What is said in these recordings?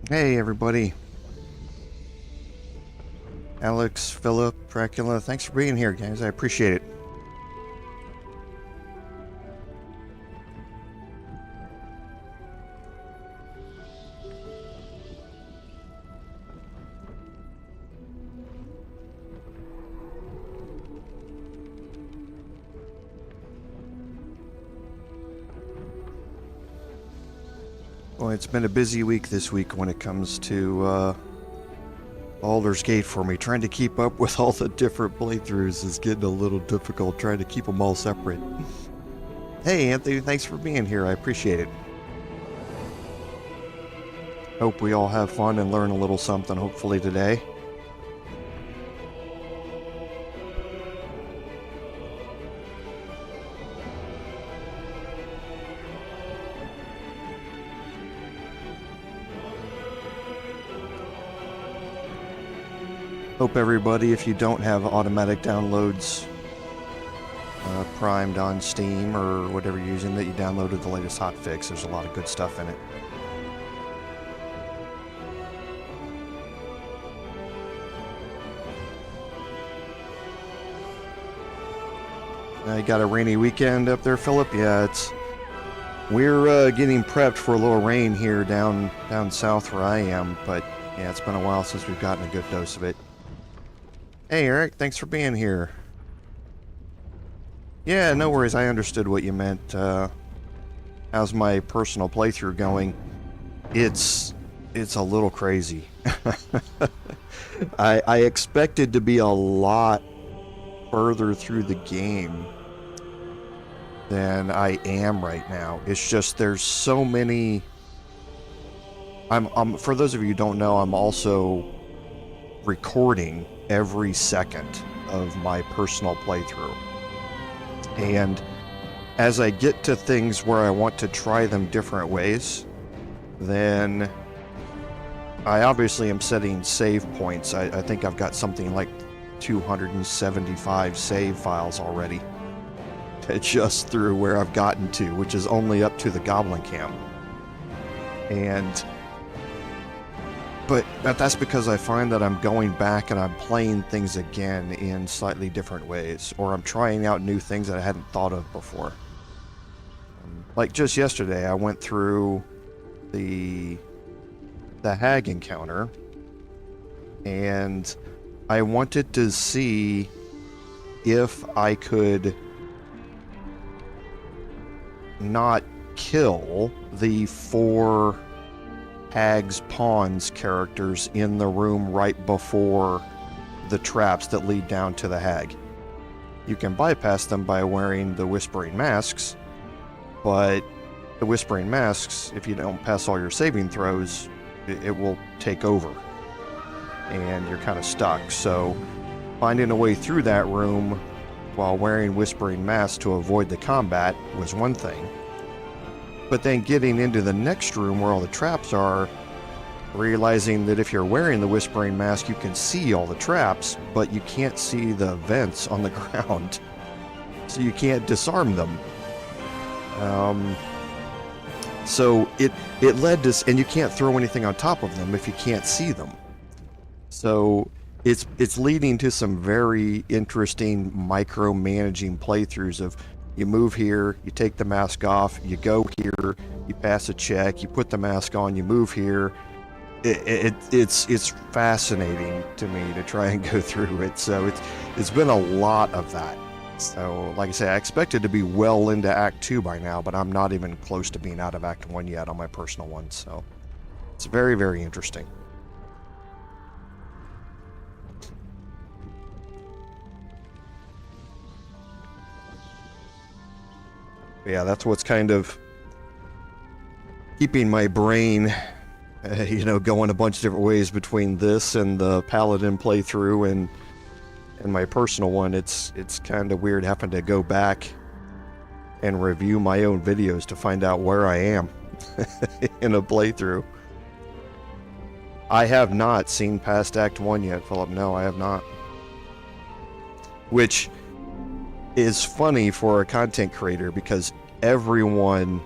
Hey everybody. Alex, Philip, Dracula, thanks for being here, guys. I appreciate it. Well, it's been a busy week this week when it comes to Baldur's Gate for me. Trying to keep up with all the different playthroughs is getting a little difficult, trying to keep them all separate. Hey Anthony, thanks for being here. I appreciate it. Hope we all have fun and learn a little something, hopefully, today. Hope everybody, if you don't have automatic downloads primed on Steam or whatever you're using, that you downloaded the latest hotfix. There's a lot of good stuff in it. You got a rainy weekend up there, Philip? Yeah, we're getting prepped for a little rain here down south where I am, but yeah, it's been a while since we've gotten a good dose of it. Hey Eric, thanks for being here. Yeah, no worries, I understood what you meant. How's my personal playthrough going? It's a little crazy. I expected to be a lot further through the game than I am right now. It's just there's so many. I'm for those of you who don't know, I'm also recording every second of my personal playthrough. And as I get to things where I want to try them different ways, then I obviously am setting save points. I think I've got something like 275 save files already to adjust through where I've gotten to, which is only up to the Goblin camp. But that's because I find that I'm going back and I'm playing things again in slightly different ways, or I'm trying out new things that I hadn't thought of before. Like just yesterday, I went through the hag encounter, and I wanted to see if I could not kill the 4 Hag's Pawns characters in the room right before the traps that lead down to the hag. You can bypass them by wearing the Whispering Masks, but the Whispering Masks, if you don't pass all your saving throws, it will take over, and you're kind of stuck. So finding a way through that room while wearing Whispering Masks to avoid the combat was one thing. But then getting into the next room where all the traps are, realizing that if you're wearing the Whispering Mask, you can see all the traps, but you can't see the vents on the ground. So you can't disarm them. So it led to, and you can't throw anything on top of them if you can't see them. So it's leading to some very interesting micromanaging playthroughs of, you move here, you take the mask off, you go here, you pass a check, you put the mask on, you move here. It's fascinating to me to try and go through it. So it's been a lot of that. So like I say, I expected to be well into Act 2 by now, but I'm not even close to being out of Act 1 yet on my personal one. So it's very, very interesting. Yeah, that's what's kind of keeping my brain, going a bunch of different ways between this and the Paladin playthrough and my personal one. It's kind of weird having to go back and review my own videos to find out where I am in a playthrough. I have not seen past Act 1 yet, Philip. No, I have not. Which is funny for a content creator, because everyone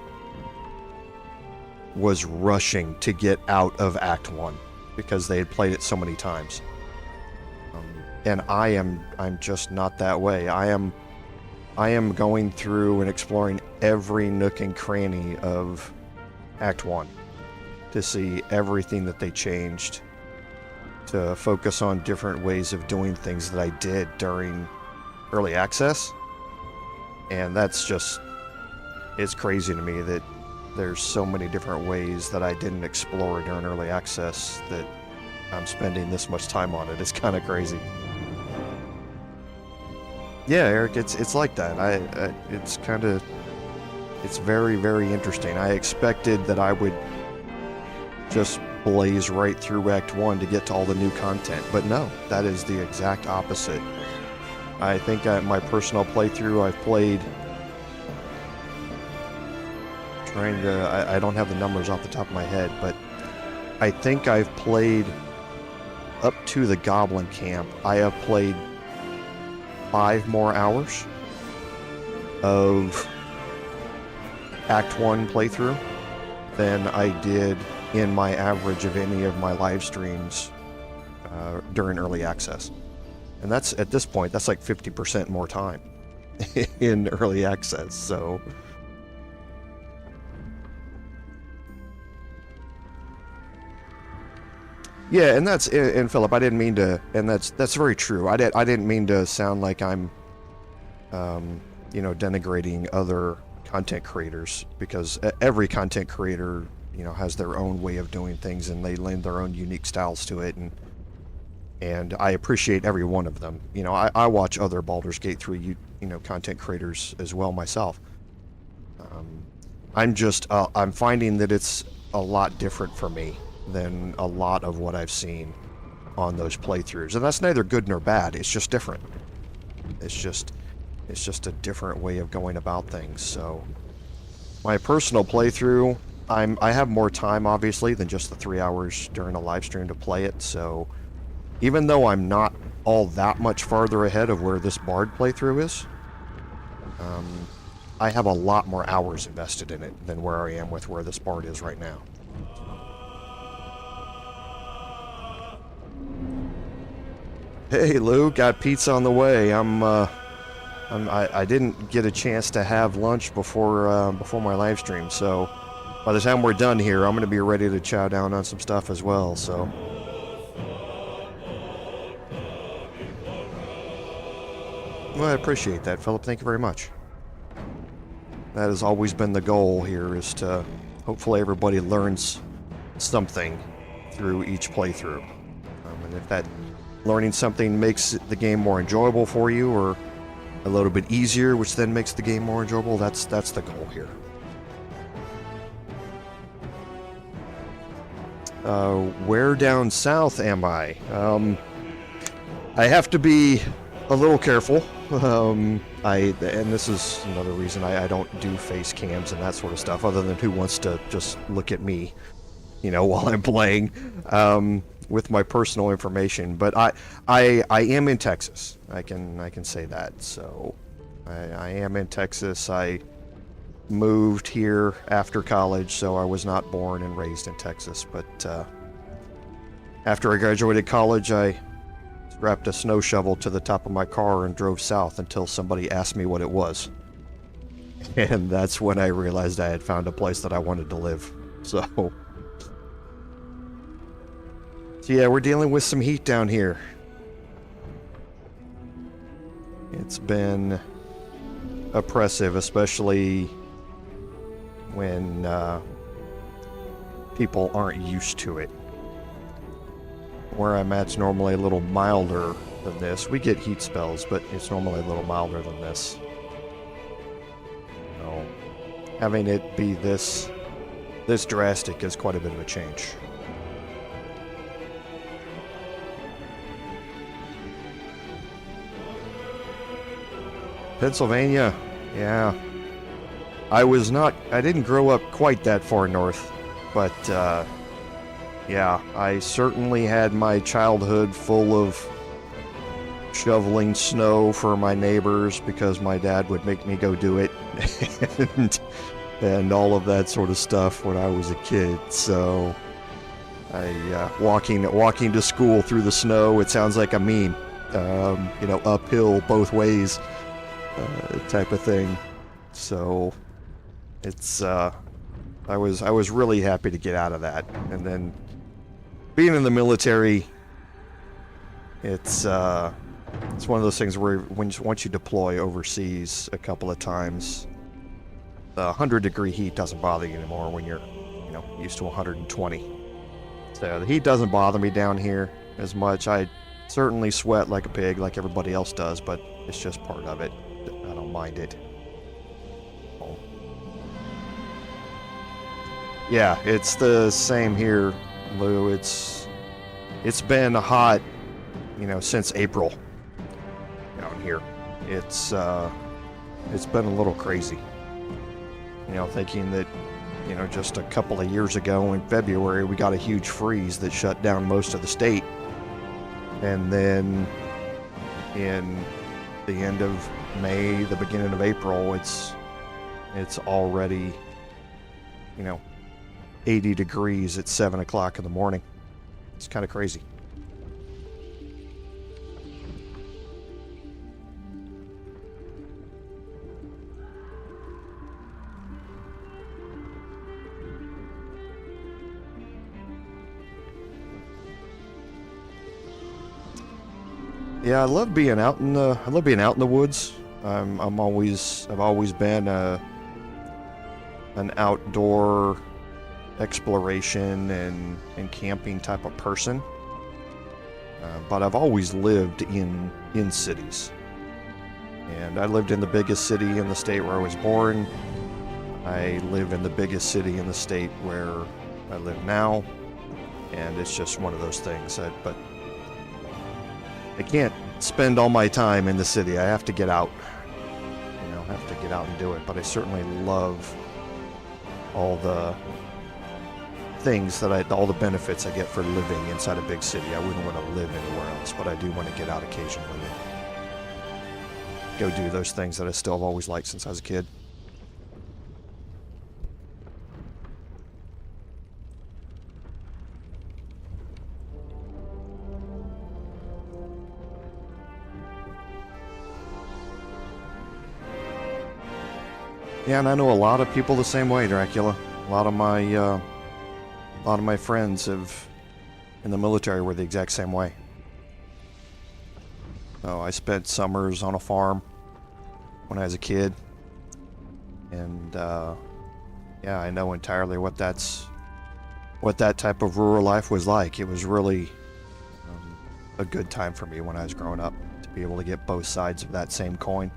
was rushing to get out of Act 1 because they had played it so many times. And I'm just not that way. I am going through and exploring every nook and cranny of Act 1 to see everything that they changed, to focus on different ways of doing things that I did during early access. And that's just, it's crazy to me that there's so many different ways that I didn't explore during early access that I'm spending this much time on it. It's kind of crazy. Yeah, Eric, it's like that. It's very, very interesting. I expected that I would just blaze right through Act 1 to get to all the new content, but no, that is the exact opposite. I think my personal playthrough, I've played, I don't have the numbers off the top of my head, but I think I've played up to the Goblin camp. I have played 5 more hours of Act 1 playthrough than I did in my average of any of my live streams during early access. And that's, at this point, that's like 50% more time in early access, so... Yeah, and that's, and Philip, I didn't mean to, and that's very true. I didn't mean to sound like I'm, you know, denigrating other content creators, because every content creator, you know, has their own way of doing things, and they lend their own unique styles to it, and I appreciate every one of them. You know, I watch other Baldur's Gate 3, you know, content creators as well myself. I'm finding that it's a lot different for me than a lot of what I've seen on those playthroughs. And that's neither good nor bad, it's just different. It's just a different way of going about things. So my personal playthrough, I have more time obviously than just the 3 hours during a live stream to play it, so even though I'm not all that much farther ahead of where this Bard playthrough is, I have a lot more hours invested in it than where I am with where this Bard is right now. Hey Lou, got pizza on the way. I didn't get a chance to have lunch before my live stream, so by the time we're done here, I'm going to be ready to chow down on some stuff as well. So, well, I appreciate that, Philip. Thank you very much. That has always been the goal here, is to hopefully everybody learns something through each playthrough, and if that learning something makes the game more enjoyable for you, or a little bit easier, which then makes the game more enjoyable, that's the goal here. Where down south am I? I have to be a little careful. And this is another reason I don't do face cams and that sort of stuff, other than who wants to just look at me, you know, while I'm playing. With my personal information, but I am in Texas. I can say that. So I am in Texas. I moved here after college, so I was not born and raised in Texas. But after I graduated college, I strapped a snow shovel to the top of my car and drove south until somebody asked me what it was. And that's when I realized I had found a place that I wanted to live. So yeah, we're dealing with some heat down here. It's been oppressive, especially when people aren't used to it. Where I'm at's normally a little milder than this. We get heat spells, but it's normally a little milder than this. So, having it be this drastic is quite a bit of a change. Pennsylvania, yeah. I didn't grow up quite that far north, but yeah, I certainly had my childhood full of shoveling snow for my neighbors because my dad would make me go do it. And and all of that sort of stuff when I was a kid. So I walking to school through the snow, it sounds like a meme. You know, uphill both ways type of thing. So it's I was really happy to get out of that. And then being in the military, it's one of those things where once you deploy overseas a couple of times, the 100-degree heat doesn't bother you anymore when you're, you know, used to 120. So the heat doesn't bother me down here as much. I certainly sweat like a pig, like everybody else does, but it's just part of it. I don't mind it. Oh. Yeah, it's the same here, Lou. It's been hot, you know, since April down here. It's been a little crazy. You know, thinking that, you know, just a couple of years ago in February, we got a huge freeze that shut down most of the state. And then in the end of May, the beginning of April, it's already, you know, 80 degrees at 7 o'clock in the morning. It's kind of crazy. Yeah, I love being out in the woods. I've always been an outdoor exploration and camping type of person. But I've always lived in cities. And I lived in the biggest city in the state where I was born. I live in the biggest city in the state where I live now. And it's just one of those things. But I can't spend all my time in the city. I have to get out. You know, I have to get out and do it. But I certainly love all the things all the benefits I get for living inside a big city. I wouldn't want to live anywhere else, but I do want to get out occasionally and go do those things that I still have always liked since I was a kid. Yeah, and I know a lot of people the same way, Dracula. A lot of my friends in the military were the exact same way. So I spent summers on a farm when I was a kid, and yeah, I know entirely what that type of rural life was like. It was really a good time for me when I was growing up to be able to get both sides of that same coin.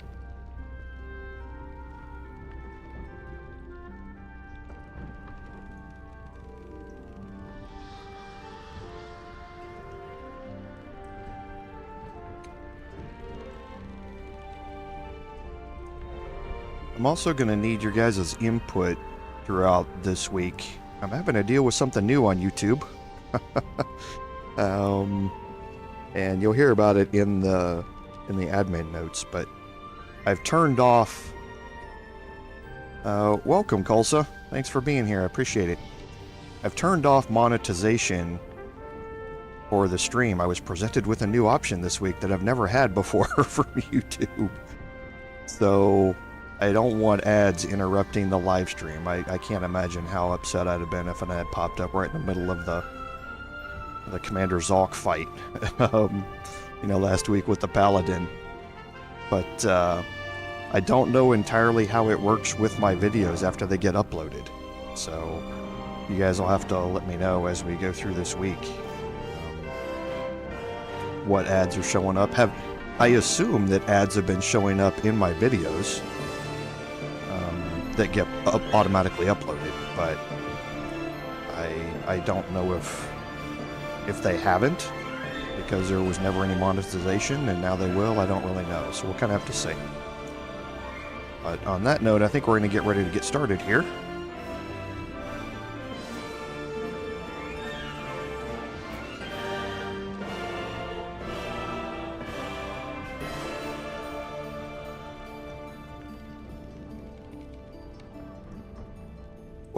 I'm also going to need your guys' input throughout this week. I'm having to deal with something new on YouTube. And you'll hear about it in the admin notes, but I've turned off... welcome, Kulsa. Thanks for being here. I appreciate it. I've turned off monetization for the stream. I was presented with a new option this week that I've never had before from YouTube. So I don't want ads interrupting the live stream. I can't imagine how upset I'd have been if an ad popped up right in the middle of the Commander Zalk fight, you know, last week with the Paladin. But I don't know entirely how it works with my videos after they get uploaded. So you guys will have to let me know as we go through this week what ads are showing up. I assume that ads have been showing up in my videos that get automatically uploaded, but I don't know if they haven't, because there was never any monetization, and now they will. I don't really know, so we'll kind of have to see. But on that note, I think we're going to get ready to get started here.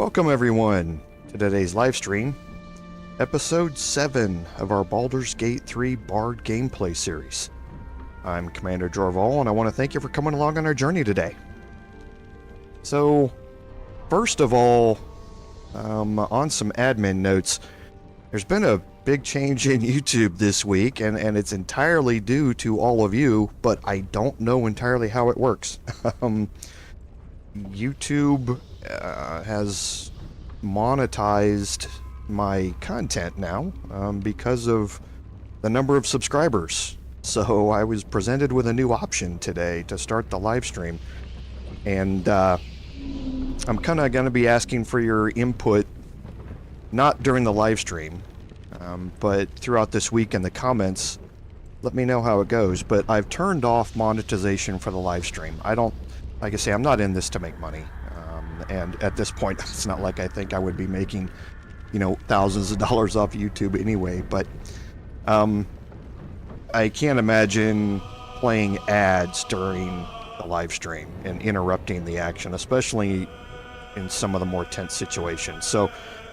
Welcome everyone to today's live stream, episode 7 of our Baldur's Gate 3 Bard gameplay series. I'm Commander Jorval, and I want to thank you for coming along on our journey today. So, first of all, on some admin notes, there's been a big change in YouTube this week, and it's entirely due to all of you, but I don't know entirely how it works. YouTube has monetized my content now because of the number of subscribers. So I was presented with a new option today to start the live stream, and I'm kind of going to be asking for your input, not during the live stream, but throughout this week in the comments. Let me know how it goes. But I've turned off monetization for the live stream. Like I say, I'm not in this to make money, and at this point, it's not like I think I would be making, thousands of dollars off YouTube anyway. But I can't imagine playing ads during the live stream and interrupting the action, especially in some of the more tense situations. So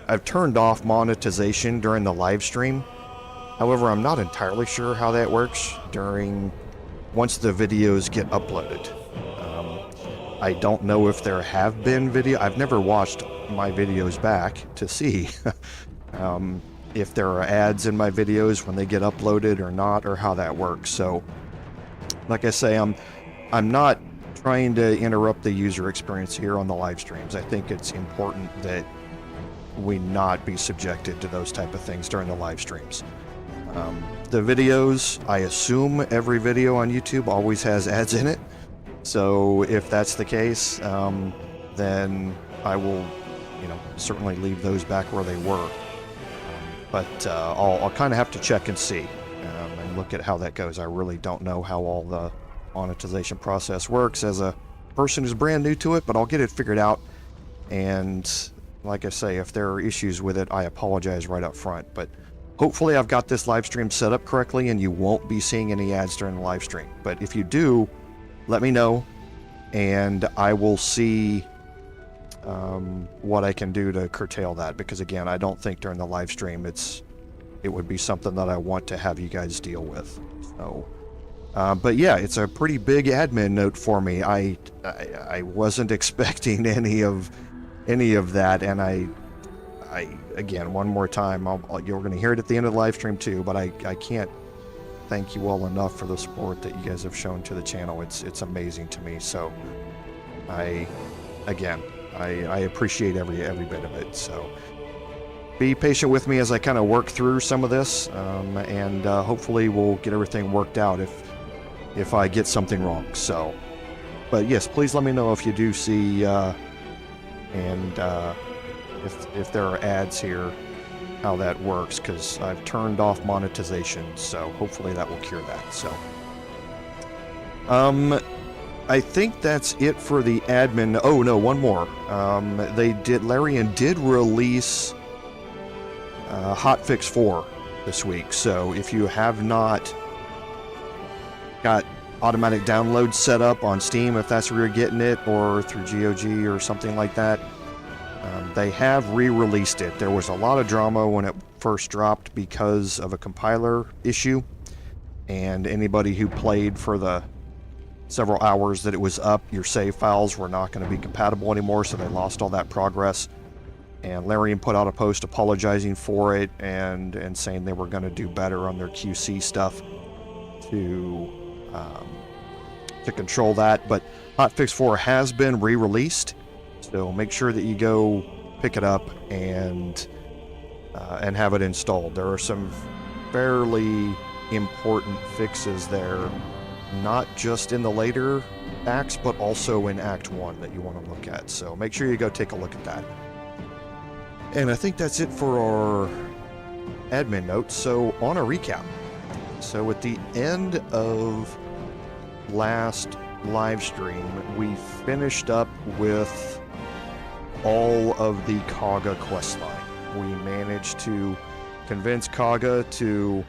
I've turned off monetization during the live stream. However, I'm not entirely sure how that works once the videos get uploaded. I don't know if there have been I've never watched my videos back to see if there are ads in my videos when they get uploaded or not, or how that works. So, like I say, I'm not trying to interrupt the user experience here on the live streams. I think it's important that we not be subjected to those type of things during the live streams. The videos, I assume every video on YouTube always has ads in it. So if that's the case, then I will, certainly leave those back where they were. But I'll kind of have to check and see and look at how that goes. I really don't know how all the monetization process works as a person who's brand new to it, but I'll get it figured out. And like I say, if there are issues with it, I apologize right up front. But hopefully I've got this live stream set up correctly and you won't be seeing any ads during the live stream. But if you do, let me know, and I will see what I can do to curtail that, because again, I don't think during the live stream it would be something that I want to have you guys deal with. So, but yeah, it's a pretty big admin note for me. I wasn't expecting any of that, and I again, one more time, you're going to hear it at the end of the live stream too, but I can't thank you all enough for the support that you guys have shown to the channel. It's amazing to me. So I appreciate every bit of it. So be patient with me as I kind of work through some of this, and hopefully we'll get everything worked out if I get something wrong. So, but yes, please let me know if you do see and if there are ads here, how that works, because I've turned off monetization, so hopefully that will cure that. So I think that's it for the admin. Oh no, one more. Larian did release Hotfix 4 this week, so if you have not got automatic download set up on Steam, if that's where you're getting it, or through GOG or something like that, they have re-released it. There was a lot of drama when it first dropped because of a compiler issue, and anybody who played for the several hours that it was up, your save files were not going to be compatible anymore, so they lost all that progress. And Larian put out a post apologizing for it and saying they were going to do better on their QC stuff to control that. But Hotfix 4 has been re-released, so make sure that you go pick it up and have it installed. There are some fairly important fixes there, not just in the later acts, but also in Act 1 that you want to look at. So make sure you go take a look at that. And I think that's it for our admin notes. So on a recap. So at the end of last live stream, we finished up with all of the Kaga questline. We managed to convince Kaga to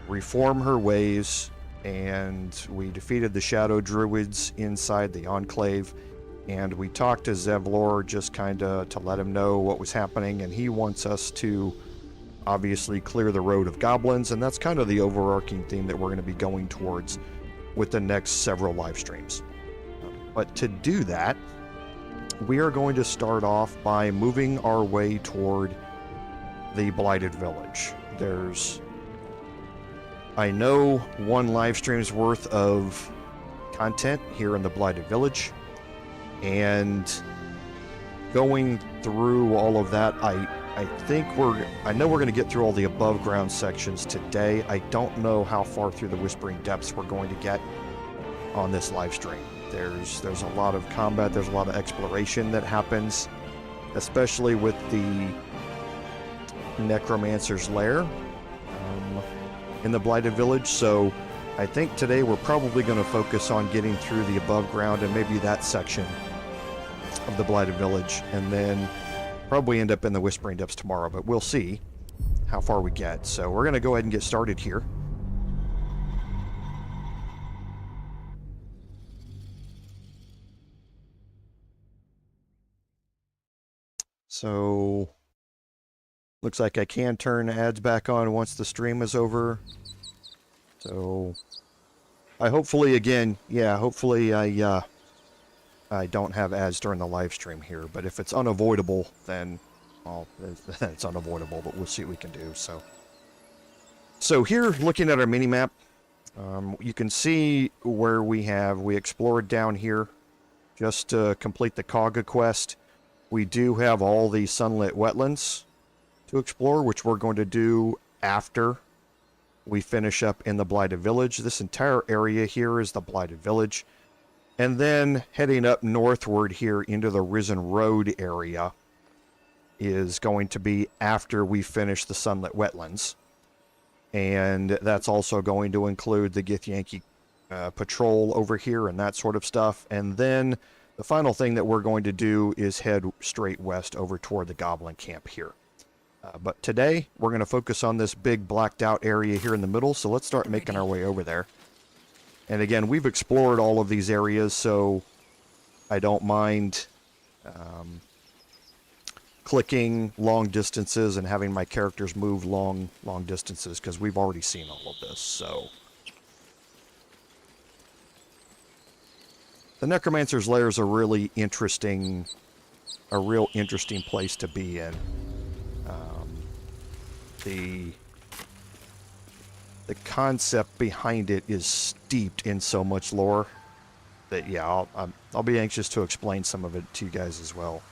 reform her ways, and we defeated the Shadow Druids inside the Enclave, and we talked to Zevlor just kind of to let him know what was happening, and he wants us to obviously clear the road of goblins, and that's kind of the overarching theme that we're going to be going towards with the next several live streams. But to do that, we are going to start off by moving our way toward the Blighted Village. There's, I know, one live stream's worth of content here in the Blighted Village, and going through all of that, I think I know we're going to get through all the above ground sections today. I don't know how far through the Whispering Depths we're going to get on this live stream. There's a lot of combat, there's a lot of exploration that happens, especially with the Necromancer's Lair in the Blighted Village. So I think today we're probably going to focus on getting through the above ground and maybe that section of the Blighted Village, and then probably end up in the Whispering Depths tomorrow, but we'll see how far we get. So we're going to go ahead and get started here. So looks like I can turn ads back on once the stream is over. So I hopefully I don't have ads during the live stream here, but if it's unavoidable, then, well, it's unavoidable, but we'll see what we can do. So here, looking at our mini-map, you can see where we explored down here just to complete the Kaga quest. We do have all the sunlit wetlands to explore, which we're going to do after we finish up in the Blighted Village. This entire area here is the Blighted Village. And then heading up northward here into the Risen Road area is going to be after we finish the sunlit wetlands. And that's also going to include the Githyanki patrol over here and that sort of stuff. And then the final thing that we're going to do is head straight west over toward the Goblin camp here. But today, we're going to focus on this big blacked out area here in the middle, so let's start making our way over there. And again, we've explored all of these areas, so I don't mind clicking long distances and having my characters move long distances, because we've already seen all of this, so... The Necromancer's Lair is a real interesting place to be in. The concept behind it is steeped in so much lore that, yeah, I'll be anxious to explain some of it to you guys as well.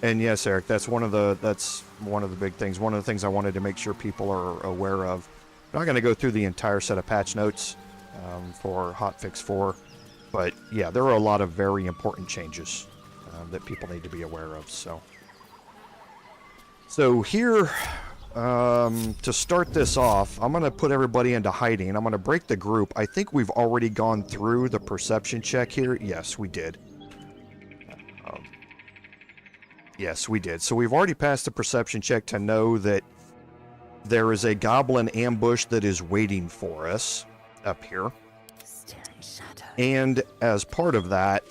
And yes, Eric, that's one of the big things. One of the things I wanted to make sure people are aware of. I'm not going to go through the entire set of patch notes for Hotfix 4, but yeah, there are a lot of very important changes that people need to be aware of. So here, to start this off, I'm going to put everybody into hiding, and I'm going to break the group. I think we've already gone through the perception check here. Yes, we did. Yes, we did. So we've already passed the perception check to know that there is a goblin ambush that is waiting for us up here. And as part of that,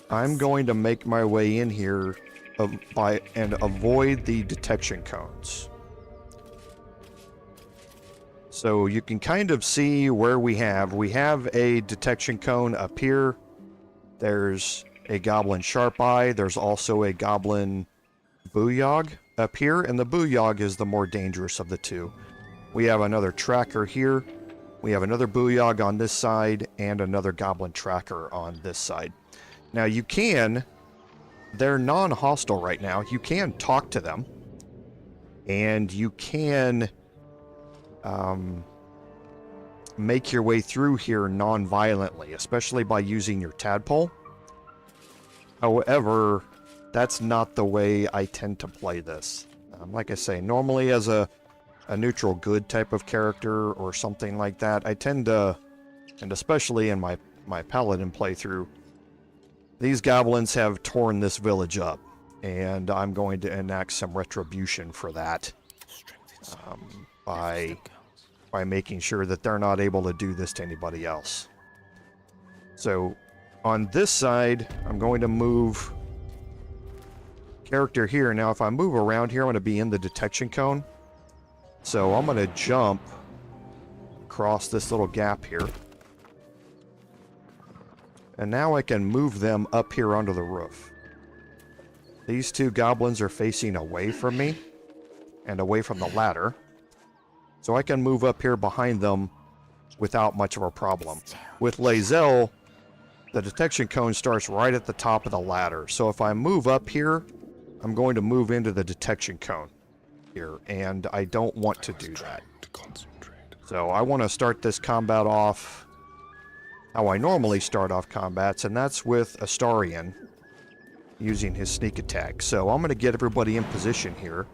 I'm going to make my way in here and avoid the detection cones. So you can kind of see where we have a detection cone up here. There's a goblin sharp eye. There's also a goblin booyog up here, and the booyog is the more dangerous of the two. We have another tracker here. We have another booyog on this side and another goblin tracker on this side. Now they're non-hostile right now. You can talk to them, and you can make your way through here non-violently, especially by using your tadpole. However, that's not the way I tend to play this. Like I say, normally as a neutral good type of character or something like that, I tend to, and especially in my paladin playthrough, these goblins have torn this village up, and I'm going to enact some retribution for that by by making sure that they're not able to do this to anybody else. So on this side, I'm going to move character here. Now if I move around here, I'm going to be in the detection cone. So I'm going to jump across this little gap here. And now I can move them up here onto the roof. These two goblins are facing away from me and away from the ladder. So I can move up here behind them without much of a problem. With Lae'zel, the detection cone starts right at the top of the ladder. So if I move up here, I'm going to move into the detection cone here, and I don't want to do that. So I want to start this combat off how I normally start off combats, and that's with Astarion using his sneak attack. So I'm going to get everybody in position here.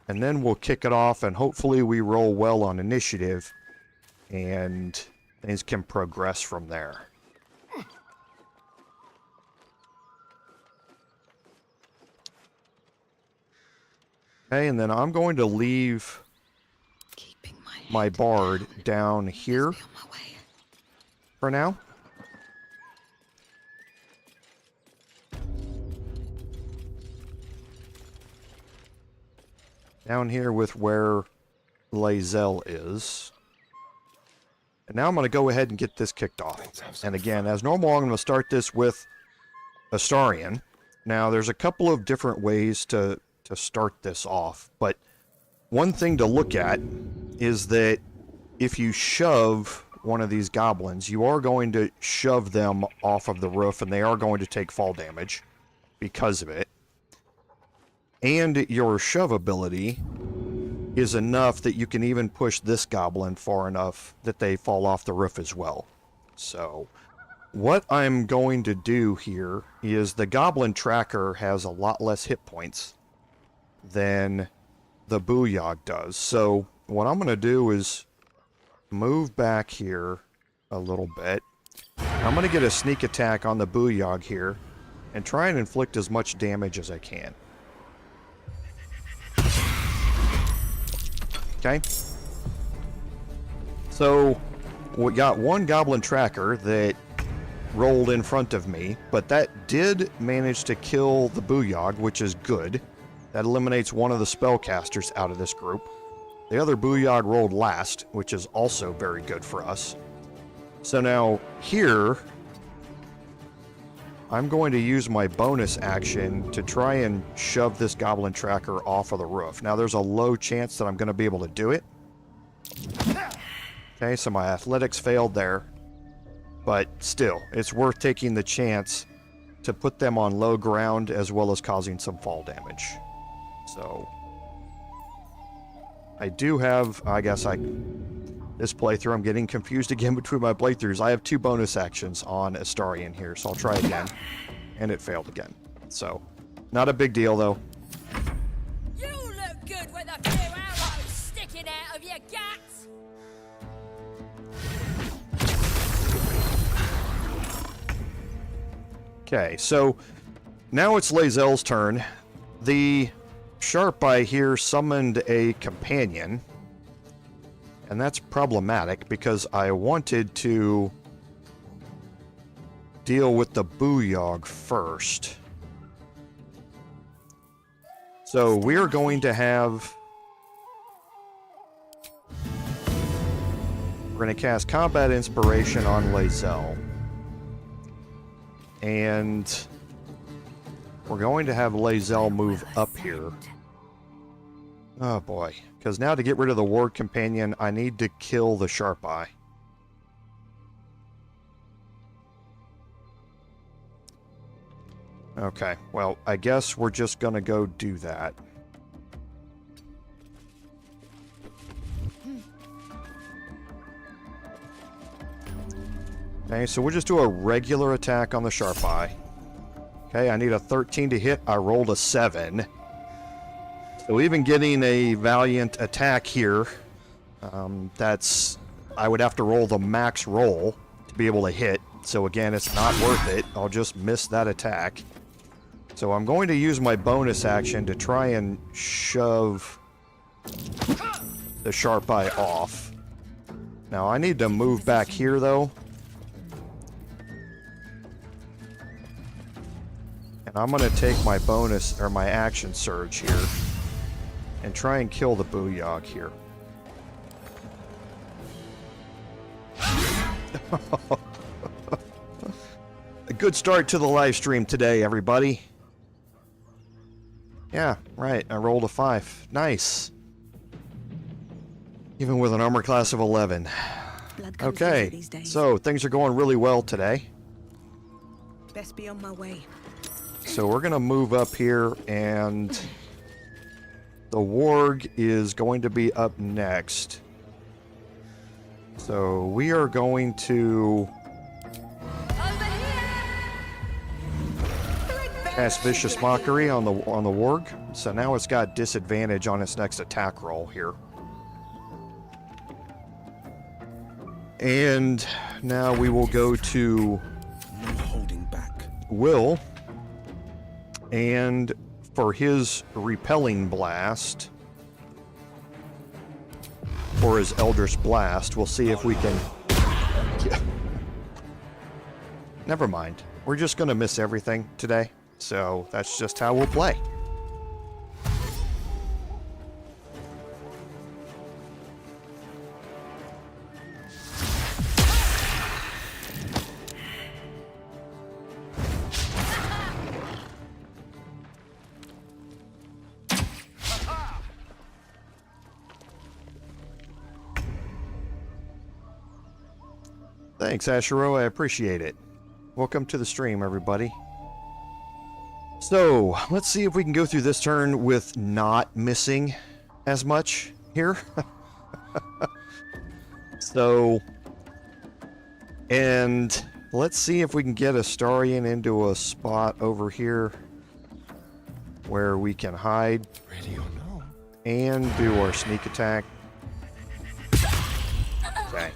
And then we'll kick it off, and hopefully we roll well on initiative, and things can progress from there. Okay, and then I'm going to leave my bard down here for now. Down here with where Lae'zel is. And now I'm going to go ahead and get this kicked off. And again, as normal, I'm going to start this with Astarion. Now, there's a couple of different ways to start this off, but one thing to look at is that if you shove one of these goblins, you are going to shove them off of the roof, and they are going to take fall damage because of it. And your shove ability is enough that you can even push this goblin far enough that they fall off the roof as well. So what I'm going to do here is the goblin tracker has a lot less hit points than the Booyog does. So what I'm going to do is move back here a little bit. I'm going to get a sneak attack on the Booyog here and try and inflict as much damage as I can. Okay. So we got one goblin tracker that rolled in front of me, but that did manage to kill the Booyog, which is good. That eliminates one of the spellcasters out of this group. The other Booyog rolled last, which is also very good for us. So now here, I'm going to use my bonus action to try and shove this goblin tracker off of the roof. Now there's a low chance that I'm going to be able to do it. Okay, so my athletics failed there. But still, it's worth taking the chance to put them on low ground as well as causing some fall damage. So I do have, this playthrough, I'm getting confused again between my playthroughs. I have two bonus actions on Astarion here, so I'll try again. And it failed again. So, not a big deal, though. You look good with a few arrows sticking out of your guts! Okay, so now it's Lae'zel's turn. The Sharp Eye here summoned a companion. And that's problematic because I wanted to deal with the Booyog first. So we're going to have... We're going to cast Combat Inspiration on Lae'zel. And we're going to have Lae'zel move up here. Oh boy. Because now to get rid of the Ward Companion, I need to kill the Sharp Eye. Okay, well, I guess we're just going to go do that. Okay, so we'll just do a regular attack on the Sharp Eye. Okay, I need a 13 to hit. I rolled a 7. So even getting a Valiant attack here, I would have to roll the max roll to be able to hit. So again, it's not worth it. I'll just miss that attack. So I'm going to use my bonus action to try and shove the sharp eye off. Now I need to move back here though. And I'm going to take my bonus, or my action surge here, and try and kill the booyog here. A good start to the live stream today, everybody. Yeah, right, I rolled a 5. Nice. Even with an armor class of 11. Okay, so things are going really well today. Best be on my way. So we're going to move up here, and the warg is going to be up next. So we are going to cast Vicious Mockery on the warg. So now it's got disadvantage on its next attack roll here. And now we will go to Wyll. And for his repelling blast, or his Eldritch Blast, we'll see if we can... Yeah. Never mind. We're just going to miss everything today, so that's just how we'll play. Thanks, Ashero. I appreciate it. Welcome to the stream, everybody. So, let's see if we can go through this turn with not missing as much here. So, and let's see if we can get Astarion into a spot over here where we can hide. Ready or no? And do our sneak attack. Okay.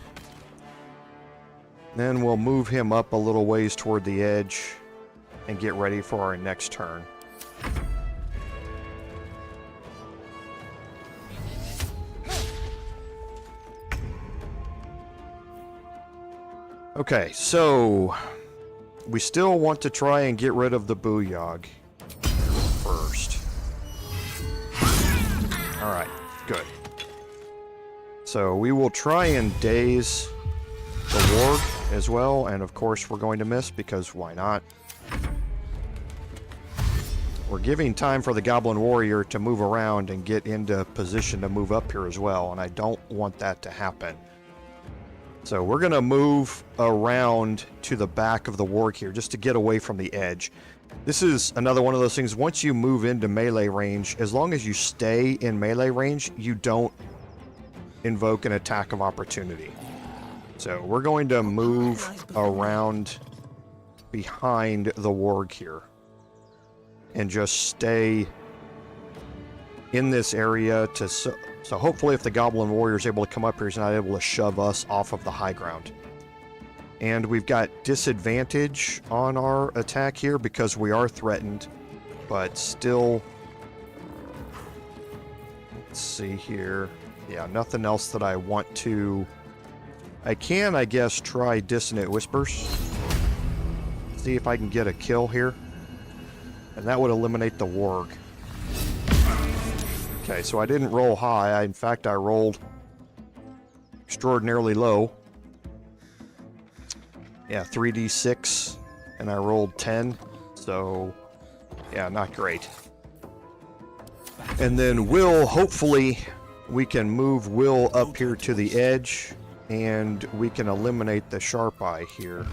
Then we'll move him up a little ways toward the edge and get ready for our next turn. Okay, so we still want to try and get rid of the booyog first. Alright, good. So we will try and daze the warg as well, and of course we're going to miss because why not? We're giving time for the Goblin Warrior to move around and get into position to move up here as well, and I don't want that to happen. So we're going to move around to the back of the warg here just to get away from the edge. This is another one of those things, once you move into melee range, as long as you stay in melee range, you don't invoke an attack of opportunity. So we're going to move around behind the warg here and just stay in this area to so hopefully if the Goblin Warrior is able to come up here, he's not able to shove us off of the high ground. And we've got disadvantage on our attack here because we are threatened, but still, let's see here. Yeah, nothing else that I want to... I can, I guess, try Dissonant Whispers. See if I can get a kill here. And that would eliminate the warg. Okay, so I didn't roll high. In fact, I rolled extraordinarily low. Yeah, 3d6. And I rolled 10. So, yeah, not great. And then Wyll, hopefully, we can move Wyll up here to the edge. And we can eliminate the sharp eye here.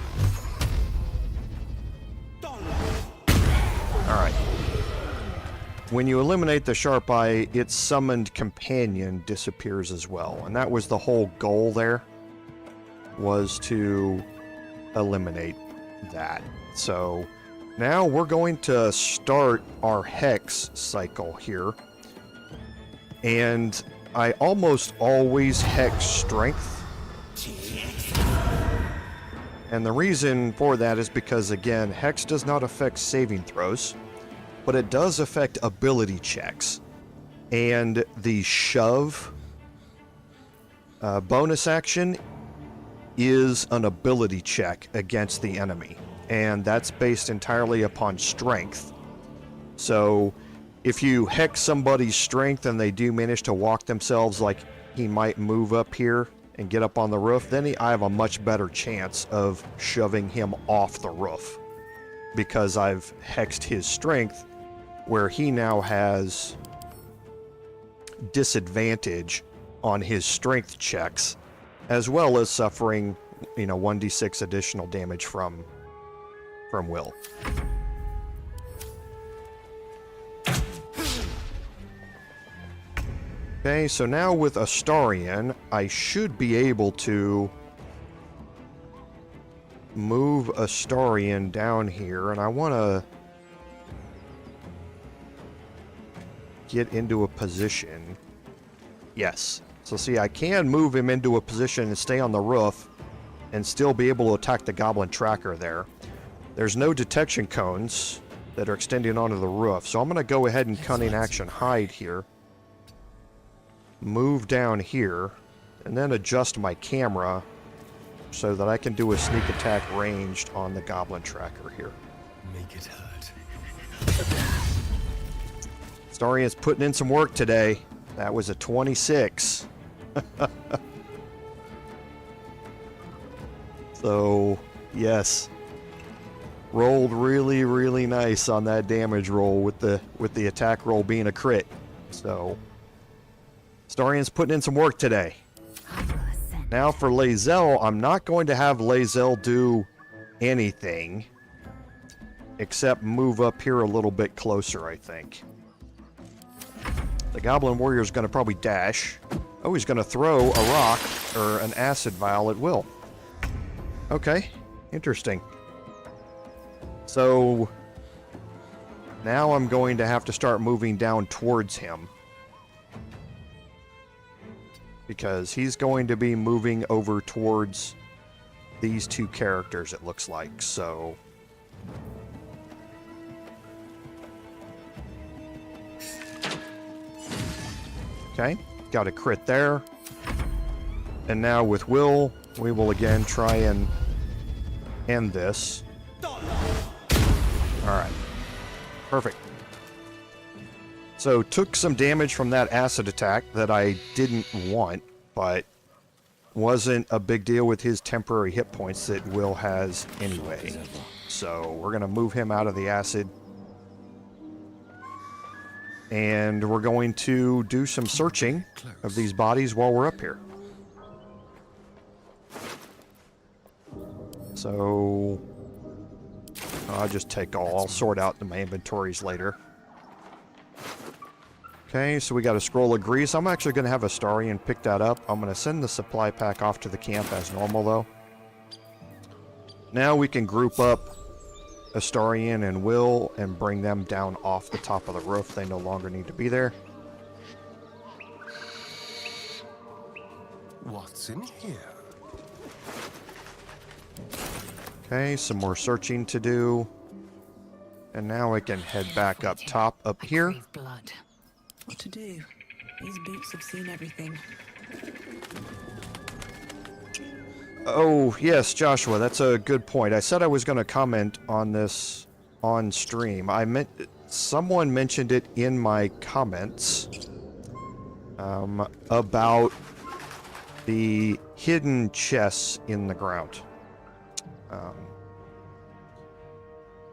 Alright. When you eliminate the sharp eye, its summoned companion disappears as well. And that was the whole goal there, was to eliminate that. So now we're going to start our hex cycle here. And I almost always hex strength. And the reason for that is because, again, Hex does not affect saving throws. but it does affect ability checks. And the shove bonus action is an ability check against the enemy, and that's based entirely upon strength. So if you hex somebody's strength and they do manage to walk themselves, like he might move up here and get up on the roof, then I have a much better chance of shoving him off the roof, because I've hexed his strength, where he now has disadvantage on his strength checks, as well as suffering, 1d6 additional damage from Wyll. Okay, so now with Astarion, I should be able to move Astarion down here, and I want to get into a position. Yes. So see, I can move him into a position and stay on the roof and still be able to attack the goblin tracker there. There's no detection cones that are extending onto the roof, so I'm going to go ahead and cunning action hide here. Move down here, and then adjust my camera so that I can do a sneak attack ranged on the goblin tracker here. Make it hurt. Astarion's putting in some work today. That was a 26. So, yes. Rolled really, really nice on that damage roll with the attack roll being a crit. So, Astarion's putting in some work today. Now for Lae'zel, I'm not going to have Lae'zel do anything except move up here a little bit closer, I think. The Goblin Warrior is going to probably dash. Oh, he's going to throw a rock or an acid vial at will. Okay, interesting. So now I'm going to have to start moving down towards him, because he's going to be moving over towards these two characters, it looks like. So okay, got a crit there. And now with Wyll, we will again try and end this. Alright. Perfect. So, took some damage from that acid attack that I didn't want, but wasn't a big deal with his temporary hit points that Wyll has anyway. So, we're going to move him out of the acid. And we're going to do some searching of these bodies while we're up here. So I'll just take all. I'll sort out my inventories later. Okay, so we got a scroll of grease. I'm actually going to have Astarion pick that up. I'm going to send the supply pack off to the camp as normal, though. Now we can group up Astarion and Wyll and bring them down off the top of the roof. They no longer need to be there. What's in here? Okay, some more searching to do. And now I can head back up top, up here. Blood. What to do? These boots have seen everything. Oh, yes, Joshua, that's a good point. I said I was going to comment on this on stream. Someone mentioned it in my comments about the hidden chests in the ground.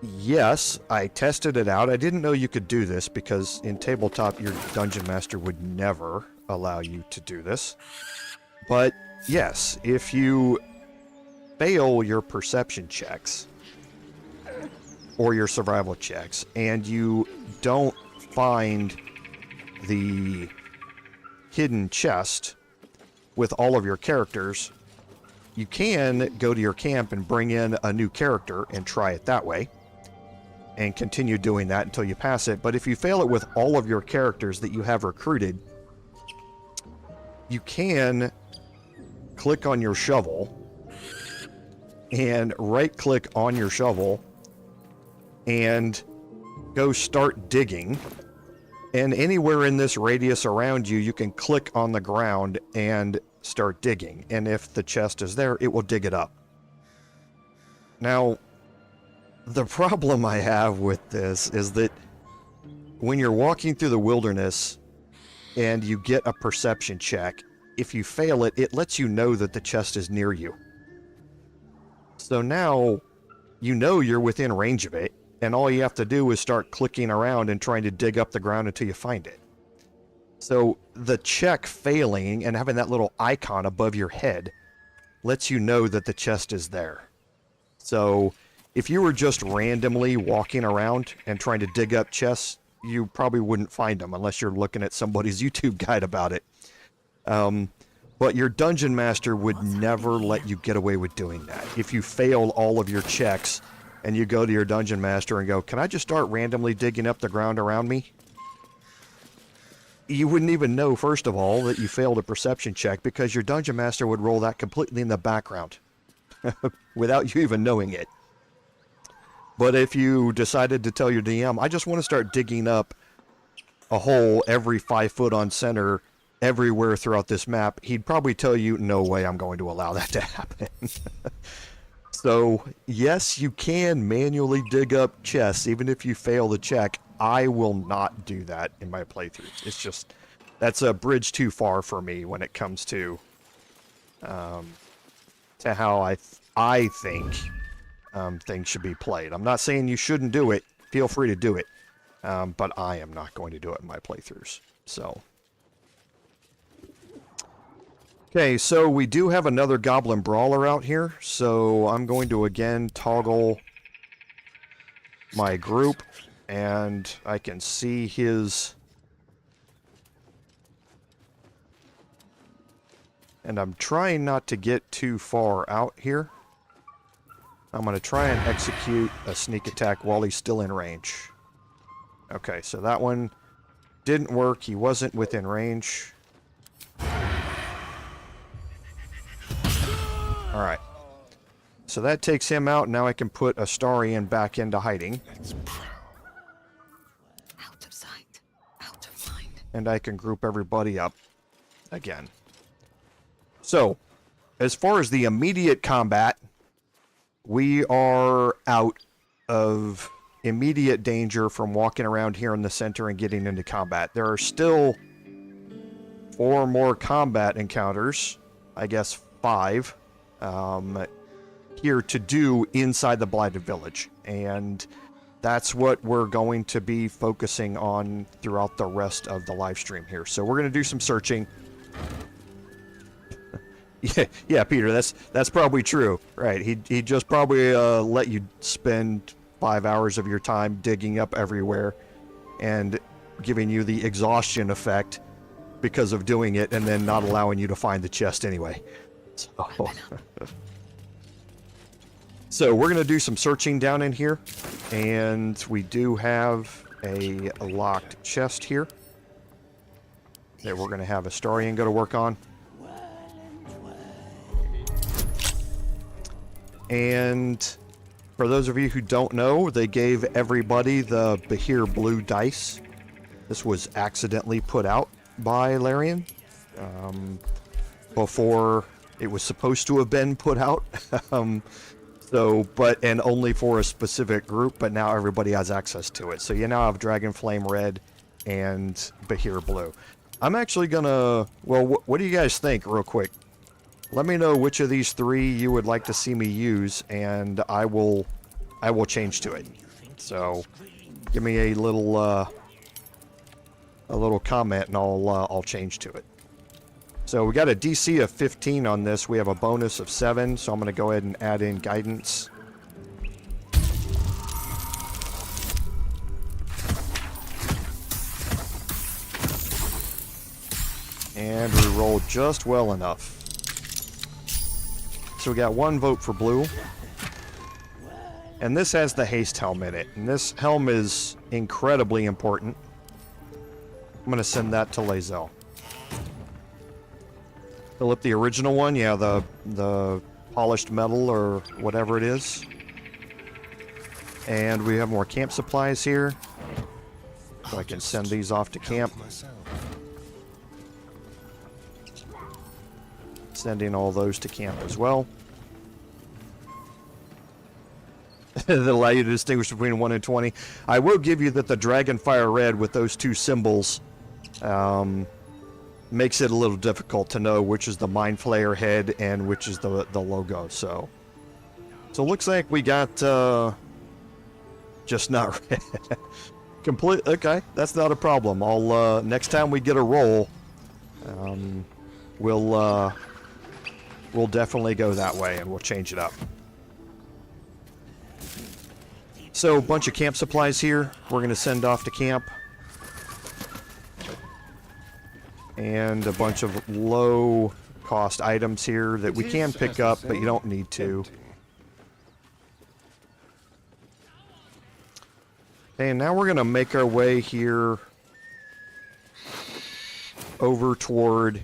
Yes, I tested it out. I didn't know you could do this because in tabletop your dungeon master would never allow you to do this. But yes, if you fail your perception checks or your survival checks and you don't find the hidden chest with all of your characters, you can go to your camp and bring in a new character and try it that way and continue doing that until you pass it. But if you fail it with all of your characters that you have recruited, you can click on your shovel and right click on your shovel and go start digging. And anywhere in this radius around you, you can click on the ground and start digging. And if the chest is there, it will dig it up. Now, the problem I have with this is that when you're walking through the wilderness and you get a perception check, if you fail it, it lets you know that the chest is near you. So now you know you're within range of it, and all you have to do is start clicking around and trying to dig up the ground until you find it. So the check failing and having that little icon above your head lets you know that the chest is there. So if you were just randomly walking around and trying to dig up chests, you probably wouldn't find them unless you're looking at somebody's YouTube guide about it. But your dungeon master would never let you get away with doing that. If you fail all of your checks and you go to your dungeon master and go, "Can I just start randomly digging up the ground around me?" You wouldn't even know, first of all, that you failed a perception check because your dungeon master would roll that completely in the background without you even knowing it. But if you decided to tell your DM, "I just want to start digging up a hole every 5 foot on center everywhere throughout this map," he'd probably tell you, "No way I'm going to allow that to happen." So, yes, you can manually dig up chests, even if you fail the check. I will not do that in my playthroughs. It's just, that's a bridge too far for me when it comes to how I think things should be played. I'm not saying you shouldn't do it. Feel free to do it. But I am not going to do it in my playthroughs. So. Okay, so we do have another Goblin Brawler out here, so I'm going to again toggle my group, and I can see his... And I'm trying not to get too far out here. I'm going to try and execute a sneak attack while he's still in range. Okay, so that one didn't work. He wasn't within range. Alright. So that takes him out. Now I can put Astarion back into hiding. Out of sight, out of mind. And I can group everybody up again. So, as far as the immediate combat, we are out of immediate danger from walking around here in the center and getting into combat. There are still 4 more combat encounters, I guess 5, here to do inside the Blighted Village. And that's what we're going to be focusing on throughout the rest of the live stream here. So we're going to do some searching. Yeah, Peter, that's probably true. Right, he just probably let you spend 5 hours of your time digging up everywhere and giving you the exhaustion effect because of doing it, and then not allowing you to find the chest anyway. So we're going to do some searching down in here, and we do have a locked chest here that we're going to have Astarion go to work on. And for those of you who don't know, they gave everybody the Behir blue dice. This was accidentally put out by Larian before it was supposed to have been put out. And only for a specific group, but now everybody has access to it. So you now have Dragon Flame Red and Behir Blue. I'm actually gonna, well, what do you guys think real quick? Let me know which of these 3 you would like to see me use, and I will change to it. So give me a little comment, and I'll change to it. So we got a DC of 15 on this. We have a bonus of 7, so I'm going to go ahead and add in guidance. And we rolled just well enough. So we got 1 vote for blue. And this has the haste helm in it. And this helm is incredibly important. I'm going to send that to Lae'zel. Philip, the original one, yeah, the polished metal or whatever it is. And we have more camp supplies here. So I can send these off to camp. Sending all those to camp as well. That allow you to distinguish between 1 and 20. I will give you that the Dragonfire Red with those two symbols makes it a little difficult to know which is the Mind Flayer head and which is the logo. So it looks like we got just not red. Complete. Okay, that's not a problem. I'll next time we get a roll, we'll definitely go that way and we'll change it up. So, a bunch of camp supplies here. We're going to send off to camp. And a bunch of low-cost items here that we can pick up, but you don't need to. And now we're going to make our way here over toward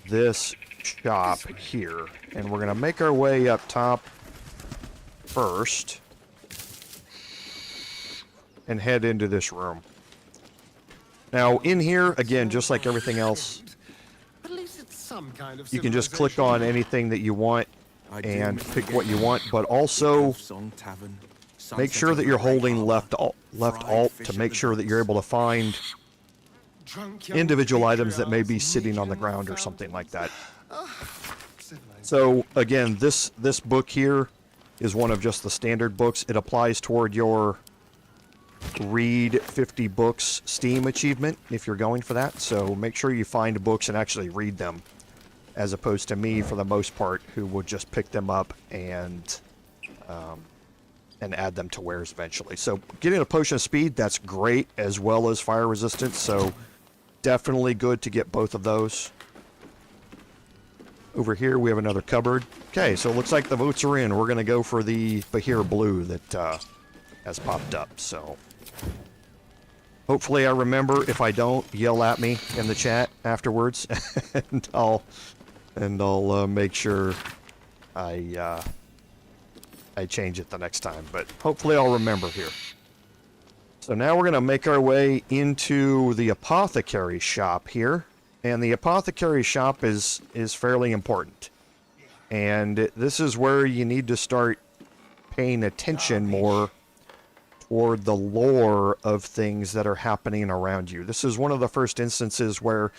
this shop here. And we're going to make our way up top first. And head into this room. Now, in here, again, just like everything else, you can just click on anything that you want and pick what you want, but also make sure that you're holding left alt to make sure that you're able to find individual items that may be sitting on the ground or something like that. So, again, this book here is one of just the standard books. It applies toward your read 50 books Steam achievement if you're going for that. So make sure you find books and actually read them, as opposed to me, for the most part, who will just pick them up and add them to wares eventually. So getting a potion of speed, that's great, as well as fire resistance. So definitely good to get both of those. Over here we have another cupboard. Okay, so it looks like the votes are in. We're going to go for the Bahir Blue that has popped up. So hopefully I remember. If I don't, yell at me in the chat afterwards, and I'll make sure I change it the next time. But hopefully I'll remember here. So now we're gonna make our way into the Apothecary shop here, and the Apothecary shop is fairly important, and this is where you need to start paying attention more or the lore of things that are happening around you. This is one of the first instances where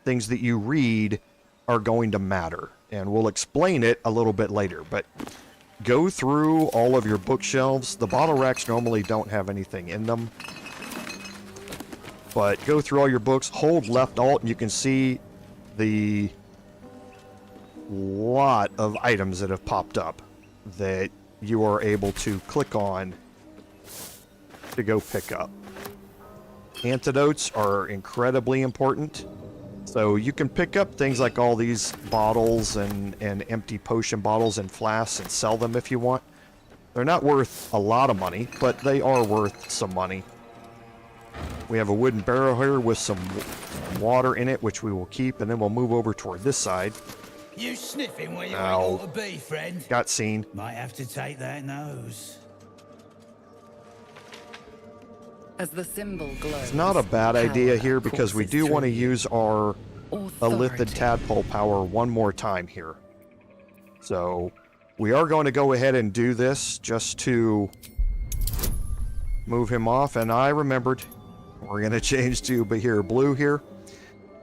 things that you read are going to matter, and we'll explain it a little bit later. But go through all of your bookshelves. The bottle racks normally don't have anything in them, but go through all your books, hold left alt, and you can see the lot of items that have popped up that you are able to click on to go pick up. Antidotes are incredibly important. So you can pick up things like all these bottles and empty potion bottles and flasks and sell them if you want. They're not worth a lot of money, but they are worth some money. We have a wooden barrel here with some water in it, which we will keep, and then we'll move over toward this side. You sniffing where you ain't ought to be, friend? Got seen. Might have to take that nose. As the symbol glows, It's not a bad idea here because we do want to use our Elithid Tadpole power one more time here. So we are going to go ahead and do this just to move him off. And I remembered we're going to change to Bahir Blue here.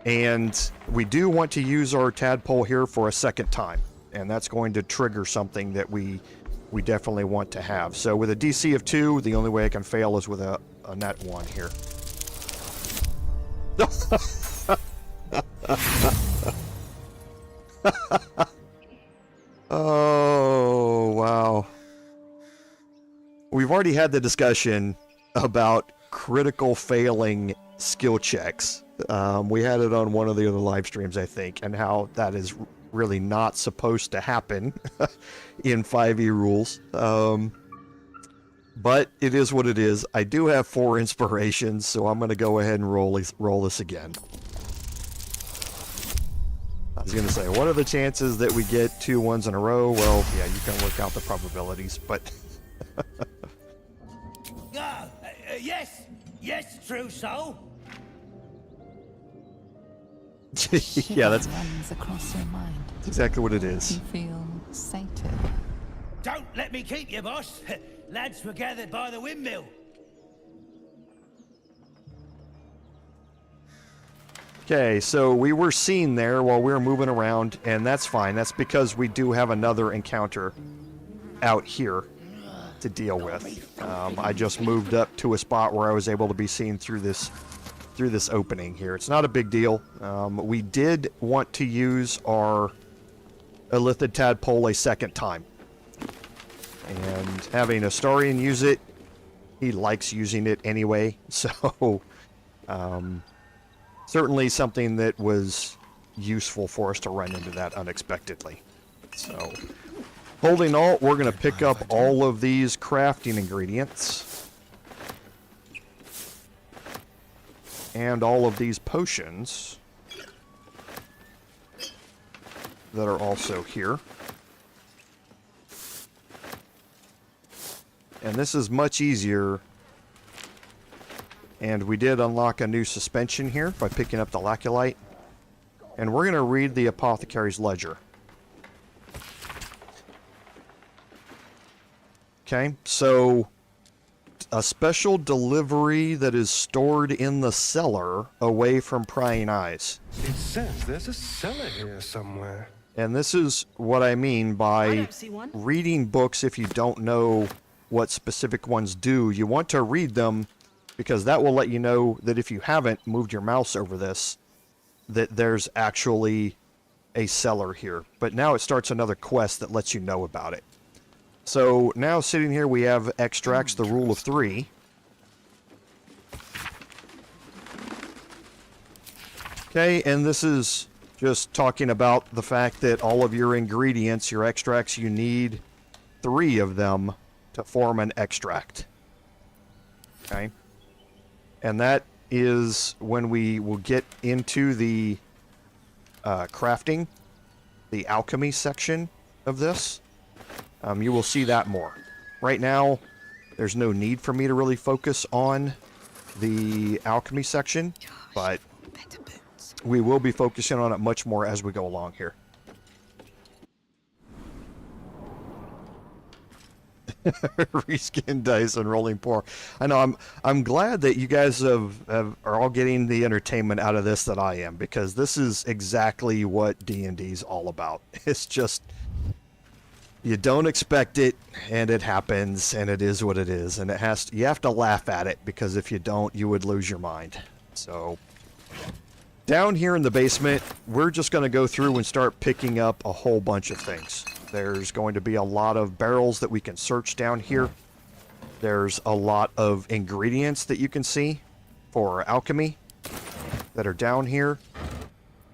And we do want to use our Tadpole here for a second time. And that's going to trigger something that we definitely want to have. So with a DC of 2, the only way I can fail is with a nat 1 here. Oh, wow. We've already had the discussion about critical failing skill checks. We had it on one of the other live streams, I think, and how that is really not supposed to happen in 5e rules. But it is what it is. I do have 4 inspirations, so I'm going to go ahead and roll this again. I was going to say, what are the chances that we get 2 1s in a row? Well, yeah, you can work out the probabilities, but... Yes, Yes, true soul. Yeah, that's runs across your mind. exactly what it You is. feel sated. Don't let me keep you, boss. Lads were gathered by the windmill. Okay, so we were seen there while we were moving around, and that's fine. That's because we do have another encounter out here to deal with. I just moved up to a spot where I was able to be seen through this opening here. It's not a big deal. We did want to use our Illithid Tadpole a second time. And having Astarion use it, he likes using it anyway, so certainly something that was useful for us to run into that unexpectedly. So, holding Alt, we're going to pick up all of these crafting ingredients. And all of these potions that are also here. And this is much easier. And we did unlock a new suspension here by picking up the Laculite. And we're going to read the Apothecary's Ledger. Okay, so a special delivery that is stored in the cellar away from prying eyes. It says there's a cellar here somewhere. And this is what I mean by I don't see one. reading books if you don't know what specific ones do. You want to read them because that will let you know that if you haven't moved your mouse over this, that there's actually a cellar here. But now it starts another quest that lets you know about it. So now sitting here we have extracts, the rule of 3. Okay, and this is just talking about the fact that all of your ingredients, your extracts, you need 3 of them to form an extract. Okay? And that is when we will get into the crafting, the alchemy section of this. You will see that more. Right now, there's no need for me to really focus on the alchemy section, but we will be focusing on it much more as we go along here. Reskin dice and rolling poor. I know. I'm glad that you guys are all getting the entertainment out of this that I am, because this is exactly what D&D is all about. It's just you don't expect it, and it happens, and it is what it is, and you have to laugh at it, because if you don't, you would lose your mind. So down here in the basement, we're just going to go through and start picking up a whole bunch of things. There's going to be a lot of barrels that we can search down here. There's a lot of ingredients that you can see for alchemy that are down here.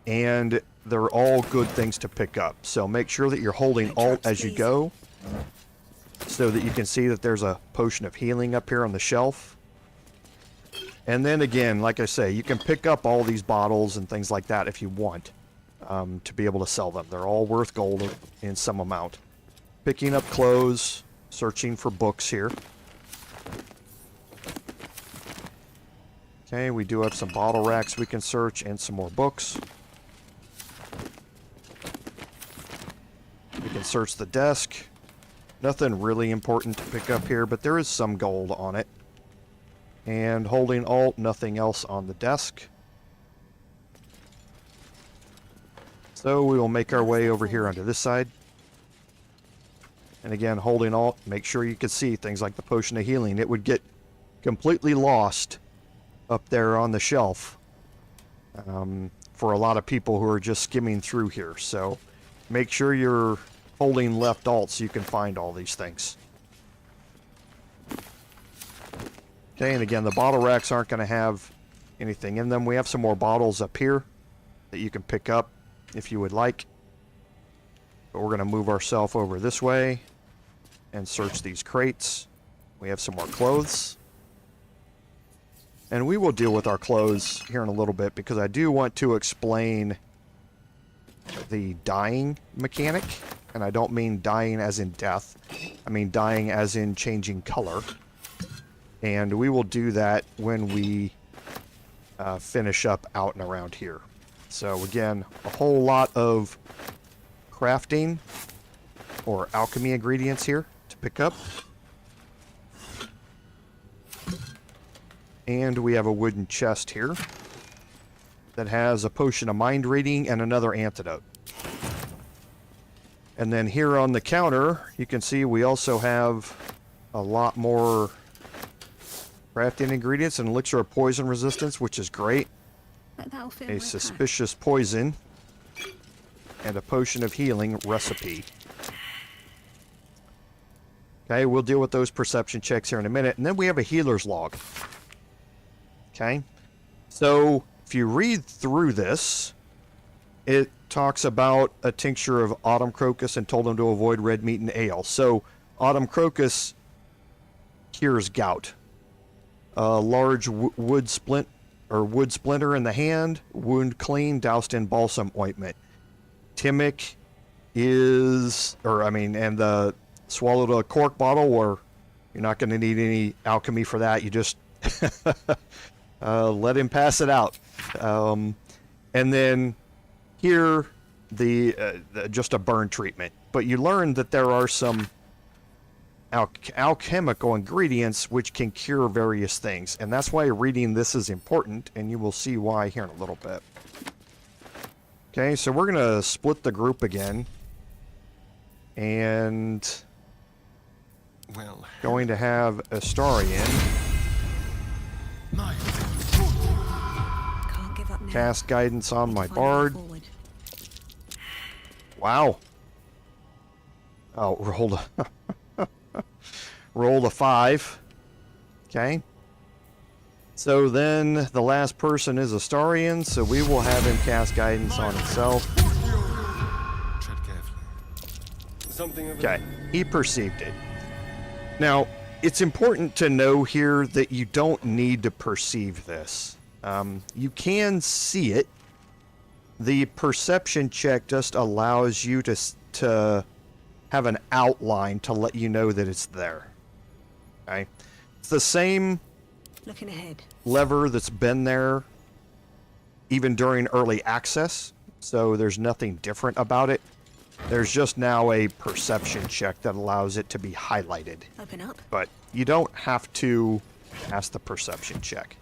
And they're all good things to pick up. So make sure that you're holding Alt as you go, so that you can see that there's a potion of healing up here on the shelf. And then again, like I say, you can pick up all these bottles and things like that if you want. To be able to sell them. They're all worth gold in some amount. Picking up clothes, searching for books here. Okay, we do have some bottle racks we can search and some more books. We can search the desk. Nothing really important to pick up here, but there is some gold on it. And holding Alt, nothing else on the desk. So we will make our way over here onto this side. And again, holding Alt, make sure you can see things like the potion of healing. It would get completely lost up there on the shelf for a lot of people who are just skimming through here. So make sure you're holding left Alt so you can find all these things. Okay, and again, the bottle racks aren't going to have anything in them. We have some more bottles up here that you can pick up if you would like. But we're going to move ourselves over this way and search these crates. We have some more clothes. And we will deal with our clothes here in a little bit, because I do want to explain the dyeing mechanic. And I don't mean dying as in death. I mean dying as in changing color And we will do that when we finish up out and around here. So again, a whole lot of crafting or alchemy ingredients here to pick up. And we have a wooden chest here that has a potion of mind reading and another antidote. And then here on the counter, you can see we also have a lot more crafting ingredients, and elixir of poison resistance, which is great. That'll fit A my suspicious poison and a potion of healing recipe. Okay, we'll deal with those perception checks here in a minute. And then we have a healer's log. Okay, so if you read through this, it talks about a tincture of autumn crocus and told him to avoid red meat and ale. So autumn crocus cures gout. A large wood splinter in the hand, wound clean, doused in balsam ointment. Timic is, and the swallowed a cork bottle, or you're not going to need any alchemy for that. You just let him pass it out. And then here, just a burn treatment. But you learn that there are some alchemical ingredients which can cure various things, and that's why reading this is important, and you will see why here in a little bit. Okay, so we're gonna split the group again, and going to have Astarion Can't give up now. cast guidance on my Find a way bard. forward. Wow. Oh, rolled a 5. Okay. So then the last person is Astarion, so we will have him cast guidance on himself. Tread carefully. Something of Okay, he perceived it. Now, it's important to know here that you don't need to perceive this. You can see it. The perception check just allows you to have an outline to let you know that it's there. Okay, it's the same Looking ahead. lever that's been there even during early access, so there's nothing different about it. There's just now a perception check that allows it to be highlighted, Open up. but you don't have to pass the perception check.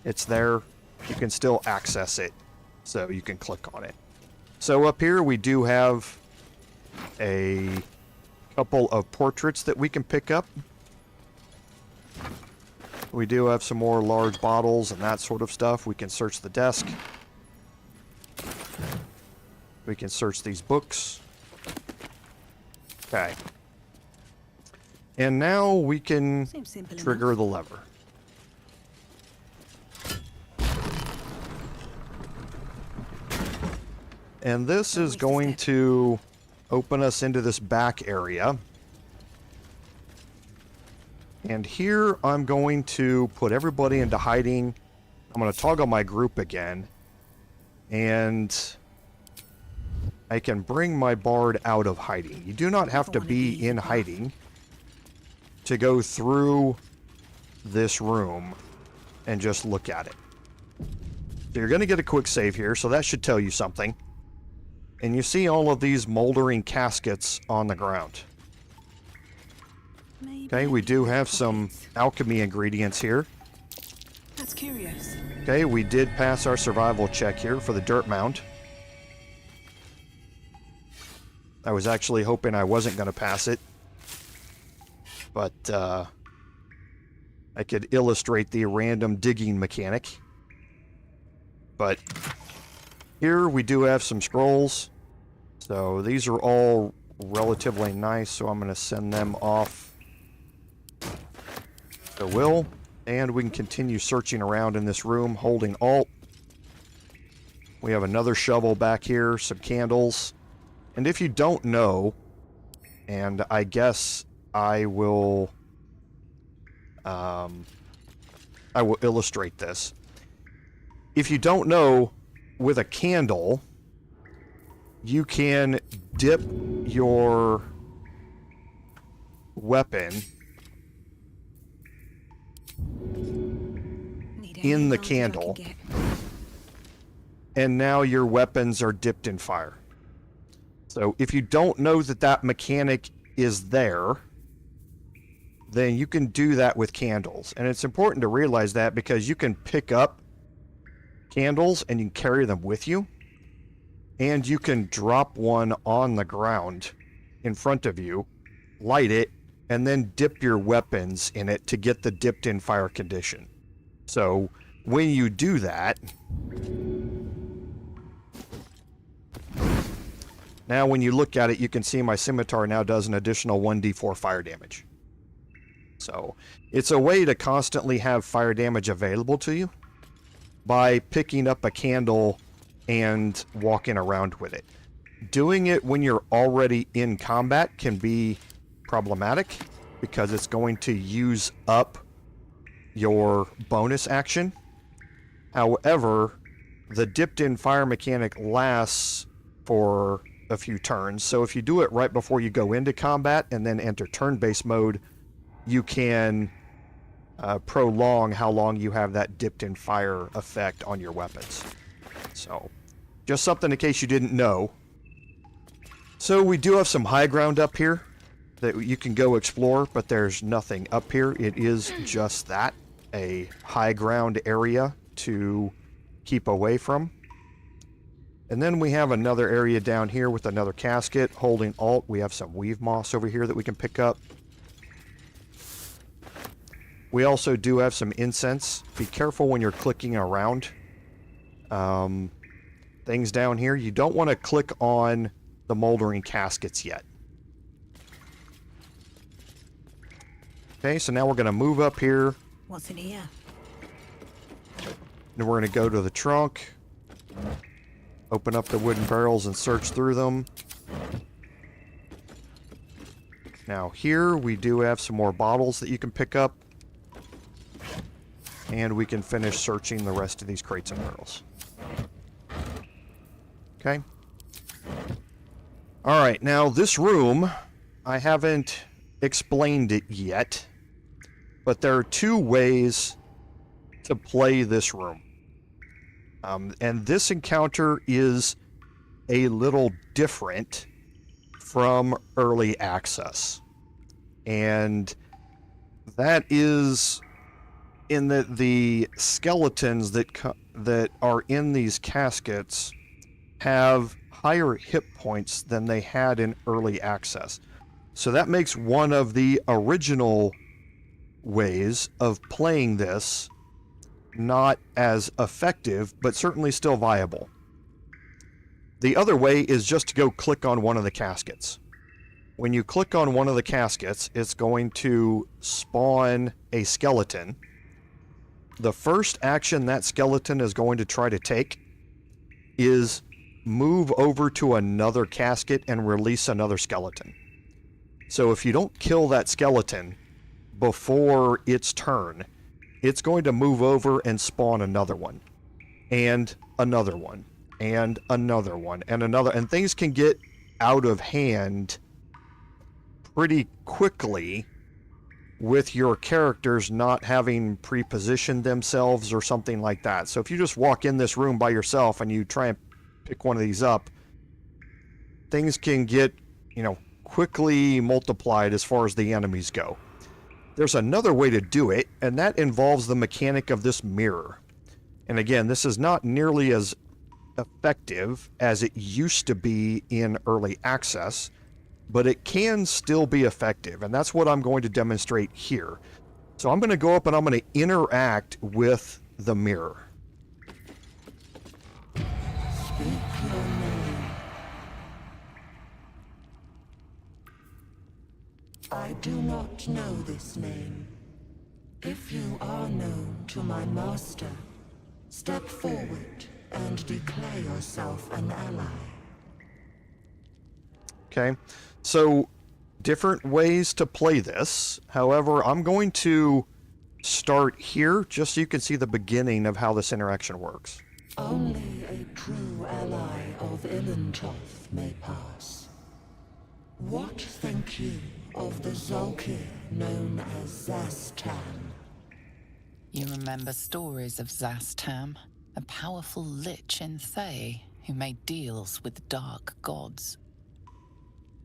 It's there. You can still access it, so you can click on it. So up here we do have a couple of portraits that we can pick up. We do have some more large bottles and that sort of stuff. We can search the desk. We can search these books. Okay. And now we can Seems simple trigger the lever. And this is going to open us into this back area. And here I'm going to put everybody into hiding. I'm going to toggle my group again. And I can bring my bard out of hiding. You do not have to be in hiding to go through this room and just look at it. So you're going to get a quick save here, so that should tell you something. And you see all of these moldering caskets on the ground. Okay, we do have some alchemy ingredients here. That's curious. Okay, we did pass our survival check here for the dirt mound. I was actually hoping I wasn't going to pass it. But, I could illustrate the random digging mechanic. But here we do have some scrolls. So these are all relatively nice, so I'm going to send them off to Wyll. And we can continue searching around in this room, holding Alt. We have another shovel back here, some candles. And if you don't know, and I guess I will illustrate this. If you don't know, with a candle, you can dip your weapon in the candle, and now your weapons are dipped in fire. So if you don't know that that mechanic is there, then you can do that with candles. And it's important to realize that because you can pick up candles and you can carry them with you, and you can drop one on the ground in front of you, light it, and then dip your weapons in it to get the dipped in fire condition. So when you do that, now when you look at it, you can see my scimitar now does an additional 1d4 fire damage. So it's a way to constantly have fire damage available to you by picking up a candle and walking around with it. Doing it when you're already in combat can be problematic because it's going to use up your bonus action. However, the dipped in fire mechanic lasts for a few turns, so if you do it right before you go into combat and then enter turn-based mode, you can prolong how long you have that dipped in fire effect on your weapons. So, just something in case you didn't know. So we do have some high ground up here that you can go explore, but there's nothing up here. It is just that, a high ground area to keep away from. And then we have another area down here with another casket. Holding Alt, we have some weave moss over here that we can pick up. We also do have some incense. Be careful when you're clicking around things down here. You don't want to click on the moldering caskets yet. Okay, so now we're going to move up here. What's in here? And we're going to go to the trunk. Open up the wooden barrels and search through them. Now here we do have some more bottles that you can pick up. And we can finish searching the rest of these crates and barrels. Okay. Alright, now this room, I haven't explained it yet, but there are two ways to play this room. And this encounter is a little different from early access. And that is in that the skeletons that are in these caskets have higher hit points than they had in early access. So that makes one of the original ways of playing this not as effective, but certainly still viable. The other way is just to go click on one of the caskets. When you click on one of the caskets, it's going to spawn a skeleton. The first action that skeleton is going to try to take is move over to another casket and release another skeleton. So if you don't kill that skeleton before its turn, it's going to move over and spawn another one, and another one, and another one, and another, and things can get out of hand pretty quickly with your characters not having pre-positioned themselves or something like that. So if you just walk in this room by yourself and you try and pick one of these up, things can get, quickly multiplied as far as the enemies go. There's another way to do it, and that involves the mechanic of this mirror. And again, this is not nearly as effective as it used to be in early access, but it can still be effective, and that's what I'm going to demonstrate here. So I'm going to go up and I'm going to interact with the mirror. I do not know this name. If you are known to my master, step forward and declare yourself an ally. Okay, so different ways to play this. However, I'm going to start here just so you can see the beginning of how this interaction works. Only a true ally of Ilintoth may pass. What think you of the Zolkir known as Zastan? You remember stories of Zastam, a powerful lich in Thay who made deals with dark gods.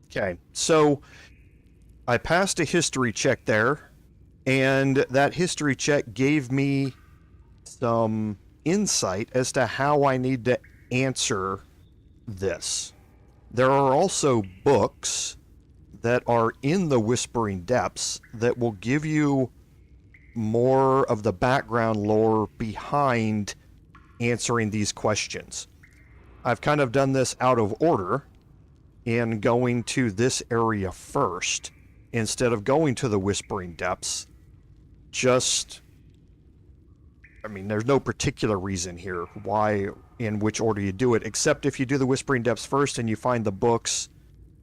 Okay, so I passed a history check there, and that history check gave me some insight as to how I need to answer this. There are also books that are in the Whispering Depths that will give you more of the background lore behind answering these questions. I've kind of done this out of order in going to this area first instead of going to the Whispering Depths. Just, I mean, there's no particular reason here why, in which order you do it, except if you do the Whispering Depths first and you find the books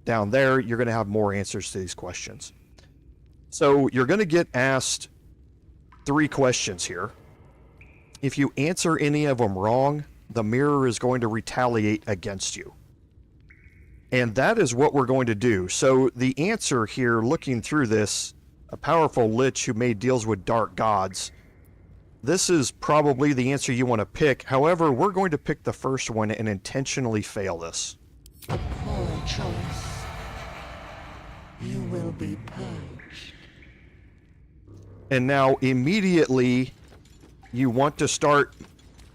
down there, you're going to have more answers to these questions. So you're going to get asked 3 questions here. If you answer any of them wrong, the mirror is going to retaliate against you. And that is what we're going to do. So the answer here, looking through this, a powerful lich who made deals with dark gods, this is probably the answer you want to pick. However, we're going to pick the first one and intentionally fail this. A poor choice. You will be purged. And now immediately you want to start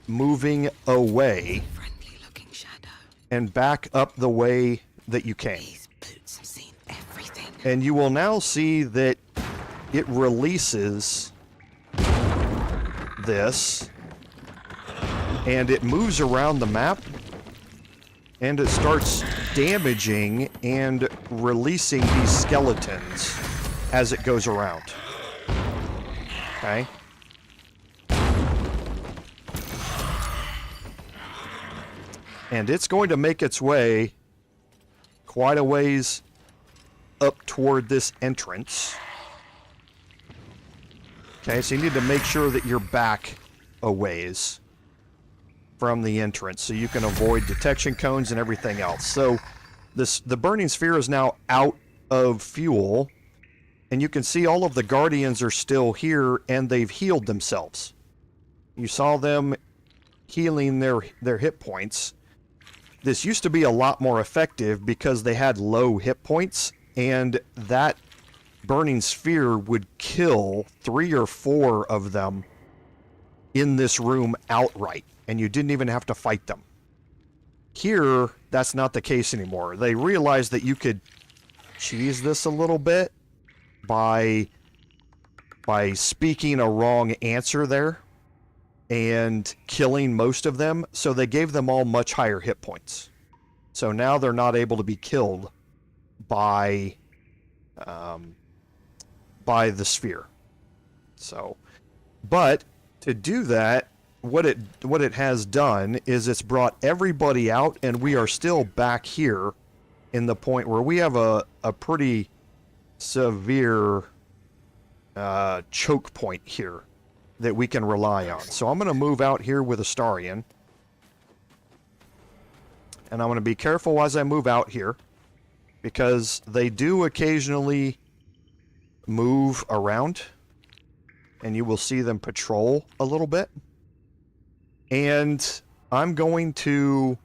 moving away Friendly-looking shadow. and back up the way that you came. These boots have seen everything. And you will now see that it releases this, and it moves around the map, and it starts damaging and releasing these skeletons as it goes around. Okay? And it's going to make its way quite a ways up toward this entrance. Okay, so you need to make sure that you're back a ways from the entrance so you can avoid detection cones and everything else. So the burning sphere is now out of fuel, and you can see all of the guardians are still here and they've healed themselves. You saw them healing their hit points. This used to be a lot more effective because they had low hit points, and that burning sphere would kill 3 or 4 of them in this room outright, and you didn't even have to fight them. Here, that's not the case anymore. They realized that you could cheese this a little bit by speaking a wrong answer there and killing most of them, so they gave them all much higher hit points. So now they're not able to be killed by the sphere. So, but to do that, what it has done is it's brought everybody out, and we are still back here in the point where we have a pretty severe choke point here that we can rely on. So I'm going to move out here with Astarion, and I'm going to be careful as I move out here, because they do occasionally move around, and you will see them patrol a little bit. And I'm going to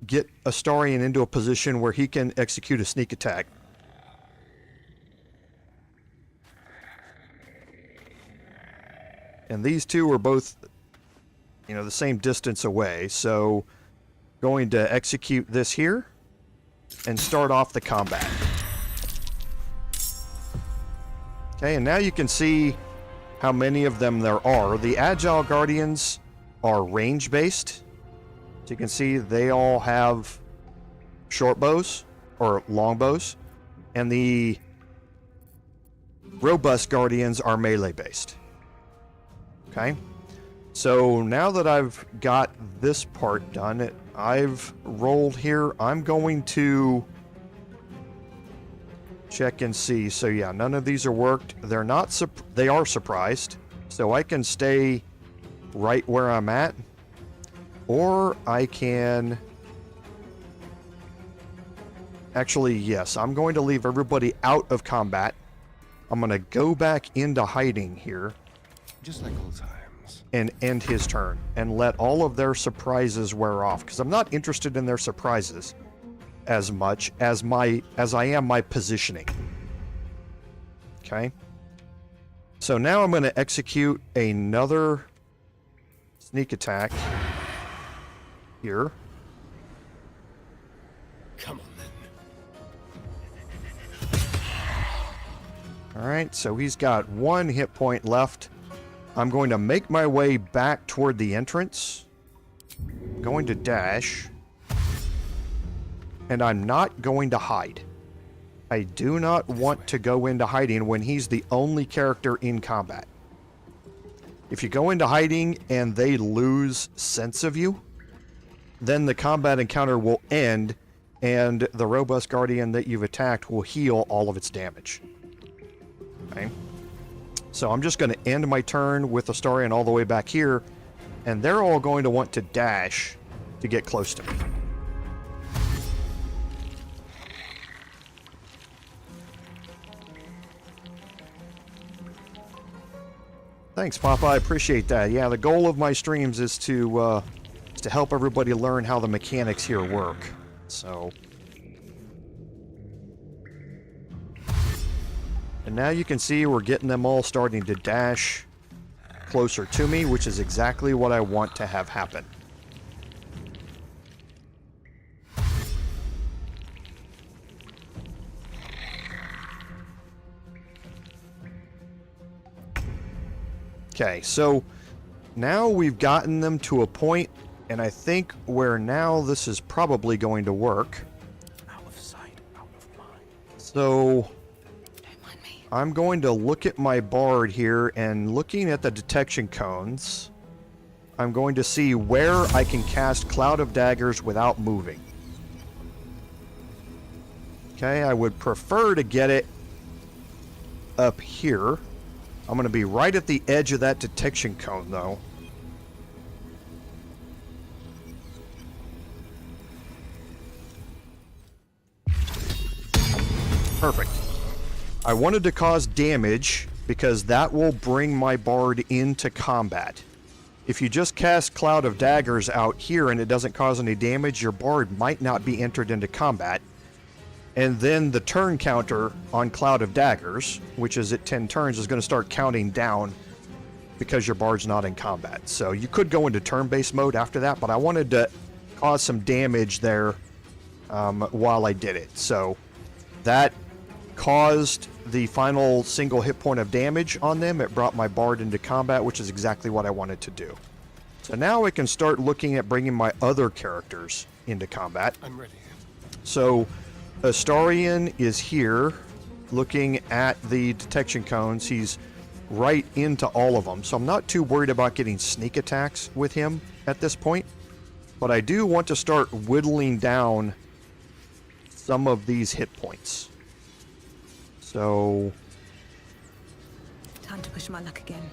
get Astarion into a position where he can execute a sneak attack. And these two are both, the same distance away, so going to execute this here and start off the combat. Okay, and now you can see how many of them there are. The Agile Guardians are range-based. So you can see they all have short bows, or long bows, and the Robust Guardians are melee-based. Okay, so now that I've got this part done, I've rolled here. I'm going to check and see. So yeah, none of these are worked. They're not. They are surprised. So I can stay right where I'm at, or I can. Actually, yes, I'm going to leave everybody out of combat. I'm going to go back into hiding here, Just like old times. and end his turn and let all of their surprises wear off, because I'm not interested in their surprises as much as I am my positioning. Okay. So now I'm going to execute another sneak attack here. Come on then. All right, so he's got 1 hit point left. I'm going to make my way back toward the entrance. I'm going to dash. And I'm not going to hide. I do not want to go into hiding when he's the only character in combat. If you go into hiding and they lose sense of you, then the combat encounter will end and the robust guardian that you've attacked will heal all of its damage. Okay. So I'm just going to end my turn with Astarion all the way back here, and they're all going to want to dash to get close to me. Thanks, Papa. I appreciate that. Yeah, the goal of my streams is to help everybody learn how the mechanics here work. So... And now you can see we're getting them all starting to dash closer to me, which is exactly what I want to have happen. Okay, so now we've gotten them to a point, and I think where now this is probably going to work. Out of sight, out of mind. So... I'm going to look at my bard here, and looking at the detection cones, I'm going to see where I can cast Cloud of Daggers without moving. Okay, I would prefer to get it up here. I'm going to be right at the edge of that detection cone, though. Perfect. I wanted to cause damage because that will bring my bard into combat. If you just cast Cloud of Daggers out here and it doesn't cause any damage, your bard might not be entered into combat. And then the turn counter on Cloud of Daggers, which is at 10 turns, is going to start counting down because your bard's not in combat. So you could go into turn-based mode after that, but I wanted to cause some damage there while I did it. So that caused the final single hit point of damage on them. It brought my bard into combat, which is exactly what I wanted to do. So now I can start looking at bringing my other characters into combat. I'm ready. So Astarion is here looking at the detection cones. He's right into all of them, so I'm not too worried about getting sneak attacks with him at this point, but I do want to start whittling down some of these hit points. So time to push my luck again.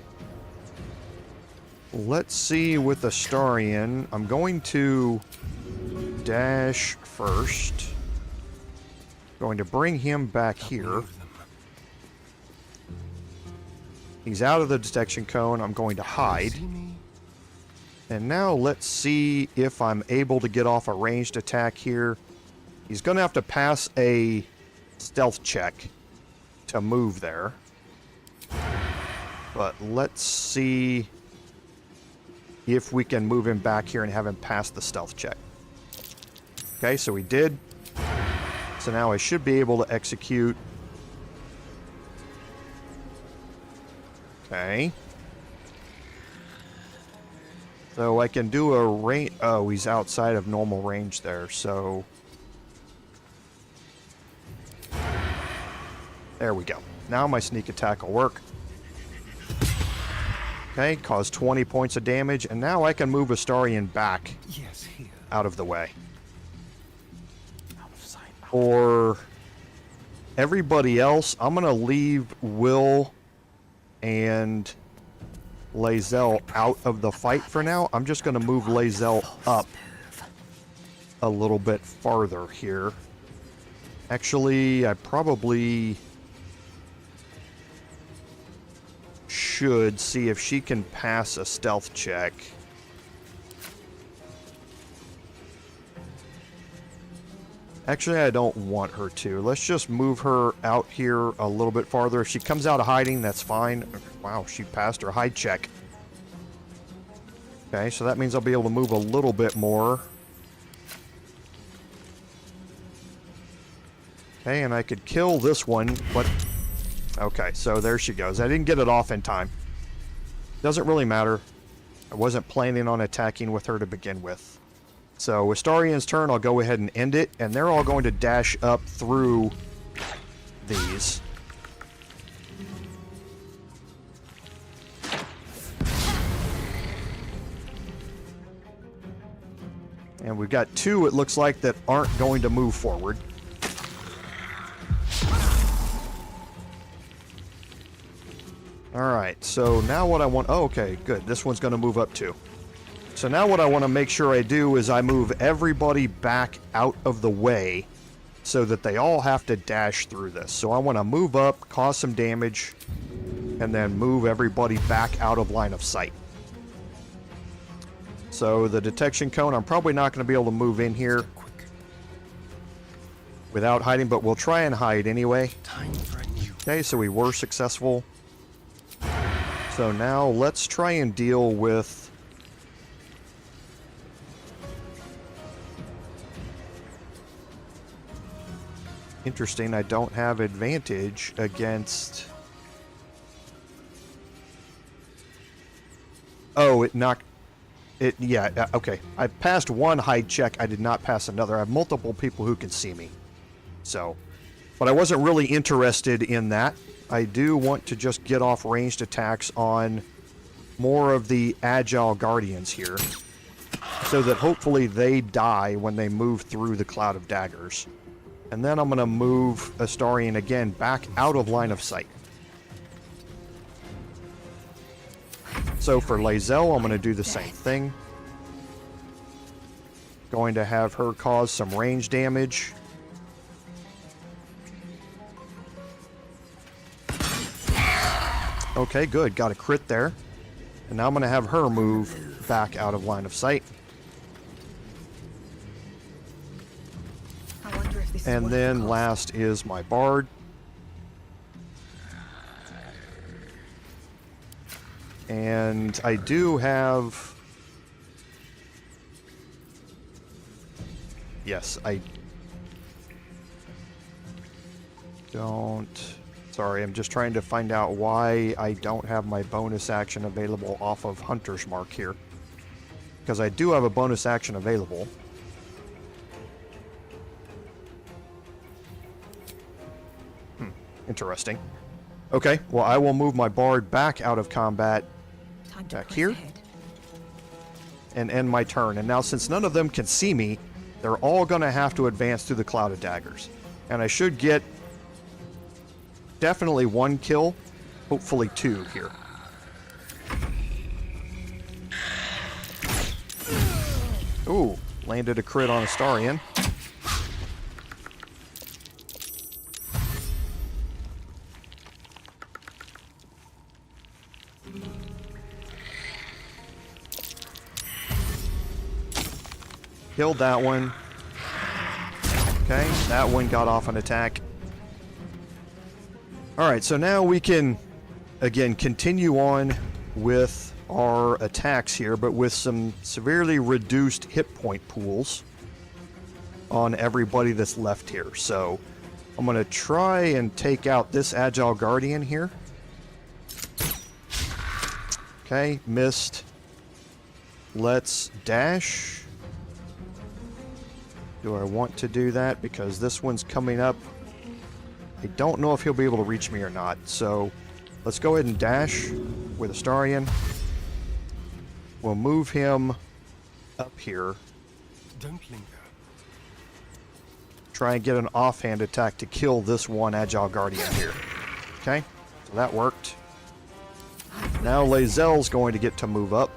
Let's see with Astarion. I'm going to dash first. Going to bring him back here. He's out of the detection cone. I'm going to hide. And now let's see if I'm able to get off a ranged attack here. He's going to have to pass a stealth check to move there. But let's see if we can move him back here and have him pass the stealth check. Okay, so he did. So now I should be able to execute. Okay. So I can do a range. Oh, he's outside of normal range there, so. There we go. Now my sneak attack will work. Okay, cause 20 points of damage, and now I can move Astarion back out of the way. For everybody else, I'm going to leave Wyll and Lae'zel out of the fight for now. I'm just going to move Lae'zel up a little bit farther here. Actually, I probably should should see if she can pass a stealth check. Actually, I don't want her to. Let's just move her out here a little bit farther. If she comes out of hiding, that's fine. Wow, she passed her hide check. Okay, so that means I'll be able to move a little bit more. Okay, and I could kill this one, but... Okay, so there she goes. I didn't get it off in time. Doesn't really matter. I wasn't planning on attacking with her to begin with. So, Astarion's turn, I'll go ahead and end it, and they're all going to dash up through these. And we've got two, it looks like, that aren't going to move forward. Alright, so now what I want... Oh, okay, good. This one's going to move up too. So now what I want to make sure I do is I move everybody back out of the way so that they all have to dash through this. So I want to move up, cause some damage, and then move everybody back out of line of sight. So the detection cone, I'm probably not going to be able to move in here without hiding, but we'll try and hide anyway. Okay, so we were successful. So now let's try and deal with... Interesting, I don't have advantage against... Oh, it knocked... It, yeah, okay. I passed one hide check, I did not pass another. I have multiple people who can see me. So, but I wasn't really interested in that. I do want to just get off ranged attacks on more of the agile guardians here, so that hopefully they die when they move through the cloud of daggers. And then I'm going to move Astarion again back out of line of sight. So for Lae'zel, I'm going to do the same thing. Going to have her cause some range damage. Okay, good. Got a crit there. And now I'm going to have her move back out of line of sight. And then last is my bard. And I do have... Yes, I don't... Sorry, I'm just trying to find out why I don't have my bonus action available off of Hunter's Mark here. Because I do have a bonus action available. Interesting. Okay, well I will move my bard back out of combat back here and end my turn. And now since none of them can see me, they're all going to have to advance through the cloud of daggers. And I should get definitely one kill, hopefully two here. Ooh, landed a crit on Astarion. Killed that one. Okay, that one got off an attack. Alright, so now we can, again, continue on with our attacks here, but with some severely reduced hit point pools on everybody that's left here. So, I'm going to try and take out this Agile Guardian here. Okay, missed. Let's dash. Do I want to do that? Because this one's coming up. I don't know if he'll be able to reach me or not. So let's go ahead and dash with Astarion. We'll move him up here. Don't linger. Try and get an offhand attack to kill this one Agile Guardian here. Okay, so that worked. Now Lae'zel's going to get to move up.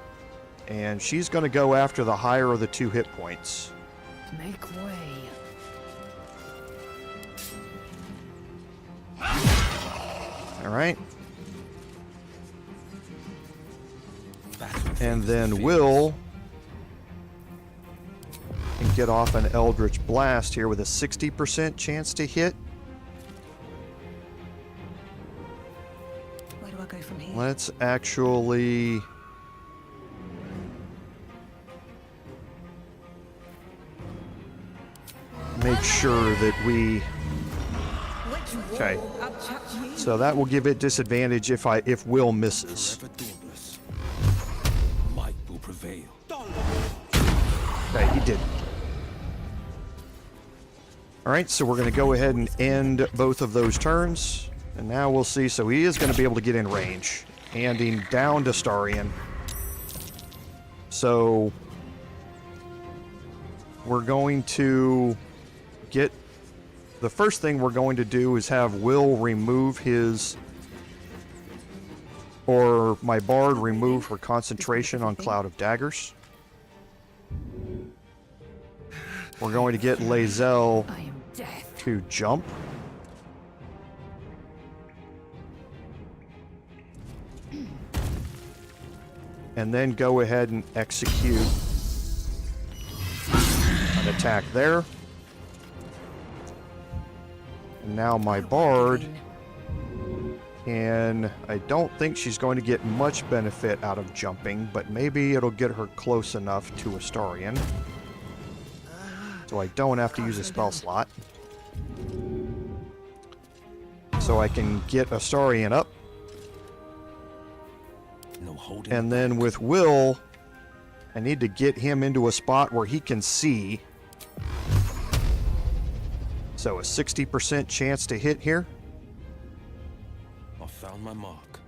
And she's going to go after the higher of the two hit points. Make way. Alright. And then Wyll can get off an Eldritch Blast here with a 60% chance to hit. Where do I go from here? Let's actually... make sure that we... Okay. So that will give it disadvantage if Wyll misses. Might will prevail. Okay, he did. Alright, so we're going to go ahead and end both of those turns. And now we'll see. So he is going to be able to get in range. Handing down to Astarion. So we're going to get... The first thing we're going to do is have Wyll remove his... or my Bard remove her concentration on Cloud of Daggers. We're going to get Lae'zel to jump. And then go ahead and execute an attack there. And now my Bard, and I don't think she's going to get much benefit out of jumping, but maybe it'll get her close enough to Astarion. So I don't have to use a spell slot. So I can get Astarion up. No holding. And then with Wyll, I need to get him into a spot where he can see. So a 60% chance to hit here. I found my mark.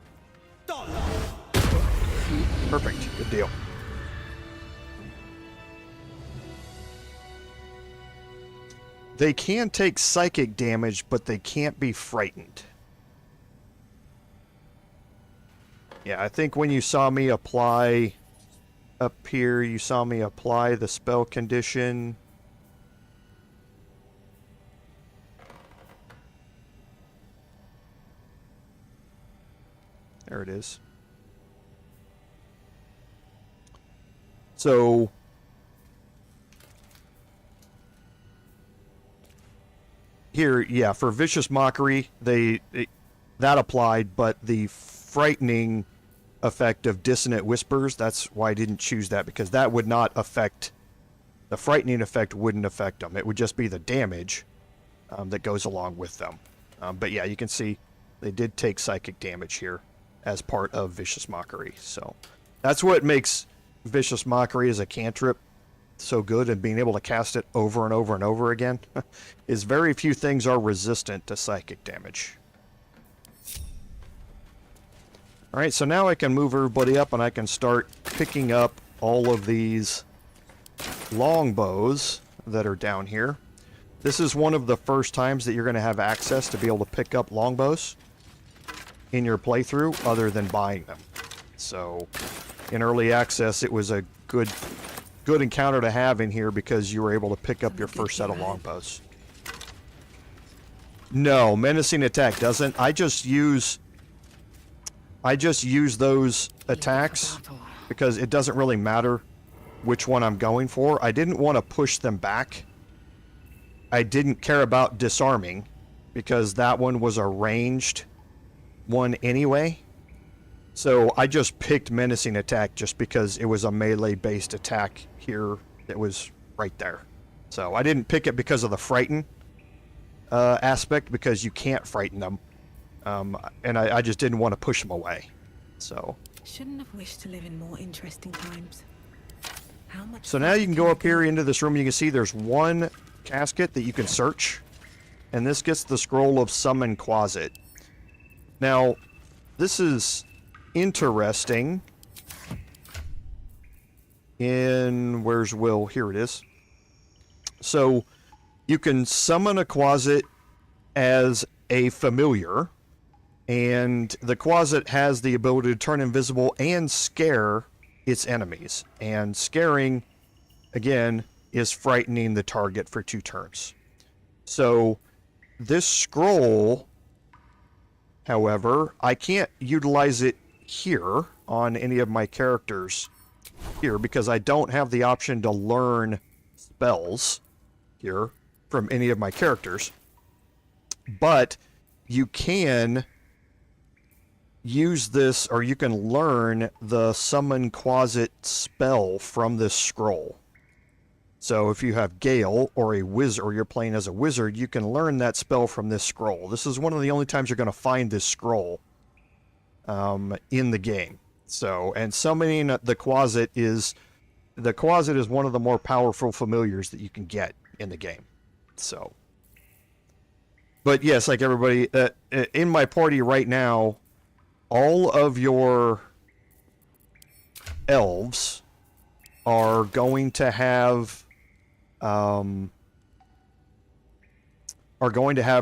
Perfect. Good deal. They can take psychic damage, but they can't be frightened. Yeah, I think when you saw me apply up here, you saw me apply the spell condition. There it is. So here, yeah, for Vicious Mockery, that applied, but the frightening effect of Dissonant Whispers, that's why I didn't choose that, because that would not affect, the frightening effect wouldn't affect them. It would just be the damage that goes along with them. But yeah, you can see they did take psychic damage here as part of Vicious Mockery. So that's what makes Vicious Mockery as a cantrip so good, and being able to cast it over and over and over again is very few things are resistant to psychic damage. Alright, so now I can move everybody up and I can start picking up all of these longbows that are down here. This is one of the first times that you're going to have access to be able to pick up longbows in your playthrough other than buying them. So in early access it was a good encounter to have in here because you were able to pick up your first set of longbows. No, menacing attack doesn't. I just use those attacks because it doesn't really matter which one I'm going for. I didn't want to push them back. I didn't care about disarming because that one was a ranged one anyway. So I just picked menacing attack just because it was a melee based attack here that was right there. So I didn't pick it because of the frighten aspect, because you can't frighten them. And I just didn't want to push them away. So Shouldn't have wished to live in more interesting times. How much so now you can go up here into this room. You can see there's one casket that you can search, and this gets the scroll of Summon Closet. Now this is interesting. Where's Wyll? Here it is. So you can summon a closet as a familiar, and the closet has the ability to turn invisible and scare its enemies. And scaring, again, is frightening the target for 2 turns. So this scroll, however, I can't utilize it here on any of my characters here because I don't have the option to learn spells here from any of my characters. But you can use this, or you can learn the Summon Closet spell from this scroll. So if you have Gale or a wizard, or you're playing as a wizard, you can learn that spell from this scroll. This is one of the only times you're going to find this scroll in the game. So, and summoning the closet is one of the more powerful familiars that you can get in the game. So, but yes, like everybody in my party right now, all of your elves are going to have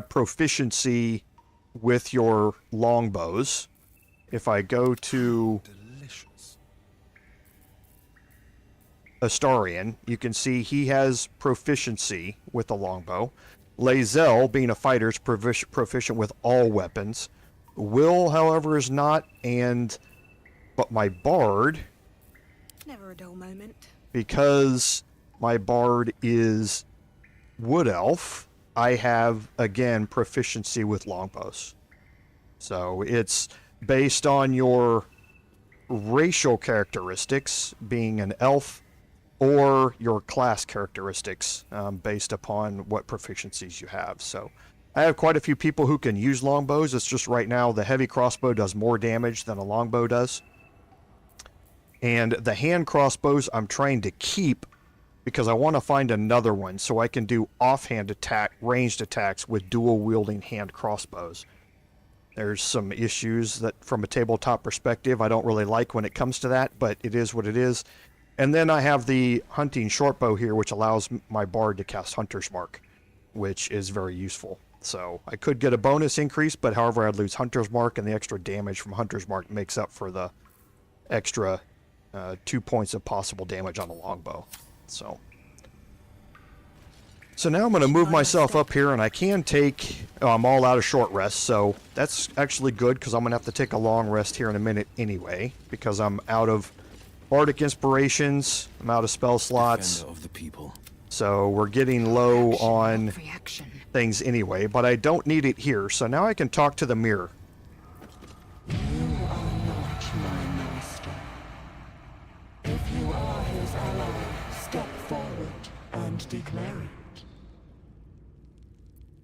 proficiency with your longbows. If I go to Astarion, you can see he has proficiency with the longbow. Lae'zel, being a fighter, is proficient with all weapons. Wyll, however, is not, but my bard, Never a dull moment. because my bard is wood elf, I have, again, proficiency with longbows. So it's based on your racial characteristics, being an elf, or your class characteristics, based upon what proficiencies you have. So I have quite a few people who can use longbows. It's just right now the heavy crossbow does more damage than a longbow does. And the hand crossbows I'm trying to keep because I want to find another one so I can do offhand ranged attacks with dual wielding hand crossbows. There's some issues that from a tabletop perspective I don't really like when it comes to that, but it is what it is. And then I have the hunting shortbow here, which allows my bard to cast Hunter's Mark, which is very useful. So I could get a bonus increase, but however I'd lose Hunter's Mark, and the extra damage from Hunter's Mark makes up for the extra 2 points of possible damage on the longbow. So now I'm going to move myself up here, and I can take... I'm all out of short rest, so that's actually good, because I'm going to have to take a long rest here in a minute anyway, because I'm out of Bardic Inspirations, I'm out of spell slots. Defender of the people. So we're getting low on things anyway, but I don't need it here, so now I can talk to the mirror. You are not my master. If you are his ally, step forward and declare it.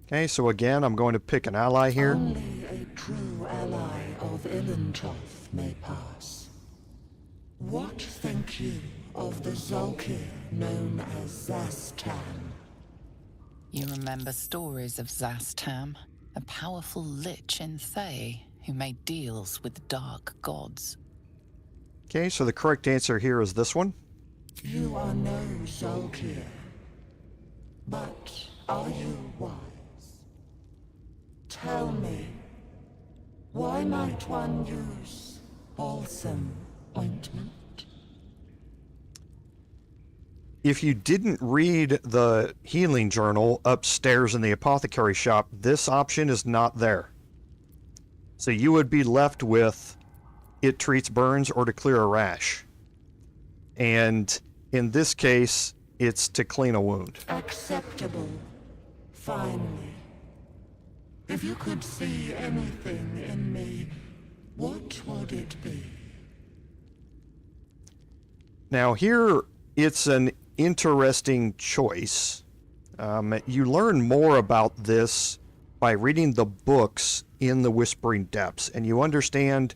Okay, so again, I'm going to pick an ally here. Only a true ally of Ilintoth may pass. What think you of the Zolkir known as Zastam? You remember stories of Zastam, a powerful lich in Thay who made deals with dark gods. Okay, so the correct answer here is this one. You are no Zolkir, but are you wise? Tell me, why might one use balsam ointment? If you didn't read the healing journal upstairs in the apothecary shop, this option is not there. So you would be left with it treats burns or to clear a rash. And in this case, it's to clean a wound. Acceptable. Finally. If you could see anything in me, what would it be? Now here, it's an interesting choice. You learn more about this by reading the books in the Whispering Depths, and you understand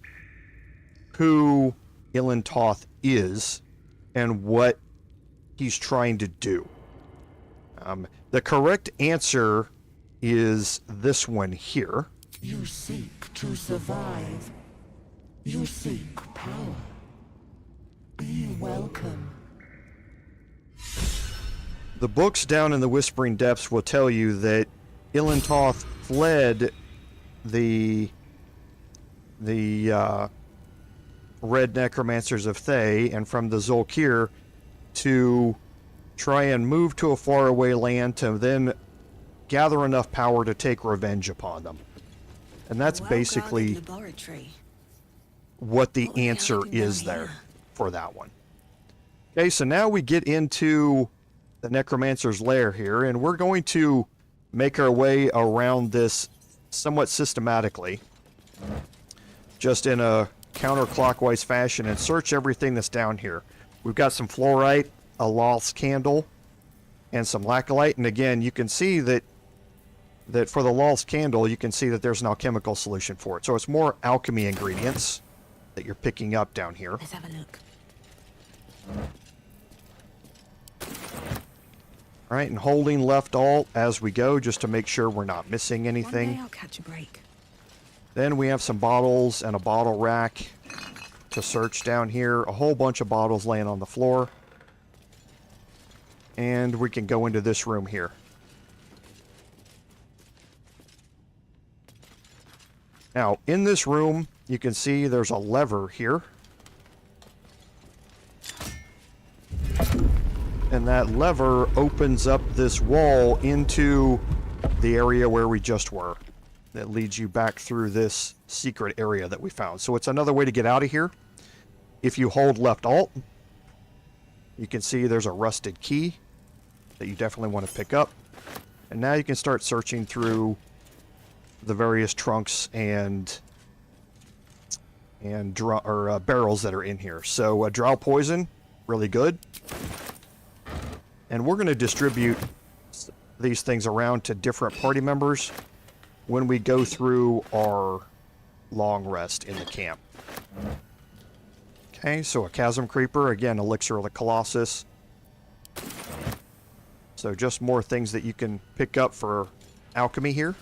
who Ilintoth is and what he's trying to do. The correct answer is this one here. You seek to survive. You seek power. Be welcome. The books down in the Whispering Depths will tell you that Ilintoth fled the Red Necromancers of Thay and from the Zolkir to try and move to a faraway land to then gather enough power to take revenge upon them. And that's basically... Laboratory. what the What the hell answer happened down is there here? for that one. Okay, so now we get into the Necromancer's lair here, and we're going to make our way around this somewhat systematically, just in a counterclockwise fashion, and search everything that's down here. We've got some fluorite, a lost candle, and some laccolite, and again, you can see that for the lost candle, you can see that there's an alchemical solution for it. So it's more alchemy ingredients that you're picking up down here. Let's have a look. All right, and holding left alt as we go, just to make sure we're not missing One day anything. I'll catch a break. Then we have some bottles and a bottle rack to search down here. A whole bunch of bottles laying on the floor. And we can go into this room here. Now, in this room, you can see there's a lever here. And that lever opens up this wall into the area where we just were. That leads you back through this secret area that we found. So it's another way to get out of here. If you hold left alt, you can see there's a rusted key that you definitely want to pick up. And now you can start searching through the various trunks and barrels that are in here. So drow poison, really good. And we're going to distribute these things around to different party members when we go through our long rest in the camp. Okay, so a chasm creeper, again, elixir of the Colossus. So just more things that you can pick up for alchemy here.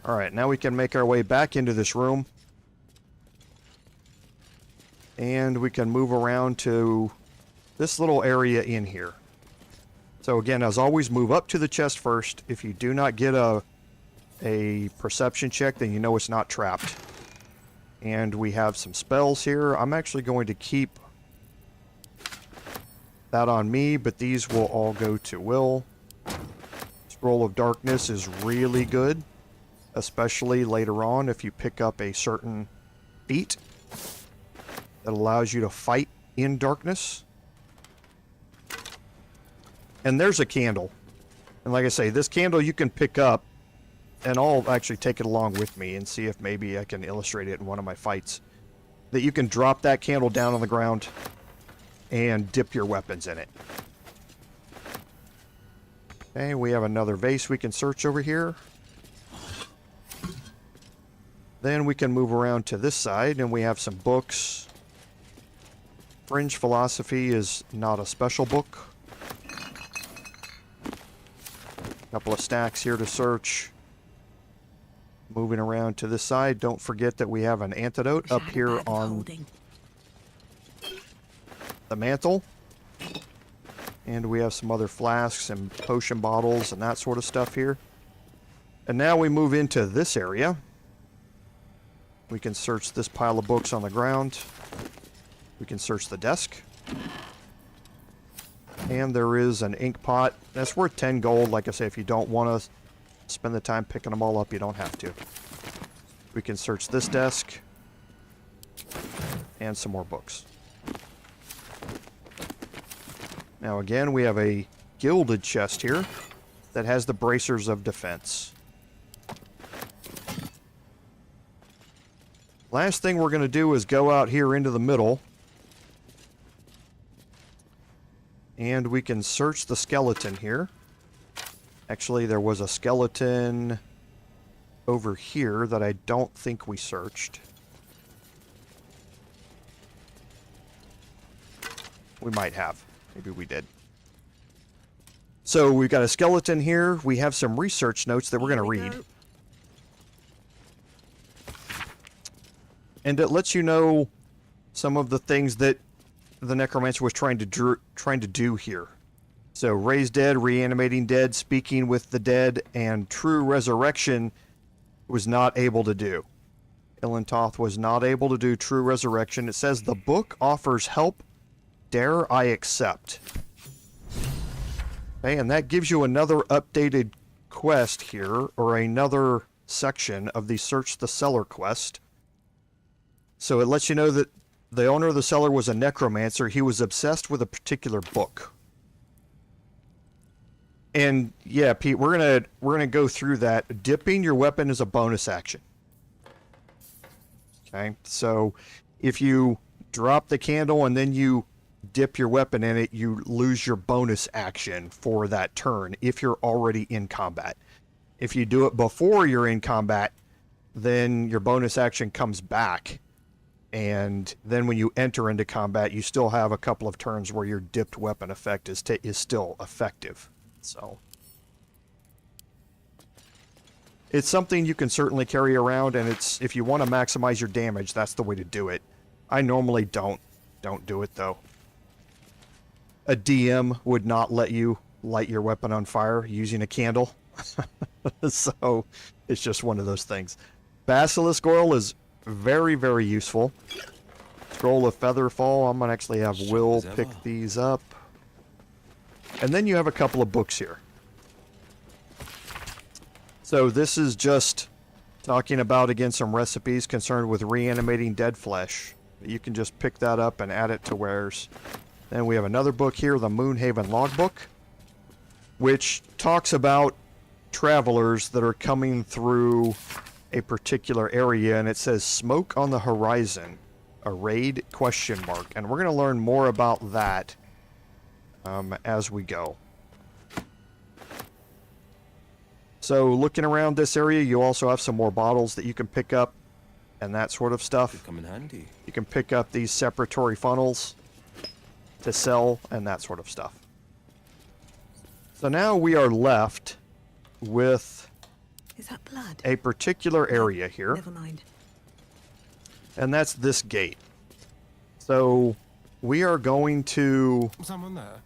Alright, now we can make our way back into this room. And we can move around to this little area in here. So again, as always, move up to the chest first. If you do not get a perception check, then you know it's not trapped. And we have some spells here. I'm actually going to keep that on me, but these will all go to Wyll. Scroll of Darkness is really good, especially later on if you pick up a certain feat that allows you to fight in darkness. And there's a candle. And like I say, this candle you can pick up, and I'll actually take it along with me and see if maybe I can illustrate it in one of my fights. That you can drop that candle down on the ground and dip your weapons in it. Okay, we have another vase we can search over here. Then we can move around to this side, and we have some books. Fringe Philosophy is not a special book. Couple of stacks here to search. Moving around to this side, don't forget that we have an antidote up here on the mantle. And we have some other flasks and potion bottles and that sort of stuff here. And now we move into this area. We can search this pile of books on the ground. We can search the desk. And there is an ink pot. That's worth 10 gold. Like I say, if you don't want to spend the time picking them all up, you don't have to. We can search this desk. And some more books. Now again, we have a gilded chest here that has the bracers of defense. Last thing we're going to do is go out here into the middle. And we can search the skeleton here. Actually, there was a skeleton over here that I don't think we searched. We might have. Maybe we did. So we've got a skeleton here. We have some research notes that we're going to read. And it lets you know some of the things that the Necromancer was trying to do here. So raise dead, reanimating dead, speaking with the dead, and true resurrection was not able to do. Ilintoth was not able to do true resurrection. It says the book offers help. Dare I accept? Okay, and that gives you another updated quest here, or another section of the Search the Cellar quest. So it lets you know that the owner of the cellar was a necromancer. He was obsessed with a particular book. And yeah, Pete, we're gonna go through that. Dipping your weapon is a bonus action. Okay, so if you drop the candle and then you dip your weapon in it, you lose your bonus action for that turn if you're already in combat. If you do it before you're in combat, then your bonus action comes back. And then when you enter into combat, you still have a couple of turns where your dipped weapon effect is still effective. So it's something you can certainly carry around, and it's, if you want to maximize your damage, that's the way to do it. I normally don't do it though. A DM would not let you light your weapon on fire using a candle. So it's just one of those things. Basilisk oil is very, very useful. Scroll of Featherfall. I'm going to actually have Will pick these up. And then you have a couple of books here. So this is just talking about, again, some recipes concerned with reanimating dead flesh. You can just pick that up and add it to wares. Then we have another book here, the Moonhaven Logbook, which talks about travelers that are coming through a particular area, and it says smoke on the horizon, a raid ? And we're going to learn more about that as we go. So looking around this area, you also have some more bottles that you can pick up and that sort of stuff. Could come in handy. You can pick up these separatory funnels to sell and that sort of stuff. So now we are left with Is that blood? a particular area here, Never mind. and that's this gate. So we are going to Someone there?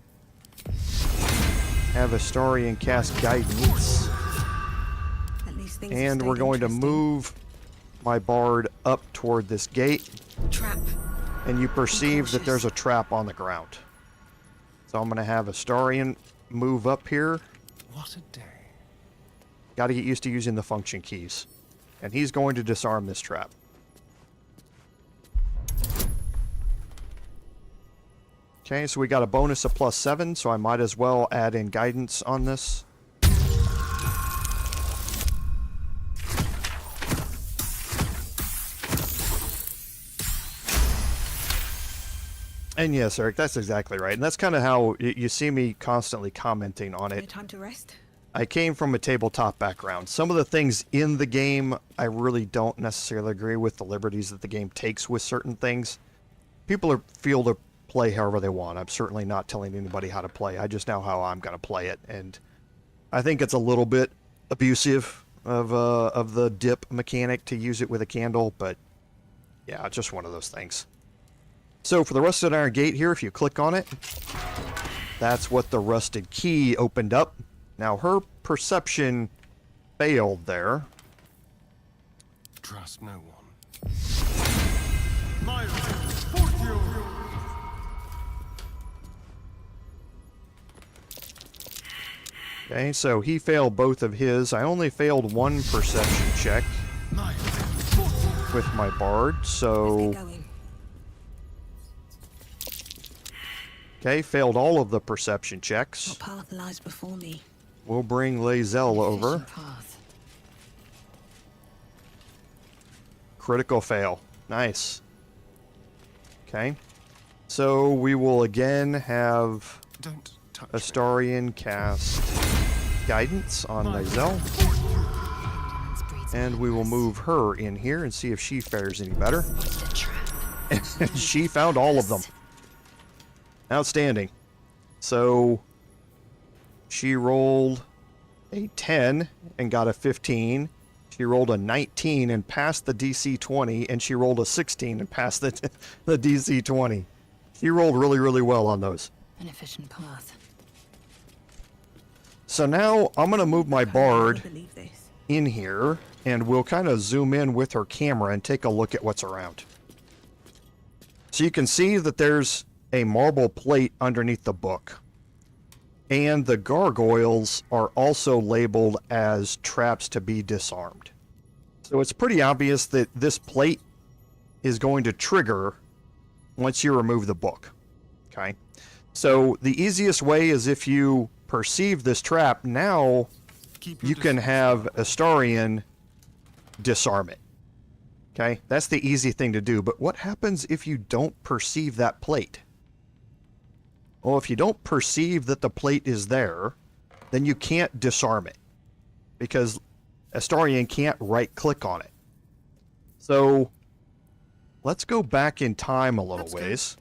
have Astarion cast guidance, At least things and have we're stayed going to interesting. move my bard up toward this gate, Trap. and you perceive that there's a trap on the ground. So I'm going to have Astarion move up here. What a day. Got to get used to using the function keys. And he's going to disarm this trap. Okay, so we got a bonus of +7, so I might as well add in guidance on this. And yes, Eric, that's exactly right. And that's kind of how you see me constantly commenting on No it. time to rest. I came from a tabletop background. Some of the things in the game, I really don't necessarily agree with the liberties that the game takes with certain things. People feel to play however they want. I'm certainly not telling anybody how to play. I just know how I'm going to play it. And I think it's a little bit abusive of the dip mechanic to use it with a candle, but yeah, it's just one of those things. So for the Rusted Iron Gate here, if you click on it, that's what the rusted key opened up. Now her perception failed there. Trust no one. Okay, so he failed both of his. I only failed one perception check with my bard, Let's so... get going. Okay, failed all of the perception checks. What path lies before me? We'll bring Lae'zel over. Efficient path. Critical fail. Nice. Okay. So we will again have Don't touch Astarion cast guidance on Lae'zel. And we will move her in here and see if she fares any better. The trap. She found all of them. Outstanding. So she rolled a 10 and got a 15. She rolled a 19 and passed the DC 20, and she rolled a 16 and passed the DC 20. She rolled really, really well on those. An efficient path. So now I'm going to move my I bard believe this. in here, and we'll kind of zoom in with her camera and take a look at what's around. So you can see that there's a marble plate underneath the book. And the gargoyles are also labeled as traps to be disarmed. So it's pretty obvious that this plate is going to trigger once you remove the book. Okay? So the easiest way is if you perceive this trap, now you can have Astarion disarm it. Okay? That's the easy thing to do. But what happens if you don't perceive that plate? Well, if you don't perceive that the plate is there, then you can't disarm it. Because Astarion can't right-click on it. So, let's go back in time a little ways.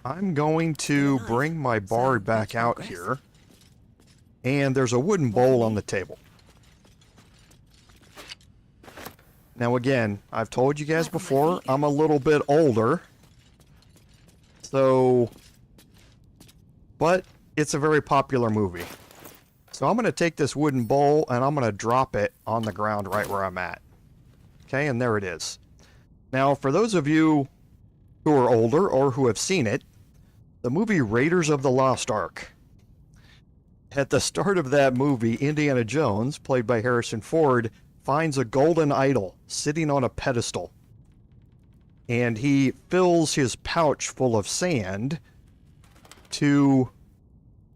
I'm going to bring my bard back out here. And there's a wooden bowl on the table. Now again, I've told you guys before, I'm a little bit older. So, but it's a very popular movie. So I'm going to take this wooden bowl and I'm going to drop it on the ground right where I'm at. Okay, and there it is. Now, for those of you who are older or who have seen it, the movie Raiders of the Lost Ark. At the start of that movie, Indiana Jones, played by Harrison Ford, finds a golden idol sitting on a pedestal. And he fills his pouch full of sand to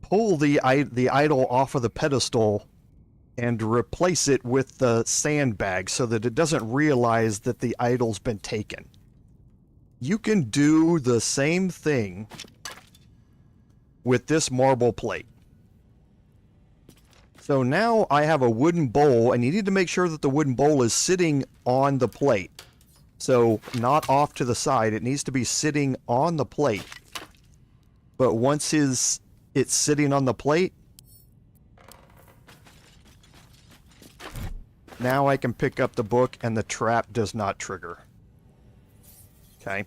pull the idol off of the pedestal and replace it with the sandbag so that it doesn't realize that the idol's been taken. You can do the same thing with this marble plate. So now I have a wooden bowl, and you need to make sure that the wooden bowl is sitting on the plate. So, not off to the side. It needs to be sitting on the plate. But once it's sitting on the plate, now I can pick up the book and the trap does not trigger. Okay.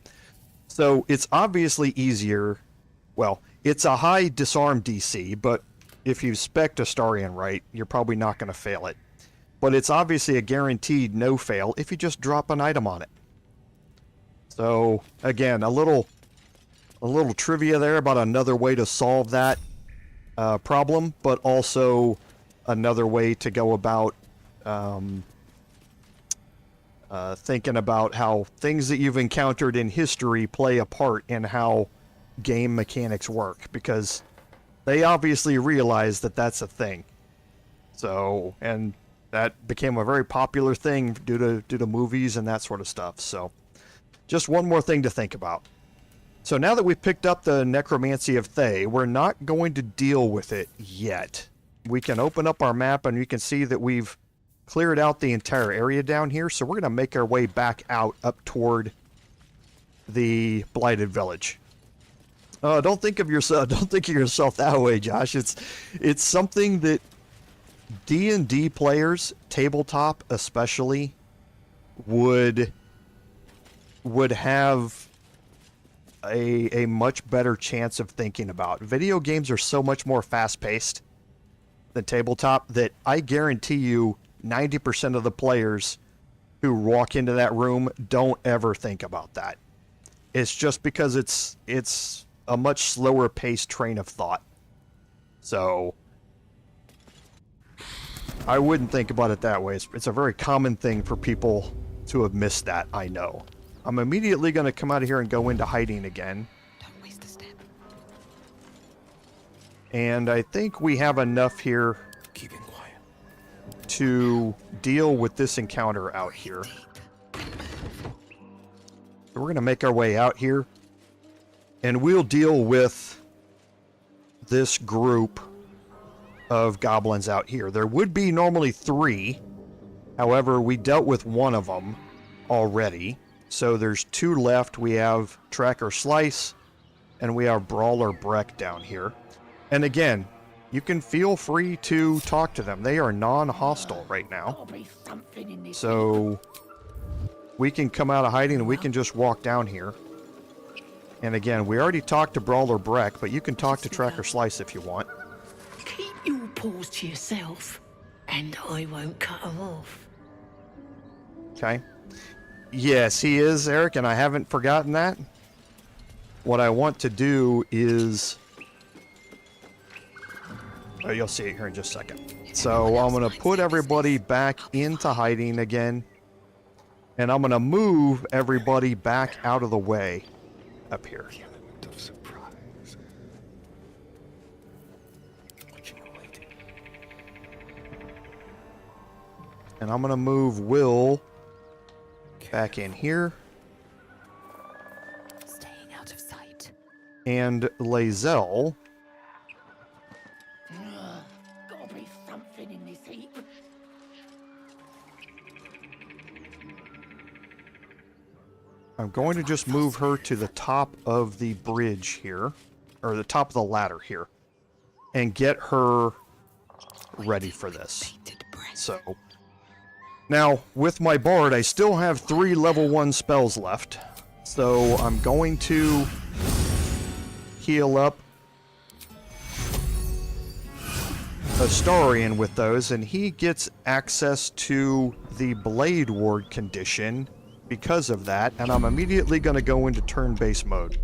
So, it's obviously easier. Well, it's a high disarm DC, but if you spec Astarion right, you're probably not going to fail it. But it's obviously a guaranteed no fail if you just drop an item on it. So, again, a little trivia there about another way to solve that problem, but also another way to go about thinking about how things that you've encountered in history play a part in how game mechanics work, because they obviously realize that that's a thing. So, and that became a very popular thing due to movies and that sort of stuff. So, just one more thing to think about. So now that we've picked up the Necromancy of Thay, we're not going to deal with it yet. We can open up our map and you can see that we've cleared out the entire area down here. So we're going to make our way back out up toward the Blighted Village. Don't think of yourself that way, Josh. It's something that D&D players, tabletop especially, would have a much better chance of thinking about. Video games are so much more fast-paced than tabletop that I guarantee you 90% of the players who walk into that room don't ever think about that. It's just because it's a much slower paced train of thought. So I wouldn't think about it that way. It's a very common thing for people to have missed that, I know. I'm immediately going to come out of here and go into hiding again. Don't waste a step. And I think we have enough here Keeping quiet. to deal with this encounter out here. So we're going to make our way out here. And we'll deal with this group of goblins out here. There would be normally 3. However, we dealt with one of them already. So there's 2 left. We have Tracker Slice, and we have Brawler Breck down here. And again, you can feel free to talk to them. They are non-hostile right now. So we can come out of hiding and we can just walk down here. And again, we already talked to Brawler Breck, but you can talk to Tracker Slice if you want. Keep your paws to yourself, and I won't cut them off. Okay. Yes, he is, Eric, and I haven't forgotten that. What I want to do is You'll see it here in just a second. So I'm going to put everybody back into hiding again. And I'm going to move everybody back out of the way up here. Element of surprise. Watching and waiting. And I'm going to move Wyll back in here. Staying out of sight. And Lae'zel. Gotta be something in this heap. I'm going to just move her to the top of the bridge here, or the top of the ladder here, and get her ready for this. So, now, with my bard, I still have 3 level 1 spells left. So, I'm going to heal up Astarion with those, and he gets access to the Blade Ward condition because of that, and I'm immediately going to go into turn-based mode.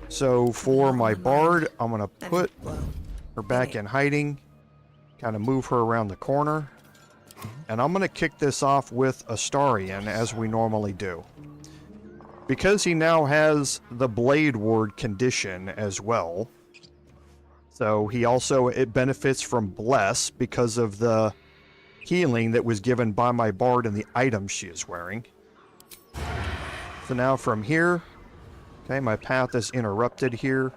So for my bard, I'm going to put her back in hiding, kind of move her around the corner, and I'm going to kick this off with Astarion as we normally do. Because he now has the Blade Ward condition as well, so he also, it benefits from Bless because of the healing that was given by my bard and the item she is wearing. So now from here, okay, my path is interrupted here.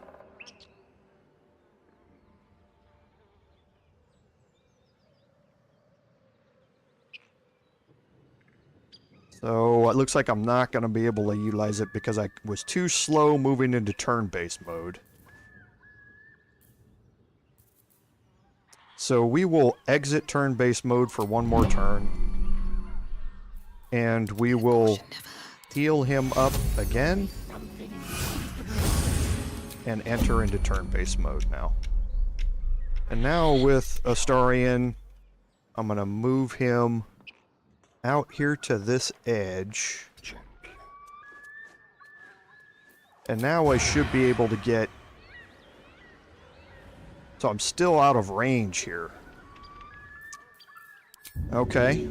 So it looks like I'm not going to be able to utilize it because I was too slow moving into turn-based mode. So we will exit turn-based mode for one more turn. And we will heal him up again. And enter into turn-based mode now. And now with Astarion, I'm going to move him out here to this edge. And now I should be able to get... So I'm still out of range here. Okay.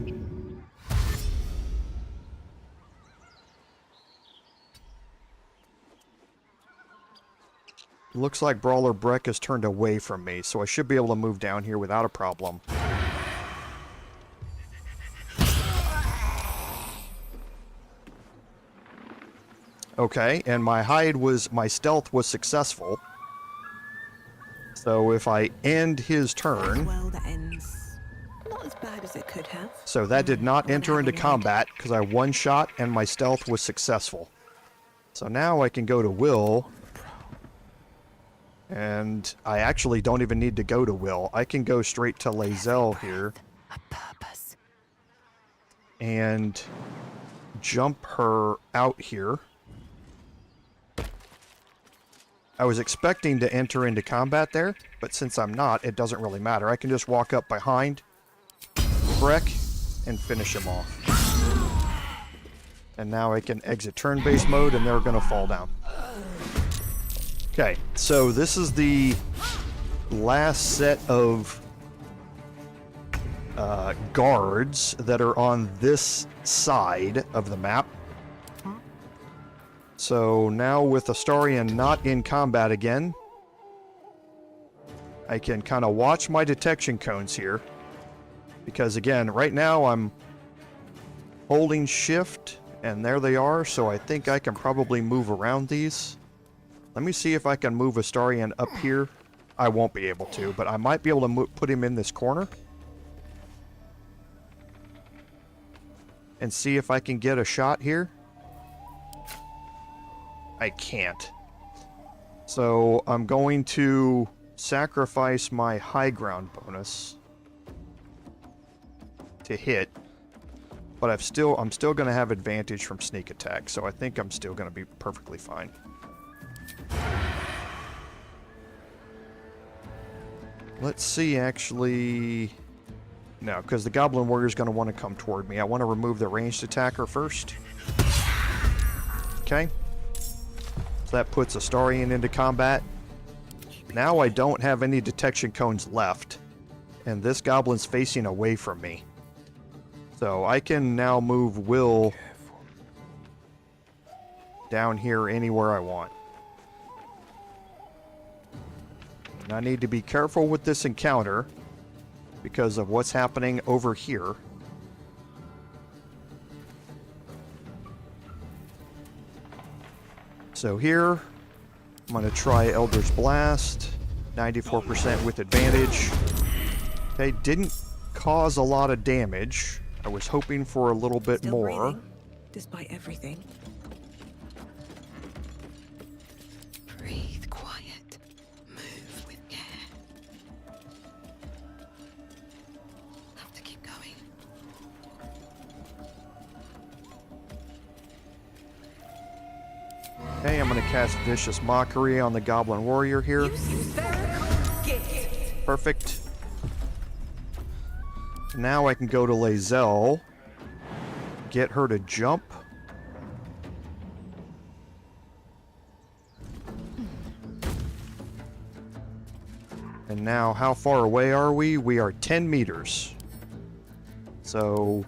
Looks like Brawler Breck has turned away from me, so I should be able to move down here without a problem. Okay, and my stealth was successful. So if I end his turn... Well, that ends not as bad as it could have. So that did not enter into combat, because I one-shot and my stealth was successful. So now I can go to Wyll. And I actually don't even need to go to Wyll. I can go straight to Lae'zel here. A purpose. And jump her out here. I was expecting to enter into combat there, but since I'm not, it doesn't really matter. I can just walk up behind Breck and finish him off. And now I can exit turn-based mode, and they're going to fall down. Okay, so this is the last set of guards that are on this side of the map. So now with Astarion not in combat again, I can kind of watch my detection cones here. Because again, right now I'm holding shift, and there they are, so I think I can probably move around these. Let me see if I can move Astarion up here. I won't be able to, but I might be able to put him in this corner. And see if I can get a shot here. I can't. So I'm going to sacrifice my high ground bonus to hit. But I'm still going to have advantage from sneak attack, so I think I'm still going to be perfectly fine. Let's see, actually... No, because the Goblin Warrior is going to want to come toward me. I want to remove the ranged attacker first. Okay. So that puts Astarion into combat. now I don't have any detection cones left, and this goblin's facing away from me. So I can now move Wyll down here anywhere I want. And I need to be careful with this encounter because of what's happening over here. So here, I'm going to try Elder's Blast, 94% with advantage. Okay, didn't cause a lot of damage. I was hoping for a little bit Still more. breathing, despite everything. Breathe quiet. Move with care. Have to keep going. Okay, I'm going to cast Vicious Mockery on the Goblin Warrior here. Perfect. Now I can go to Lae'zel, get her to jump. And now, how far away are we? We are 10 meters. So,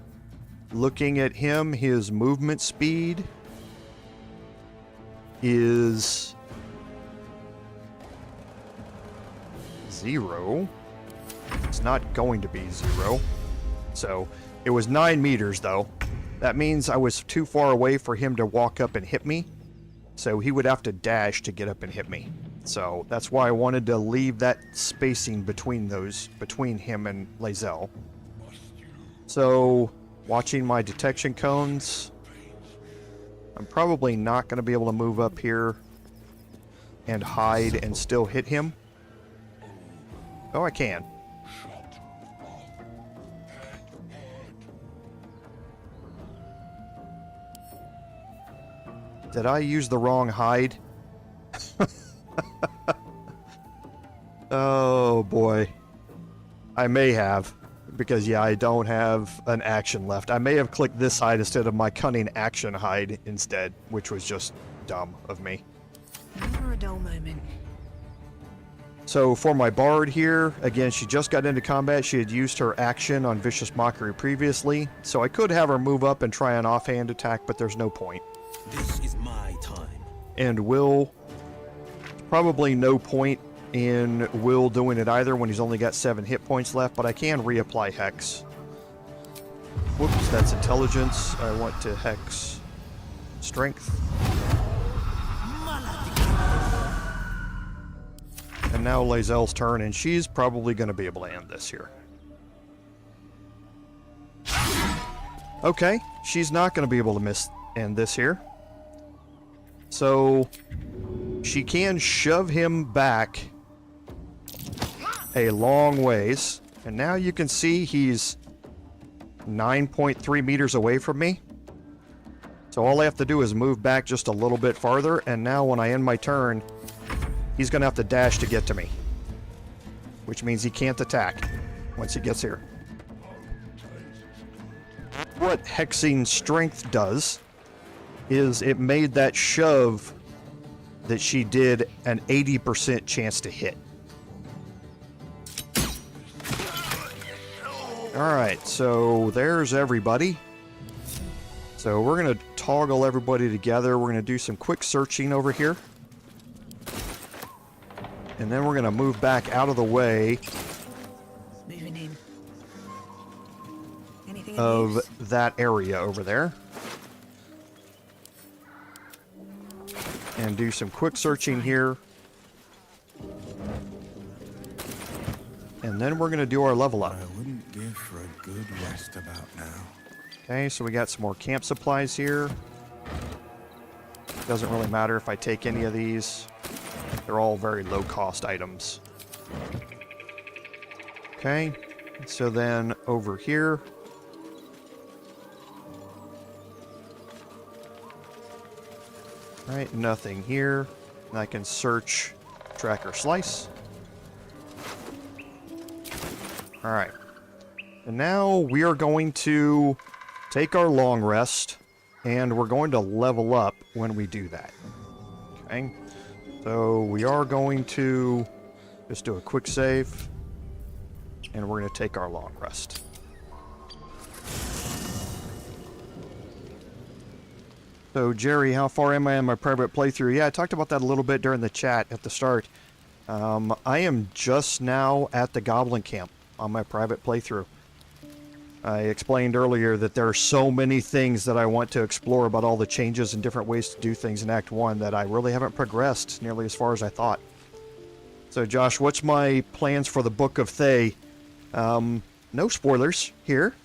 looking at him, his movement speed is 0. It's not going to be 0. So, it was 9 meters though. That means I was too far away for him to walk up and hit me. So he would have to dash to get up and hit me. So that's why I wanted to leave that spacing between him and Lae'zel. So, watching my detection cones, I'm probably not going to be able to move up here and hide and still hit him. Oh, I can. Did I use the wrong hide? Oh boy. I may have. Because yeah, I don't have an action left. I may have clicked this hide instead of my cunning action hide instead, which was just dumb of me. Never a dull moment. So for my bard here, again, she just got into combat. She had used her action on Vicious Mockery previously, so I could have her move up and try an offhand attack, but there's no point. This is my time. And Wyll, probably no point in Wyll doing it either when he's only got 7 hit points left, but I can reapply Hex. Whoops, that's Intelligence. I want to Hex Strength. And now Lae'zel's turn, and she's probably going to be able to end this here. Okay, she's not going to be able to end this here. So, she can shove him back a long ways. And now you can see he's 9.3 meters away from me. So all I have to do is move back just a little bit farther, and now when I end my turn, he's going to have to dash to get to me. Which means he can't attack once he gets here. What Hexing Strength does is it made that shove that she did an 80% chance to hit. Alright, so there's everybody. So we're going to toggle everybody together. We're going to do some quick searching over here. And then we're going to move back out of the way Moving in. Anything of use? that area over there. And do some quick searching here. And then we're going to do our level up. I wouldn't give for a good rest about now. Okay, so we got some more camp supplies here. Doesn't really matter if I take any of these. They're all very low cost items. Okay, so then over here. Alright, nothing here. And I can search Tracker Slice. Alright. And now we are going to take our long rest, and we're going to level up when we do that. Okay. So we are going to Just do a quick save, and we're going to take our long rest. So, Jerry, how far am I in my private playthrough? Yeah, I talked about that a little bit during the chat at the start. I am just now at the Goblin camp on my private playthrough. I explained earlier that there are so many things that I want to explore about all the changes and different ways to do things in Act 1 that I really haven't progressed nearly as far as I thought. So, Josh, what's my plans for the Book of Thay? No spoilers here.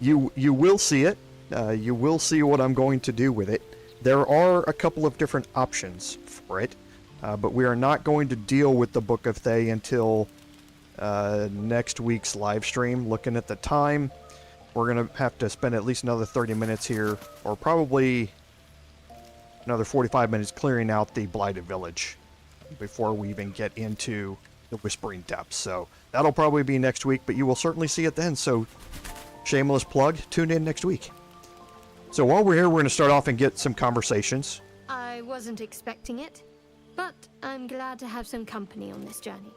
You will see it. You will see what I'm going to do with it. There are a couple of different options for it, but we are not going to deal with the Book of Thay until next week's live stream. Looking at the time, we're going to have to spend at least another 30 minutes here, or probably another 45 minutes clearing out the Blighted Village before we even get into the Whispering Depths. So that'll probably be next week, but you will certainly see it then. So shameless plug, tune in next week. So while we're here, we're going to start off and get some conversations. I wasn't expecting it, but I'm glad to have some company on this journey.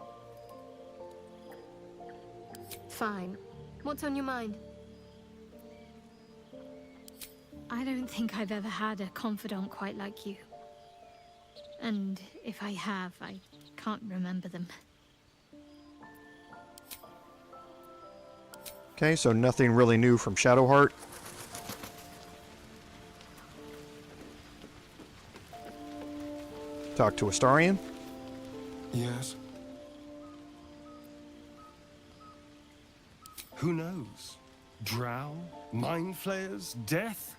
Fine. What's on your mind? I don't think I've ever had a confidant quite like you. And if I have, I can't remember them. Okay, so nothing really new from Shadowheart. Talk to Astarion. Yes. Who knows? Drow? Mind flayers? Death?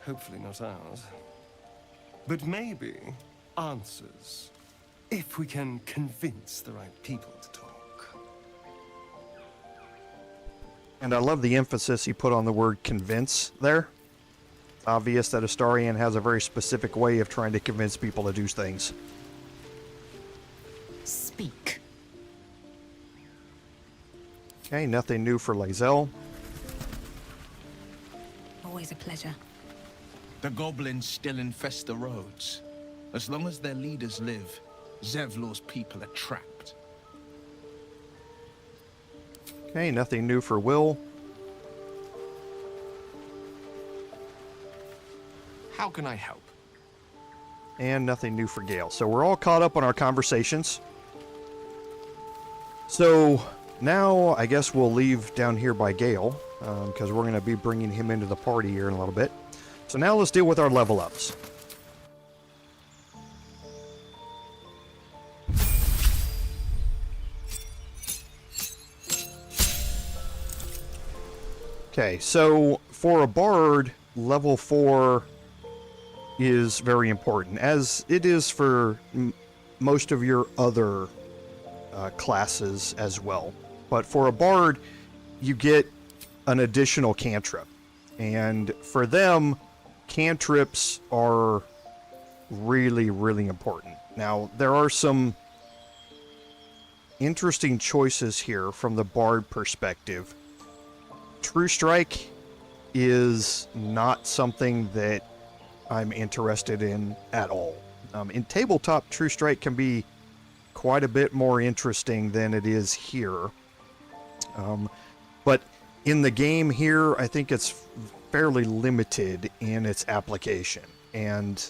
Hopefully not ours. But maybe answers. If we can convince the right people to talk. And I love the emphasis he put on the word convince there. It's obvious that Astarion has a very specific way of trying to convince people to do things. Speak. Okay, nothing new for Lae'zel. Always a pleasure. The goblins still infest the roads. As long as their leaders live, Zevlor's people are trapped. Okay, nothing new for Wyll. How can I help? And nothing new for Gale. So we're all caught up on our conversations. So now I guess we'll leave down here by Gale, because we're going to be bringing him into the party here in a little bit. So now let's deal with our level ups. Okay, so for a bard, level 4 is very important, as it is for most of your other classes as well. But for a bard, you get an additional cantrip. And for them, cantrips are really, really important. Now, there are some interesting choices here from the bard perspective. True Strike is not something that I'm interested in at all. In tabletop, True Strike can be quite a bit more interesting than it is here. But in the game here, I think it's fairly limited in its application. And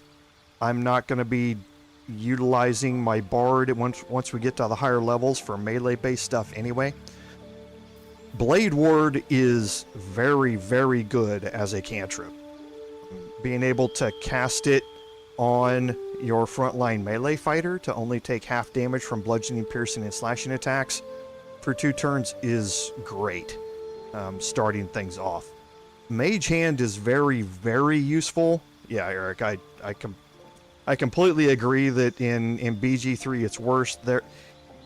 I'm not going to be utilizing my bard once we get to the higher levels for melee-based stuff anyway. Blade Ward is very, very good as a cantrip. Being able to cast it on your frontline melee fighter to only take half damage from bludgeoning, piercing, and slashing attacks for 2 turns is great, starting things off. Mage Hand is very, very useful. Yeah, Eric, I completely agree that in BG3 it's worse. There,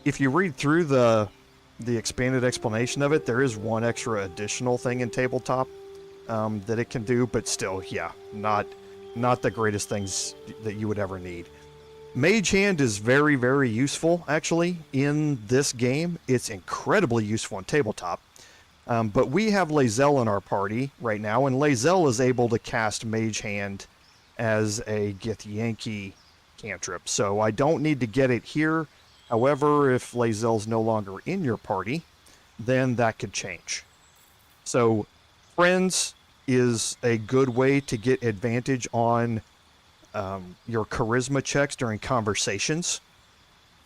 if you read through the expanded explanation of it, there is one extra additional thing in tabletop that it can do, but still, yeah, not the greatest things that you would ever need. Mage Hand is very, very useful, actually, in this game. It's incredibly useful in tabletop. But we have Lae'zel in our party right now, and Lae'zel is able to cast Mage Hand as a Githyanki cantrip, so I don't need to get it here. However, if Lae'zel's no longer in your party, then that could change. So, friends is a good way to get advantage on your charisma checks during conversations.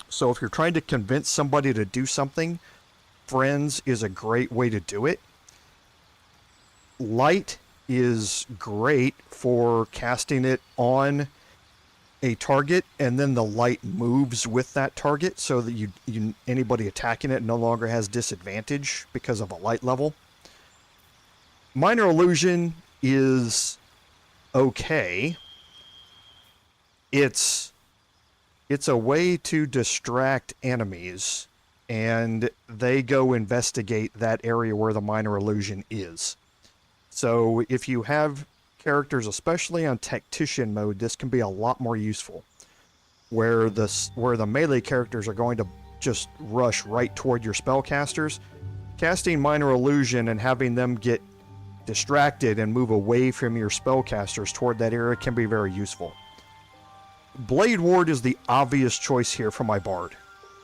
So if you're trying to convince somebody to do something, friends is a great way to do it. Light is great for casting it on a target, and then the light moves with that target so that anybody attacking it no longer has disadvantage because of a light level. Minor illusion is okay. It's a way to distract enemies, and they go investigate that area where the minor illusion is. So if you have characters, especially on tactician mode, this can be a lot more useful. Where the melee characters are going to just rush right toward your spellcasters, casting minor illusion and having them get distracted and move away from your spellcasters toward that area can be very useful. Blade Ward is the obvious choice here for my bard.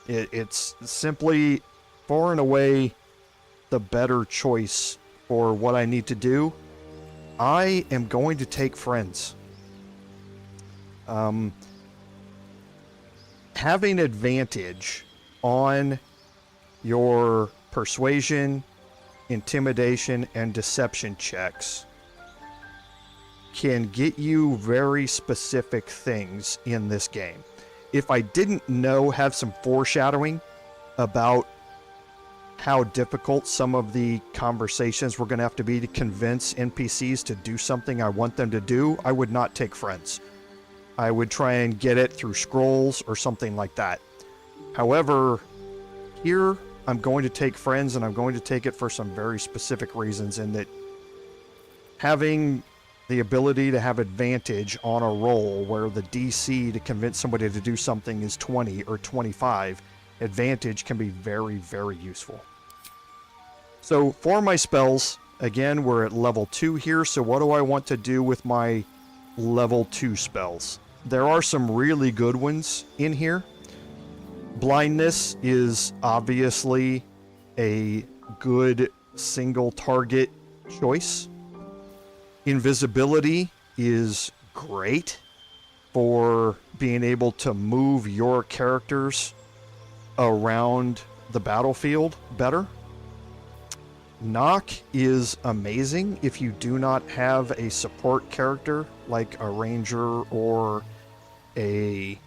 It's simply far and away the better choice for what I need to do. I am going to take friends. Having advantage on your persuasion, intimidation, and deception checks can get you very specific things in this game. If I didn't have some foreshadowing about how difficult some of the conversations were going to have to be to convince NPCs to do something I want them to do, I would not take friends. I would try and get it through scrolls or something like that. However, here I'm going to take friends, and I'm going to take it for some very specific reasons, in that having the ability to have advantage on a roll where the DC to convince somebody to do something is 20 or 25, advantage can be very, very useful. So for my spells, again, we're at level 2 here, so what do I want to do with my level 2 spells? There are some really good ones in here. Blindness is obviously a good single target choice. Invisibility is great for being able to move your characters around the battlefield better. Knock is amazing if you do not have a support character like a ranger or a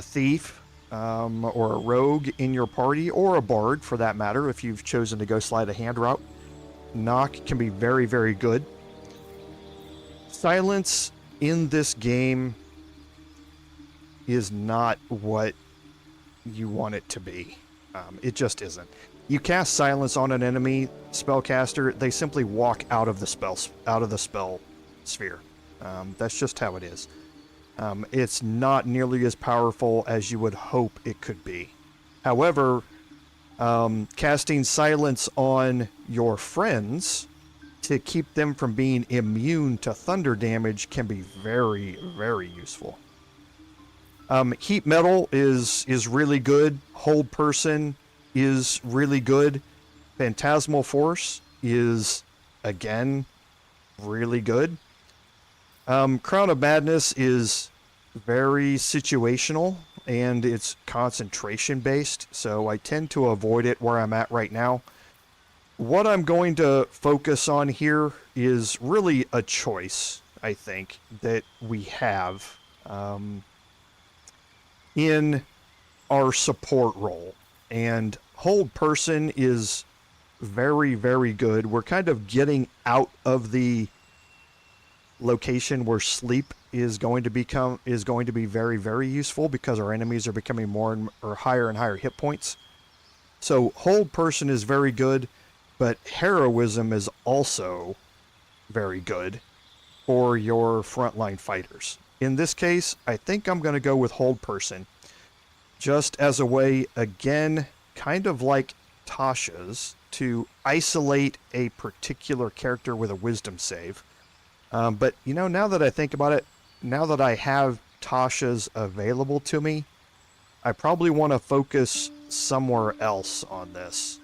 thief or a rogue in your party, or a bard for that matter if you've chosen to go slide a hand route. Knock can be very, very good. Silence in this game is not what you want it to be. It just isn't. You cast silence on an enemy spellcaster, they simply walk out of the spell sphere. That's just how it is. It's not nearly as powerful as you would hope it could be. However, casting silence on your friends to keep them from being immune to thunder damage can be very, very useful. Heat metal is really good. Hold person is really good. Phantasmal force is, again, really good. Crown of Madness is very situational, and it's concentration based, so I tend to avoid it where I'm at right now. What I'm going to focus on here is really a choice, I think, that we have in our support role. And hold person is very, very good. We're kind of getting out of the location where sleep is going to be very, very useful, because our enemies are becoming higher and higher hit points. So hold person is very good, but heroism is also very good for your frontline fighters. In this case, I think I'm going to go with hold person, just as a way, again, kind of like Tasha's, to isolate a particular character with a wisdom save. But, now that I think about it, now that I have Tasha's available to me, I probably want to focus somewhere else on this.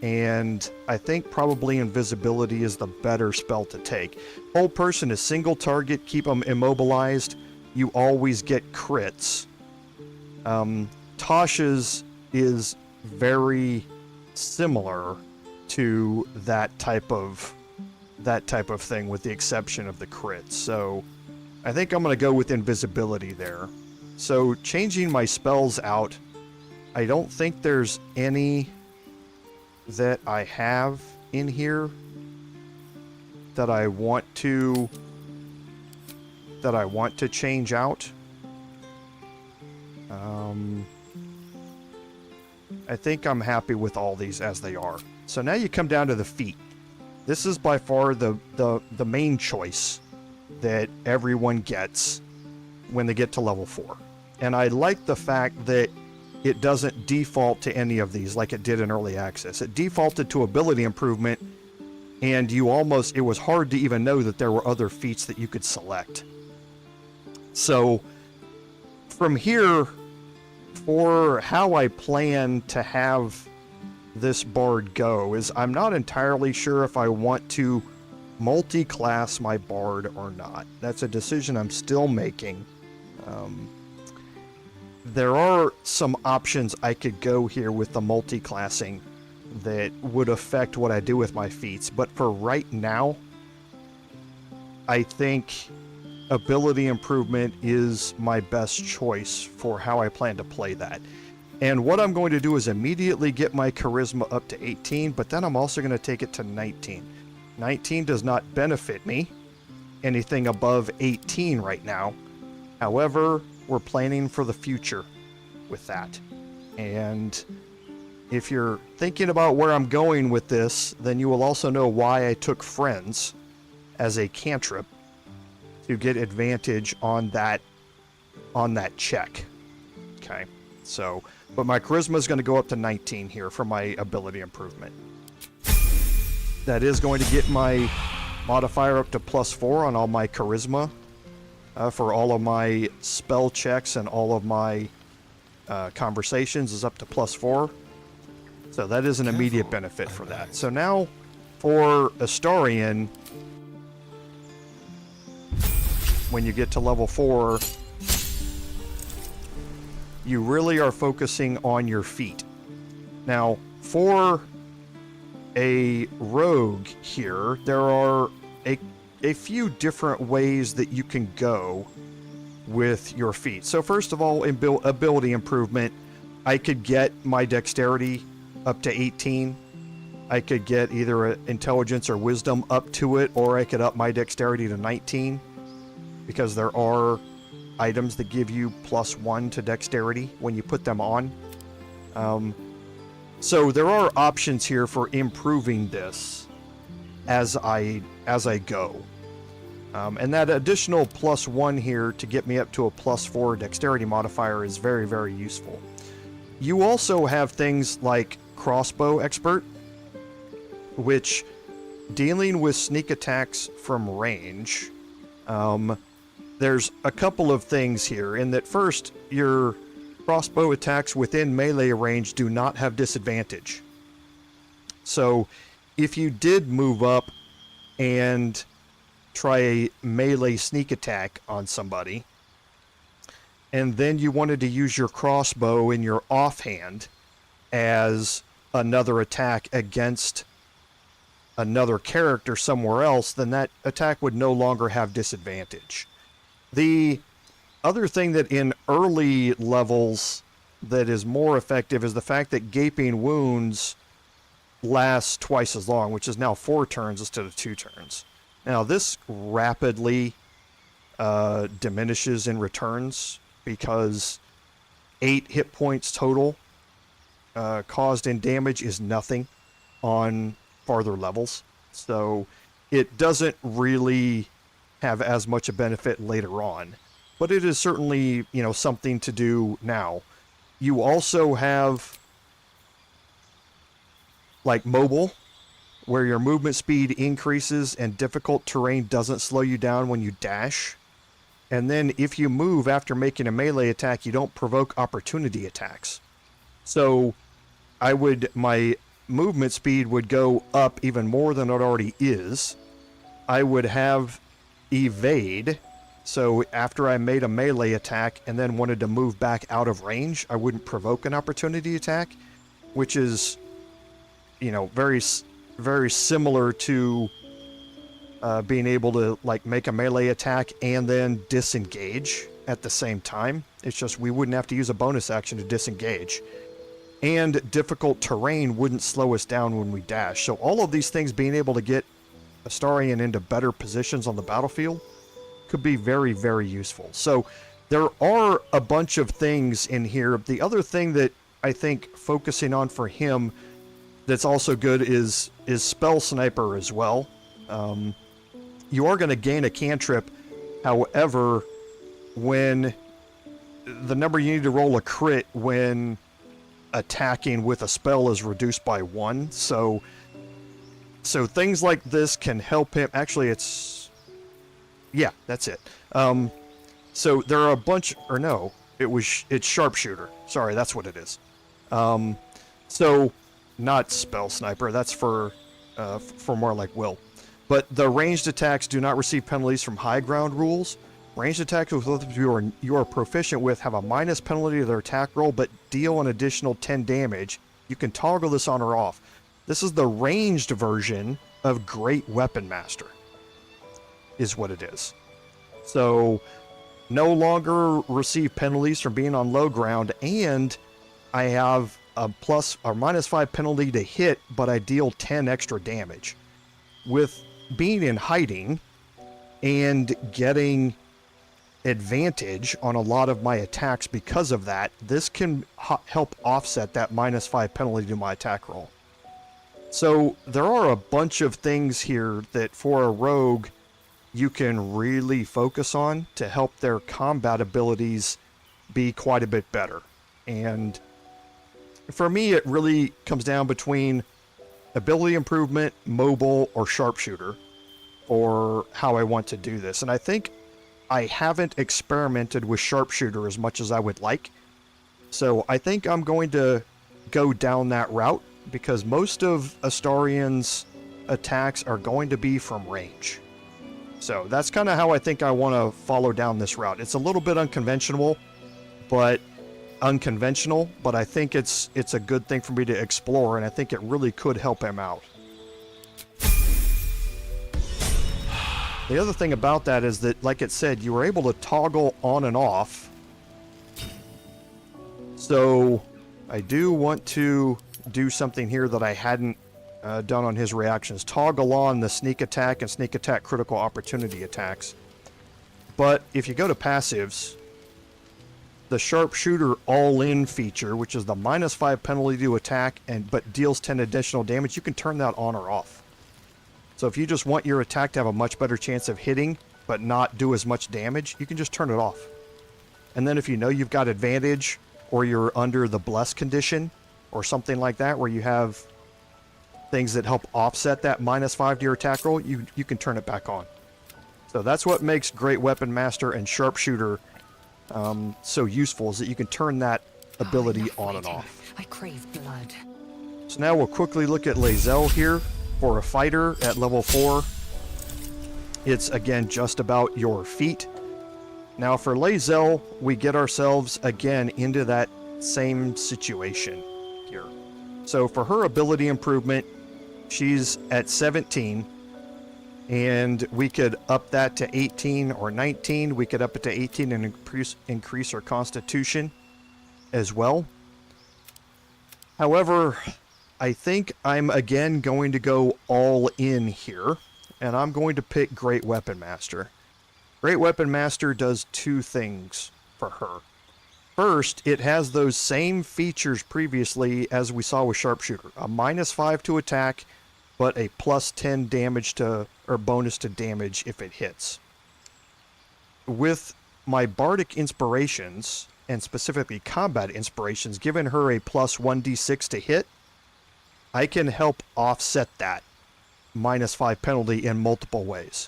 And I think probably invisibility is the better spell to take. Hold person is single target, keep them immobilized. You always get crits. Tasha's is very similar to that type of thing, with the exception of the crits. So I think I'm going to go with invisibility there. So changing my spells out, I don't think there's any that I have in here that I want to change out. I think I'm happy with all these as they are. So now you come down to the feat. This is by far the main choice that everyone gets when they get to level 4. And I like the fact that it doesn't default to any of these like it did in early access. It defaulted to ability improvement, and it was hard to even know that there were other feats that you could select. So from here, for how I plan to have this bard go, is I'm not entirely sure if I want to multi-class my bard or not. That's a decision I'm still making. There are some options I could go here with the multi-classing that would affect what I do with my feats, but for right now, I think ability improvement is my best choice for how I plan to play that. And what I'm going to do is immediately get my charisma up to 18, but then I'm also going to take it to 19. 19 does not benefit me anything above 18 right now. However, we're planning for the future with that. And if you're thinking about where I'm going with this, then you will also know why I took Friends as a cantrip to get advantage on that check. Okay, so, but my charisma is going to go up to 19 here for my ability improvement. That is going to get my modifier up to +4 on all my charisma. For all of my spell checks and all of my conversations is up to +4. So that is an immediate benefit for that. So now for Astarion, when you get to level 4, you really are focusing on your feat. Now, for a rogue here, there are a few different ways that you can go with your feat. So first of all, in ability improvement, I could get my dexterity up to 18. I could get either intelligence or wisdom up to it, or I could up my dexterity to 19, because there are items that give you +1 to dexterity when you put them on. So there are options here for improving this as I go. And that additional +1 here to get me up to a +4 dexterity modifier is very, very useful. You also have things like Crossbow Expert, which, dealing with sneak attacks from range, there's a couple of things here. In that, first, your crossbow attacks within melee range do not have disadvantage. So if you did move up and try a melee sneak attack on somebody, and then you wanted to use your crossbow in your offhand as another attack against another character somewhere else, then that attack would no longer have disadvantage. The other thing that in early levels that is more effective is the fact that gaping wounds last twice as long, which is now 4 turns instead of 2 turns. Now this rapidly diminishes in returns, because 8 hit points total caused in damage is nothing on farther levels. So it doesn't really have as much a benefit later on. But it is certainly, something to do now. You also have like mobile, where your movement speed increases and difficult terrain doesn't slow you down when you dash. And then if you move after making a melee attack, you don't provoke opportunity attacks. So my movement speed would go up even more than it already is. I would have evade. So after I made a melee attack and then wanted to move back out of range, I wouldn't provoke an opportunity attack, which is, you know, very, very similar to being able to like make a melee attack and then disengage at the same time. It's just we wouldn't have to use a bonus action to disengage. And difficult terrain wouldn't slow us down when we dash. So all of these things, being able to get Astarion into better positions on the battlefield, could be very, very useful. So there are a bunch of things in here. The other thing that I think focusing on for him that's also good is Spell Sniper as well. You are going to gain a cantrip. However, when the number you need to roll a crit when attacking with a spell is reduced by 1. So things like this can help him. Actually, yeah, that's it. So there are a bunch, or no, it's Sharpshooter. Sorry, that's what it is. So not Spell Sniper. That's for more like Wyll. But the ranged attacks do not receive penalties from high ground rules. Ranged attacks with weapons you are proficient with have a minus penalty to their attack roll, but deal an additional 10 damage. You can toggle this on or off. This is the ranged version of Great Weapon Master, is what it is. So, no longer receive penalties from being on low ground, and I have a plus or minus 5 penalty to hit, but I deal 10 extra damage. With being in hiding and getting advantage on a lot of my attacks because of that, this can help offset that minus 5 penalty to my attack roll. So there are a bunch of things here that for a rogue you can really focus on to help their combat abilities be quite a bit better. And for me, it really comes down between ability improvement, mobile, or sharpshooter, or how I want to do this. And I think I haven't experimented with sharpshooter as much as I would like. So I think I'm going to go down that route, because most of Astarion's attacks are going to be from range. So that's kind of how I think I want to follow down this route. It's a little bit unconventional, but I think it's a good thing for me to explore, and I think it really could help him out. The other thing about that is that, like it said, you were able to toggle on and off. So I do want to do something here that I hadn't done on his reactions. Toggle on the sneak attack and sneak attack critical opportunity attacks. But if you go to passives, the sharpshooter all-in feature, which is the minus 5 penalty to attack but deals 10 additional damage, you can turn that on or off. So if you just want your attack to have a much better chance of hitting but not do as much damage, you can just turn it off. And then if you know you've got advantage, or you're under the bless condition or something like that, where you have things that help offset that minus 5 to your attack roll, you can turn it back on. So that's what makes Great Weapon Master and Sharpshooter so useful, is that you can turn that ability on and off. I crave blood. So now we'll quickly look at Lae'zel here. For a fighter at level 4, it's again just about your feet. Now for Lae'zel, we get ourselves again into that same situation here. So for her ability improvement, she's at 17, and we could up that to 18 or 19. We could up it to 18 and increase her constitution as well. However, I think I'm again going to go all in here, and I'm going to pick Great Weapon Master. Great Weapon Master does 2 things for her. First, it has those same features previously as we saw with Sharpshooter. A minus 5 to attack, but a plus 10 damage to, or bonus to damage if it hits. With my Bardic Inspirations, and specifically Combat Inspirations, giving her a plus 1d6 to hit, I can help offset that minus 5 penalty in multiple ways.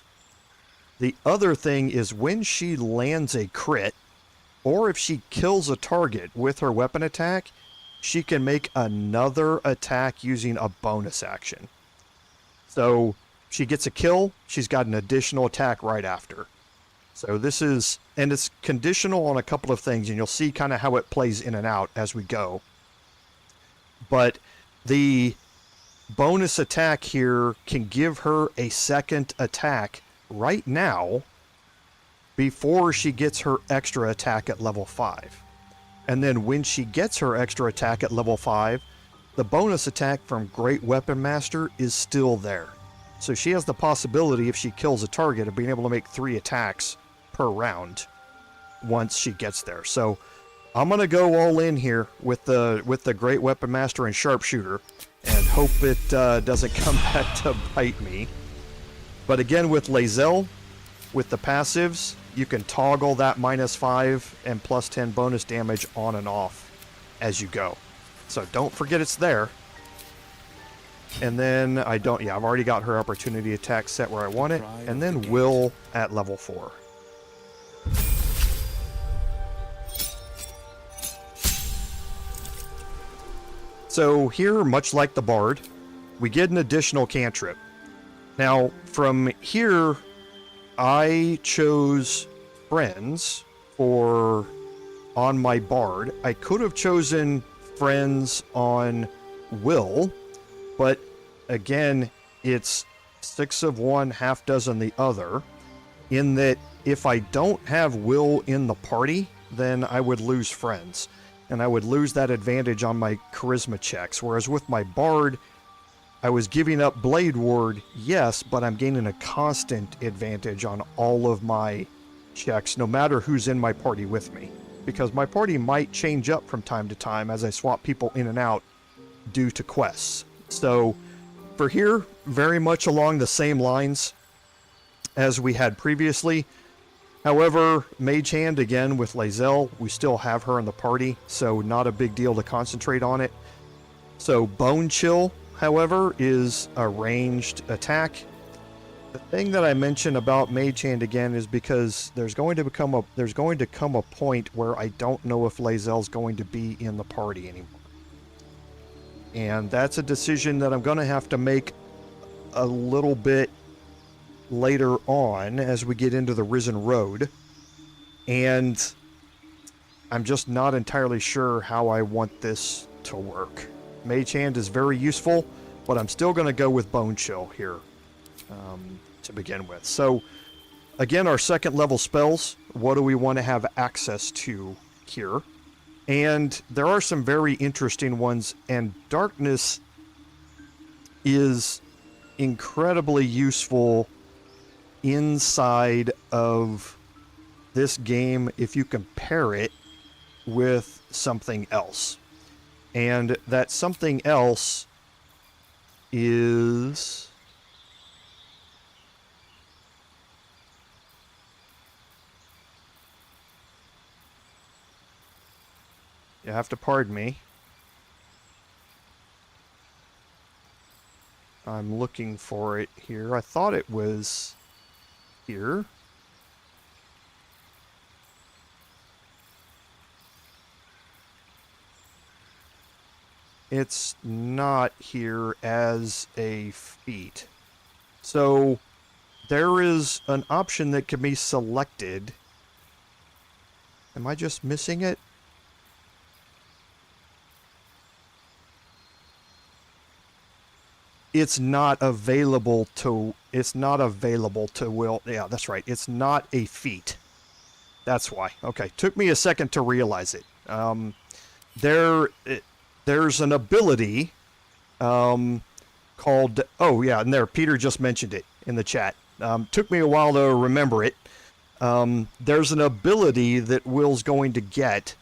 The other thing is when she lands a crit, or if she kills a target with her weapon attack, she can make another attack using a bonus action. So she gets a kill, she's got an additional attack right after. So this is, and it's conditional on a couple of things, and you'll see kind of how it plays in and out as we go. But the bonus attack here can give her a second attack right now before she gets her extra attack at level 5. And then when she gets her extra attack at level 5, the bonus attack from Great Weapon Master is still there. So she has the possibility, if she kills a target, of being able to make 3 attacks per round once she gets there. So I'm going to go all in here with the Great Weapon Master and Sharpshooter and hope it doesn't come back to bite me. But again, with Lae'zel, with the passives, you can toggle that -5 and +10 bonus damage on and off as you go. So don't forget it's there. And then I've already got her opportunity attack set where I want it. And then Wyll at level 4. So here, much like the Bard, we get an additional cantrip. Now, from here, I chose Friends on my Bard. I could have chosen Friends on Wyll, but again, it's 6 of one, half dozen the other, in that if I don't have Wyll in the party, then I would lose Friends, and I would lose that advantage on my charisma checks, whereas with my Bard, I was giving up Blade Ward, yes, but I'm gaining a constant advantage on all of my checks, no matter who's in my party with me, because my party might change up from time to time as I swap people in and out due to quests. So for here, very much along the same lines as we had previously. However, Mage Hand, again, with Lae'zel, we still have her in the party, so not a big deal to concentrate on it. So Bone Chill, however, is a ranged attack. The thing that I mentioned about Mage Hand again is because there's going to come a point where I don't know if Lae'zel's going to be in the party anymore. And that's a decision that I'm going to have to make a little bit later on as we get into the Risen Road. And I'm just not entirely sure how I want this to work. Mage Hand is very useful, but I'm still going to go with Bone Chill here to begin with. So, again, our second level spells, what do we want to have access to here? And there are some very interesting ones, and Darkness is incredibly useful inside of this game if you compare it with something else. And that something else is... You have to pardon me. I'm looking for it here. I thought it was here. It's not here as a feat. So there is an option that can be selected. Am I just missing it? It's not available to Wyll. Yeah, that's right. It's not a feat. That's why. Okay. Took me a second to realize it. There's an ability called... Oh, yeah, and there, Peter just mentioned it in the chat. Took me a while to remember it. There's an ability that Wyll's going to get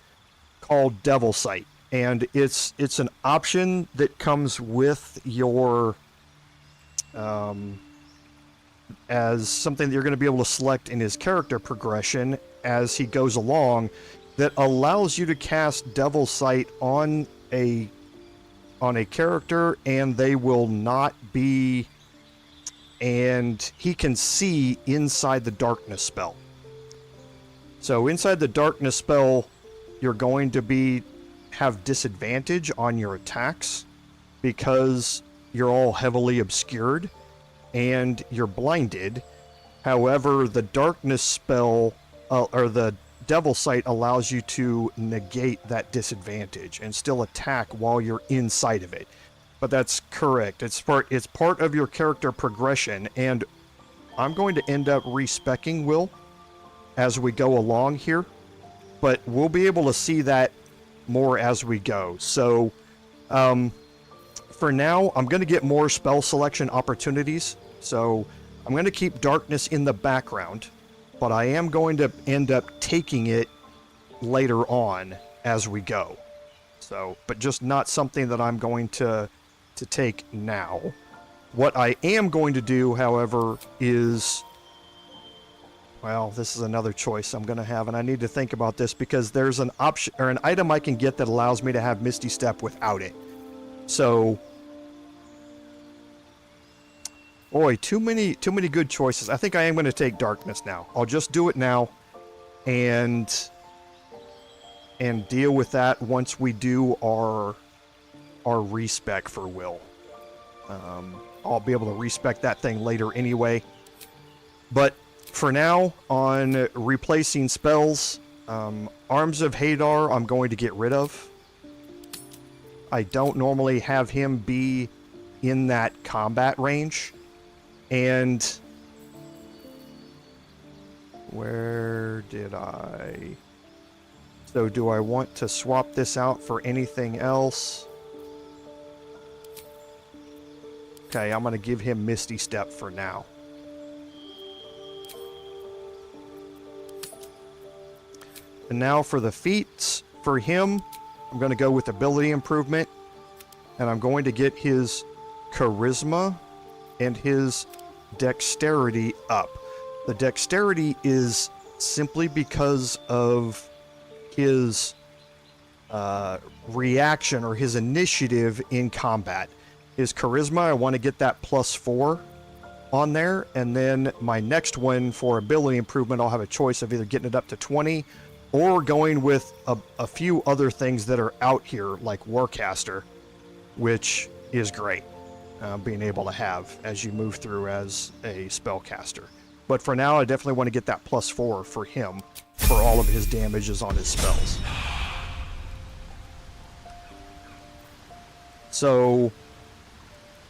called Devil Sight. And it's an option that comes with your... as something that you're going to be able to select in his character progression as he goes along, that allows you to cast Devil Sight on a character, and they will not be and he can see inside the darkness spell. So inside the darkness spell, you're going to have disadvantage on your attacks because you're all heavily obscured and you're blinded. However, the darkness spell, or the devil sight, allows you to negate that disadvantage and still attack while you're inside of it. But that's correct. It's part of your character progression, and I'm going to end up respecking Wyll as we go along here, but we'll be able to see that more as we go. So, for now, I'm going to get more spell selection opportunities. So, I'm going to keep darkness in the background, but I am going to end up taking it later on as we go. So, but just not something that I'm going to take now. What I am going to do, however, is, well, this is another choice I'm going to have, and I need to think about this because there's an option or an item I can get that allows me to have Misty Step without it. So, boy, too many good choices. I think I am going to take darkness now. I'll just do it now, and deal with that once we do our respec for Wyll. I'll be able to respec that thing later anyway. But for now, on replacing spells, Arms of Hadar I'm going to get rid of. I don't normally have him be in that combat range. And where did I... So do I want to swap this out for anything else? Okay, I'm going to give him Misty Step for now. And now for the feats, for him, I'm going to go with ability improvement. And I'm going to get his charisma and his dexterity up. The dexterity is simply because of his reaction or his initiative in combat. His charisma, I want to get that +4 on there, and then my next one for ability improvement, I'll have a choice of either getting it up to 20 or going with a few other things that are out here, like Warcaster, which is great, being able to have as you move through as a spellcaster. But for now, I definitely want to get that +4 for him for all of his damages on his spells. So,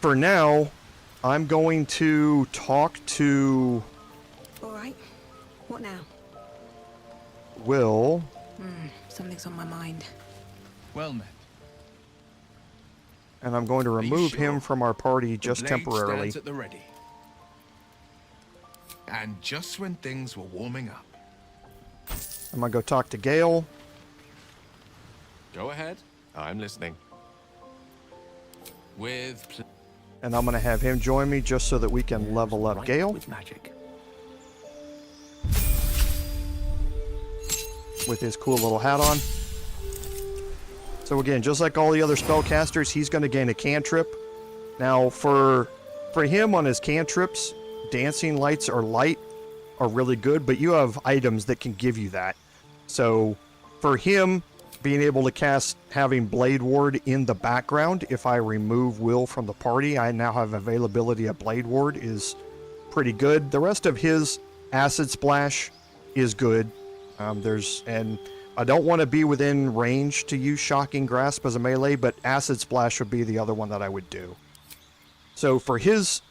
for now, I'm going to talk to... Alright, what now? Wyll. Something's on my mind. Well met. And I'm going to remove him from our party just temporarily. Stands at the ready. And just when things were warming up. I'm going to go talk to Gale. Go ahead. I'm listening. And I'm going to have him join me just so that we can level up Gale. With magic. With his cool little hat on. So again, just like all the other spellcasters, he's going to gain a cantrip. Now, for him on his cantrips, dancing lights or light are really good, but you have items that can give you that. So, for him, being able to cast having Blade Ward in the background, if I remove Wyll from the party, I now have availability of Blade Ward, is pretty good. The rest of his Acid Splash is good. And I don't want to be within range to use Shocking Grasp as a melee, but Acid Splash would be the other one that I would do. So for his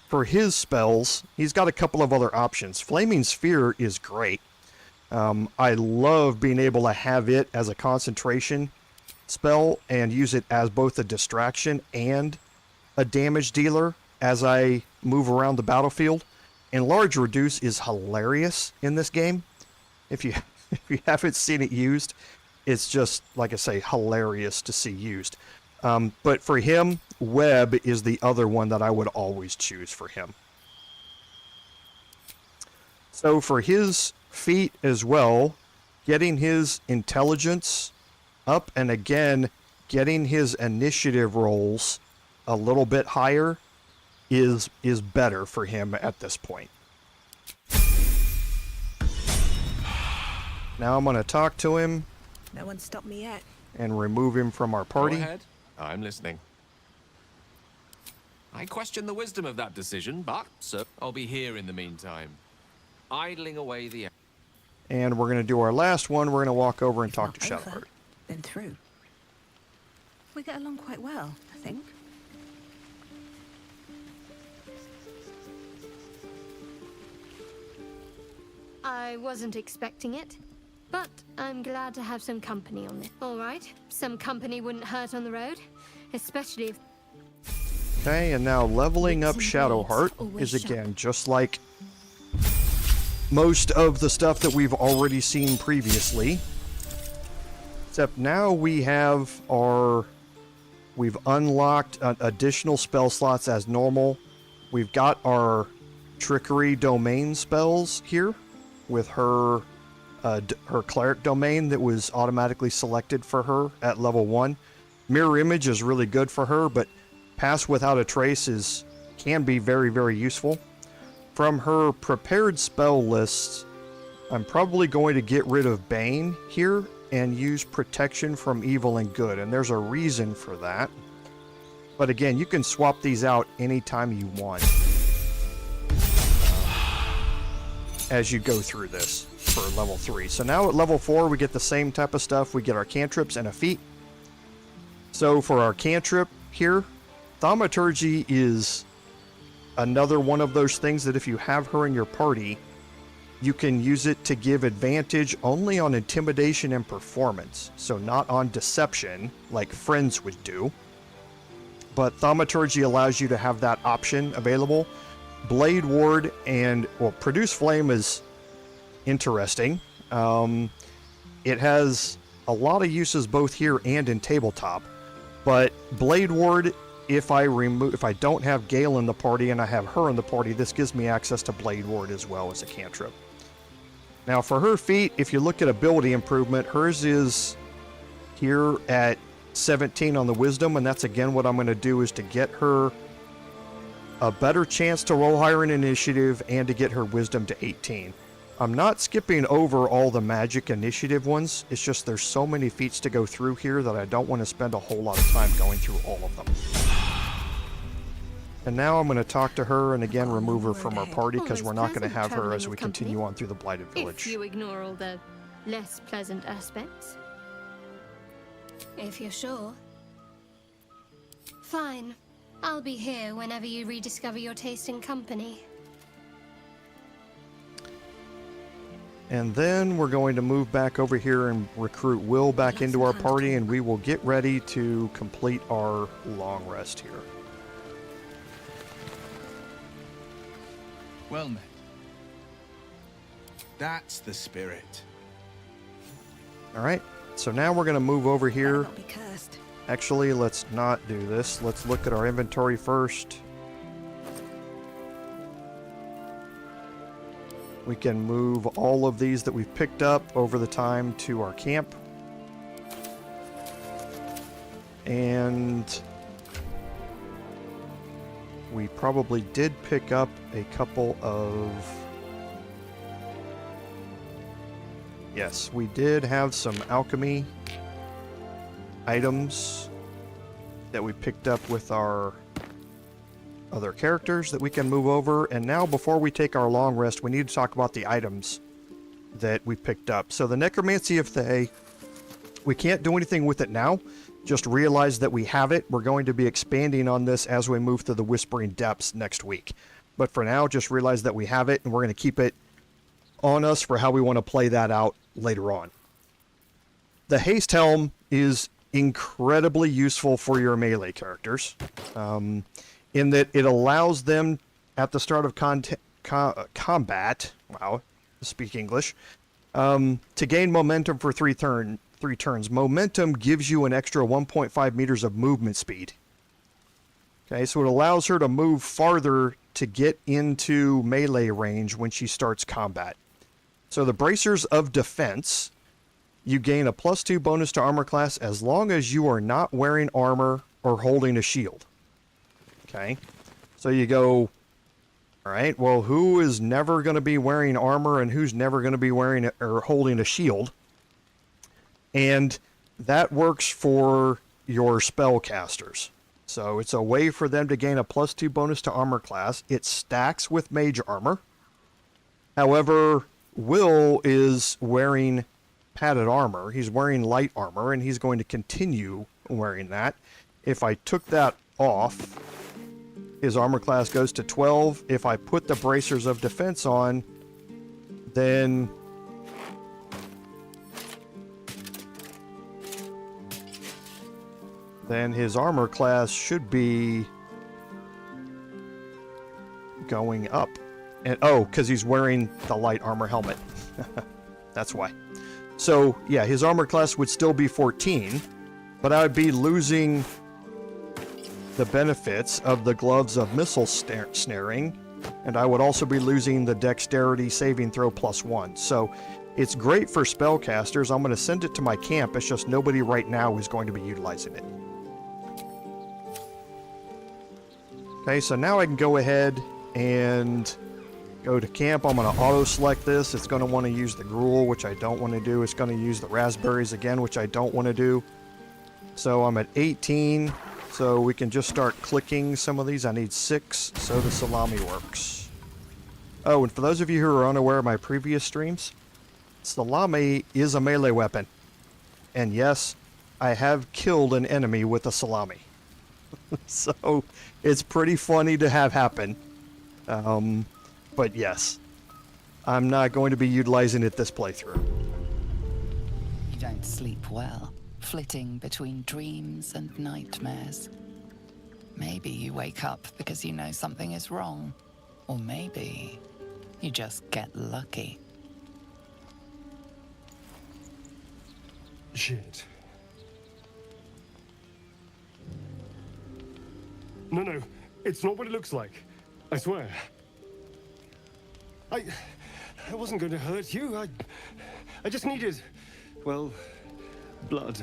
spells, he's got a couple of other options. Flaming Sphere is great. I love being able to have it as a concentration spell and use it as both a distraction and a damage dealer as I move around the battlefield. Enlarge Reduce is hilarious in this game. If you haven't seen it used, it's just, like I say, hilarious to see used. But for him, Web is the other one that I would always choose for him. So for his feat as well, getting his intelligence up, and again, getting his initiative rolls a little bit higher is better for him at this point. Now I'm going to talk to him. No one stopped me yet. And remove him from our party. Go ahead. I'm listening. I question the wisdom of that decision, but so I'll be here in the meantime, idling away the... And we're going to do our last one. We're going to walk over and talk to Shadowheart. Then through. We get along quite well, I think. I wasn't expecting it, but I'm glad to have some company on this. All right, some company wouldn't hurt on the road, especially if... Okay, and now leveling up Shadowheart is again just like most of the stuff that we've already seen previously. Except now we have we've unlocked additional spell slots as normal. We've got our trickery domain spells here with her cleric domain that was automatically selected for her at level 1. Mirror image is really good for her, but pass without a trace can be very, very useful. From her prepared spell lists, I'm probably going to get rid of Bane here and use protection from evil and good, and there's a reason for that. But again, you can swap these out anytime you want as you go through this for level 3. So now at level 4, we get the same type of stuff. We get our cantrips and a feat. So for our cantrip here, Thaumaturgy is another one of those things that if you have her in your party, you can use it to give advantage only on intimidation and performance, so not on deception like friends would do. But Thaumaturgy allows you to have that option available. Blade Ward and, well, Produce Flame is interesting. It has a lot of uses both here and in tabletop. But Blade Ward, if I don't have Gale in the party and I have her in the party, this gives me access to Blade Ward as well as a cantrip. Now for her feat, if you look at ability improvement, hers is here at 17 on the wisdom, and that's again what I'm going to do is to get her a better chance to roll higher in initiative and to get her wisdom to 18. I'm not skipping over all the magic initiative ones. It's just there's so many feats to go through here that I don't want to spend a whole lot of time going through all of them. And now I'm going to talk to her and again remove her from our party because we're not going to have her as we continue on through the Blighted Village. If you ignore all the less pleasant aspects. If you're sure. Fine. I'll be here whenever you rediscover your taste in company. And then we're going to move back over here and recruit Wyll back into our party, and we will get ready to complete our long rest here. Well met. That's the spirit. All right, so now we're going to move over here. Not be cursed. Actually, let's not do this. Let's look at our inventory first. We can move all of these that we've picked up over the time to our camp. And we probably did pick up a couple of... Yes, we did have some alchemy items that we picked up with our other characters that we can move over. And now before we take our long rest, we need to talk about the items that we picked up. So the Necromancy of Thay, we can't do anything with it now. Just realize that we have it. We're going to be expanding on this as we move through the Whispering Depths next week. But for now, just realize that we have it, and we're going to keep it on us for how we want to play that out later on. The Haste Helm is incredibly useful for your melee characters. In that it allows them at the start of combat, wow, speak English, to gain momentum for three turns. Momentum gives you an extra 1.5 meters of movement speed. Okay, so it allows her to move farther to get into melee range when she starts combat. So the Bracers of Defense, you gain a +2 bonus to armor class as long as you are not wearing armor or holding a shield. Okay, So you go, all right, well, who is never going to be wearing armor and who's never going to be wearing or holding a shield? And that works for your spellcasters. So it's a way for them to gain a +2 bonus to armor class. It stacks with mage armor. However, Wyll is wearing padded armor. He's wearing light armor, and he's going to continue wearing that. If I took that off, his armor class goes to 12. If I put the bracers of defense on, then his armor class should be going up. And oh, because he's wearing the light armor helmet. That's why. So, yeah, his armor class would still be 14, but I would be losing the benefits of the gloves of missile snaring, and I would also be losing the dexterity saving throw +1. So, it's great for spellcasters. I'm going to send it to my camp. It's just nobody right now is going to be utilizing it. Okay, so now I can go ahead and go to camp. I'm going to auto-select this. It's going to want to use the gruel, which I don't want to do. It's going to use the raspberries again, which I don't want to do. So I'm at 18, so we can just start clicking some of these. I need 6, so the salami works. Oh, and for those of you who are unaware of my previous streams, salami is a melee weapon. And yes, I have killed an enemy with a salami. So it's pretty funny to have happen. But yes, I'm not going to be utilizing it this playthrough. You don't sleep well, flitting between dreams and nightmares. Maybe you wake up because you know something is wrong. Or maybe you just get lucky. Shit. No, it's not what it looks like. I swear. I wasn't going to hurt you. I just needed, well, blood.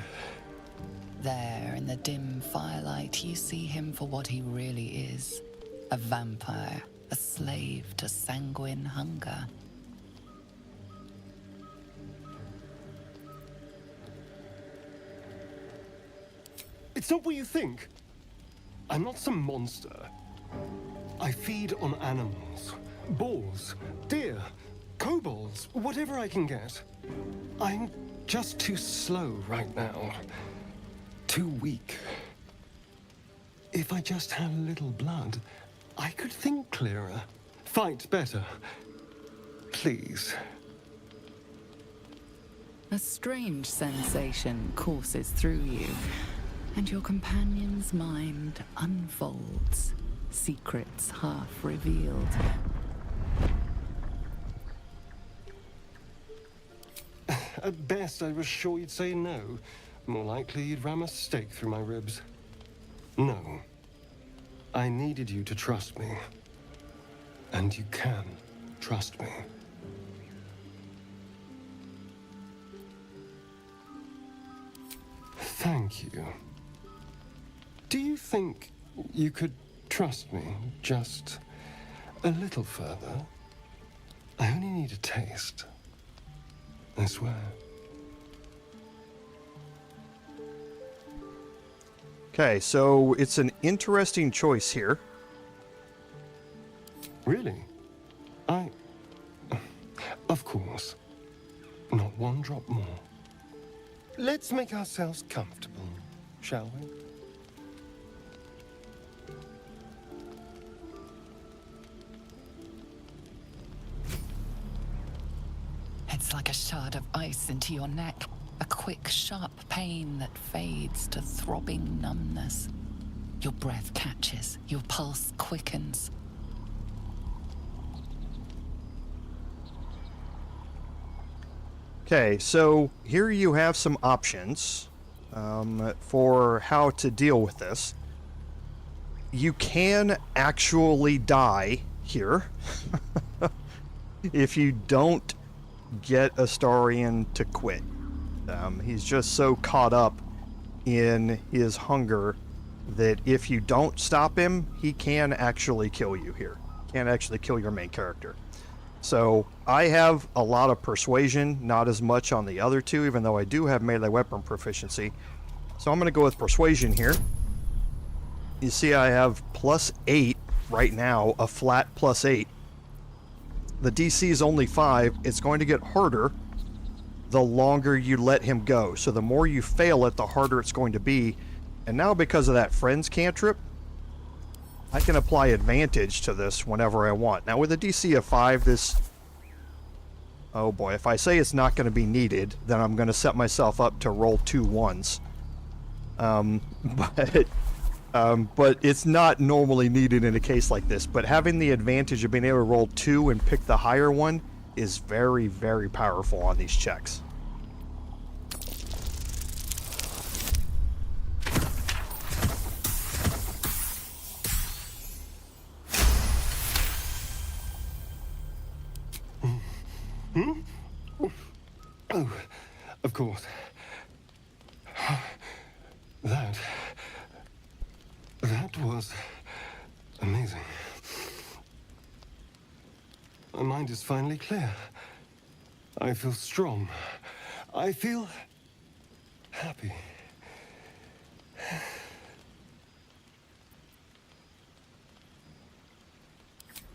There, in the dim firelight, you see him for what he really is. A vampire, a slave to sanguine hunger. It's not what you think. I'm not some monster. I feed on animals. Boars, deer, kobolds, whatever I can get. I'm just too slow right now. Too weak. If I just had a little blood, I could think clearer, fight better. Please. A strange sensation courses through you, and your companion's mind unfolds, secrets half revealed. At best, I was sure you'd say no. More likely, you'd ram a stake through my ribs. No. I needed you to trust me. And you can trust me. Thank you. Do you think you could trust me just a little further? I only need a taste. I swear. Okay, so it's an interesting choice here. Really? Of course. Not one drop more. Let's make ourselves comfortable, shall we? It's like a shard of ice into your neck, a quick, sharp pain that fades to throbbing numbness. Your breath catches, your pulse quickens. Okay, so here you have some options for how to deal with this. You can actually die here if you don't get Astarion to quit. He's just so caught up in his hunger that if you don't stop him, he can actually kill you here. Can actually kill your main character. So I have a lot of persuasion, not as much on the other two, even though I do have melee weapon proficiency. So I'm going to go with persuasion here. You see I have +8 right now, a flat +8. The DC is only 5. It's going to get harder the longer you let him go. So the more you fail it, the harder it's going to be. And now because of that friends cantrip, I can apply advantage to this whenever I want. Now with a DC of 5, this... Oh boy, if I say it's not going to be needed, then I'm going to set myself up to roll 2 1s. But it's not normally needed in a case like this. But having the advantage of being able to roll 2 and pick the higher one is very, very powerful on these checks. Oh, of course. That was amazing. My mind is finally clear. I feel strong. I feel happy.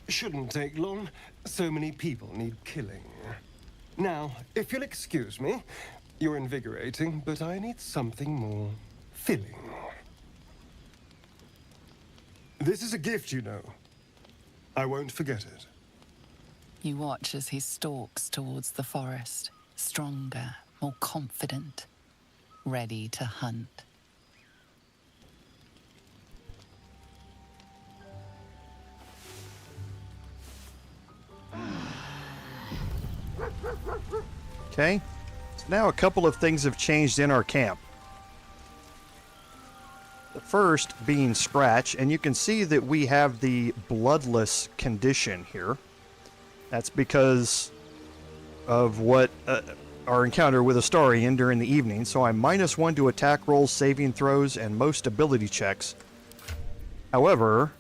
Shouldn't take long. So many people need killing. Now, if you'll excuse me, you're invigorating, but I need something more filling. This is a gift, you know. I won't forget it. You watch as he stalks towards the forest, stronger, more confident, ready to hunt. Okay, so now a couple of things have changed in our camp. The first being Scratch, and you can see that we have the bloodless condition here. That's because of what our encounter with Astarion during the evening. So I'm -1 to attack rolls, saving throws, and most ability checks. However,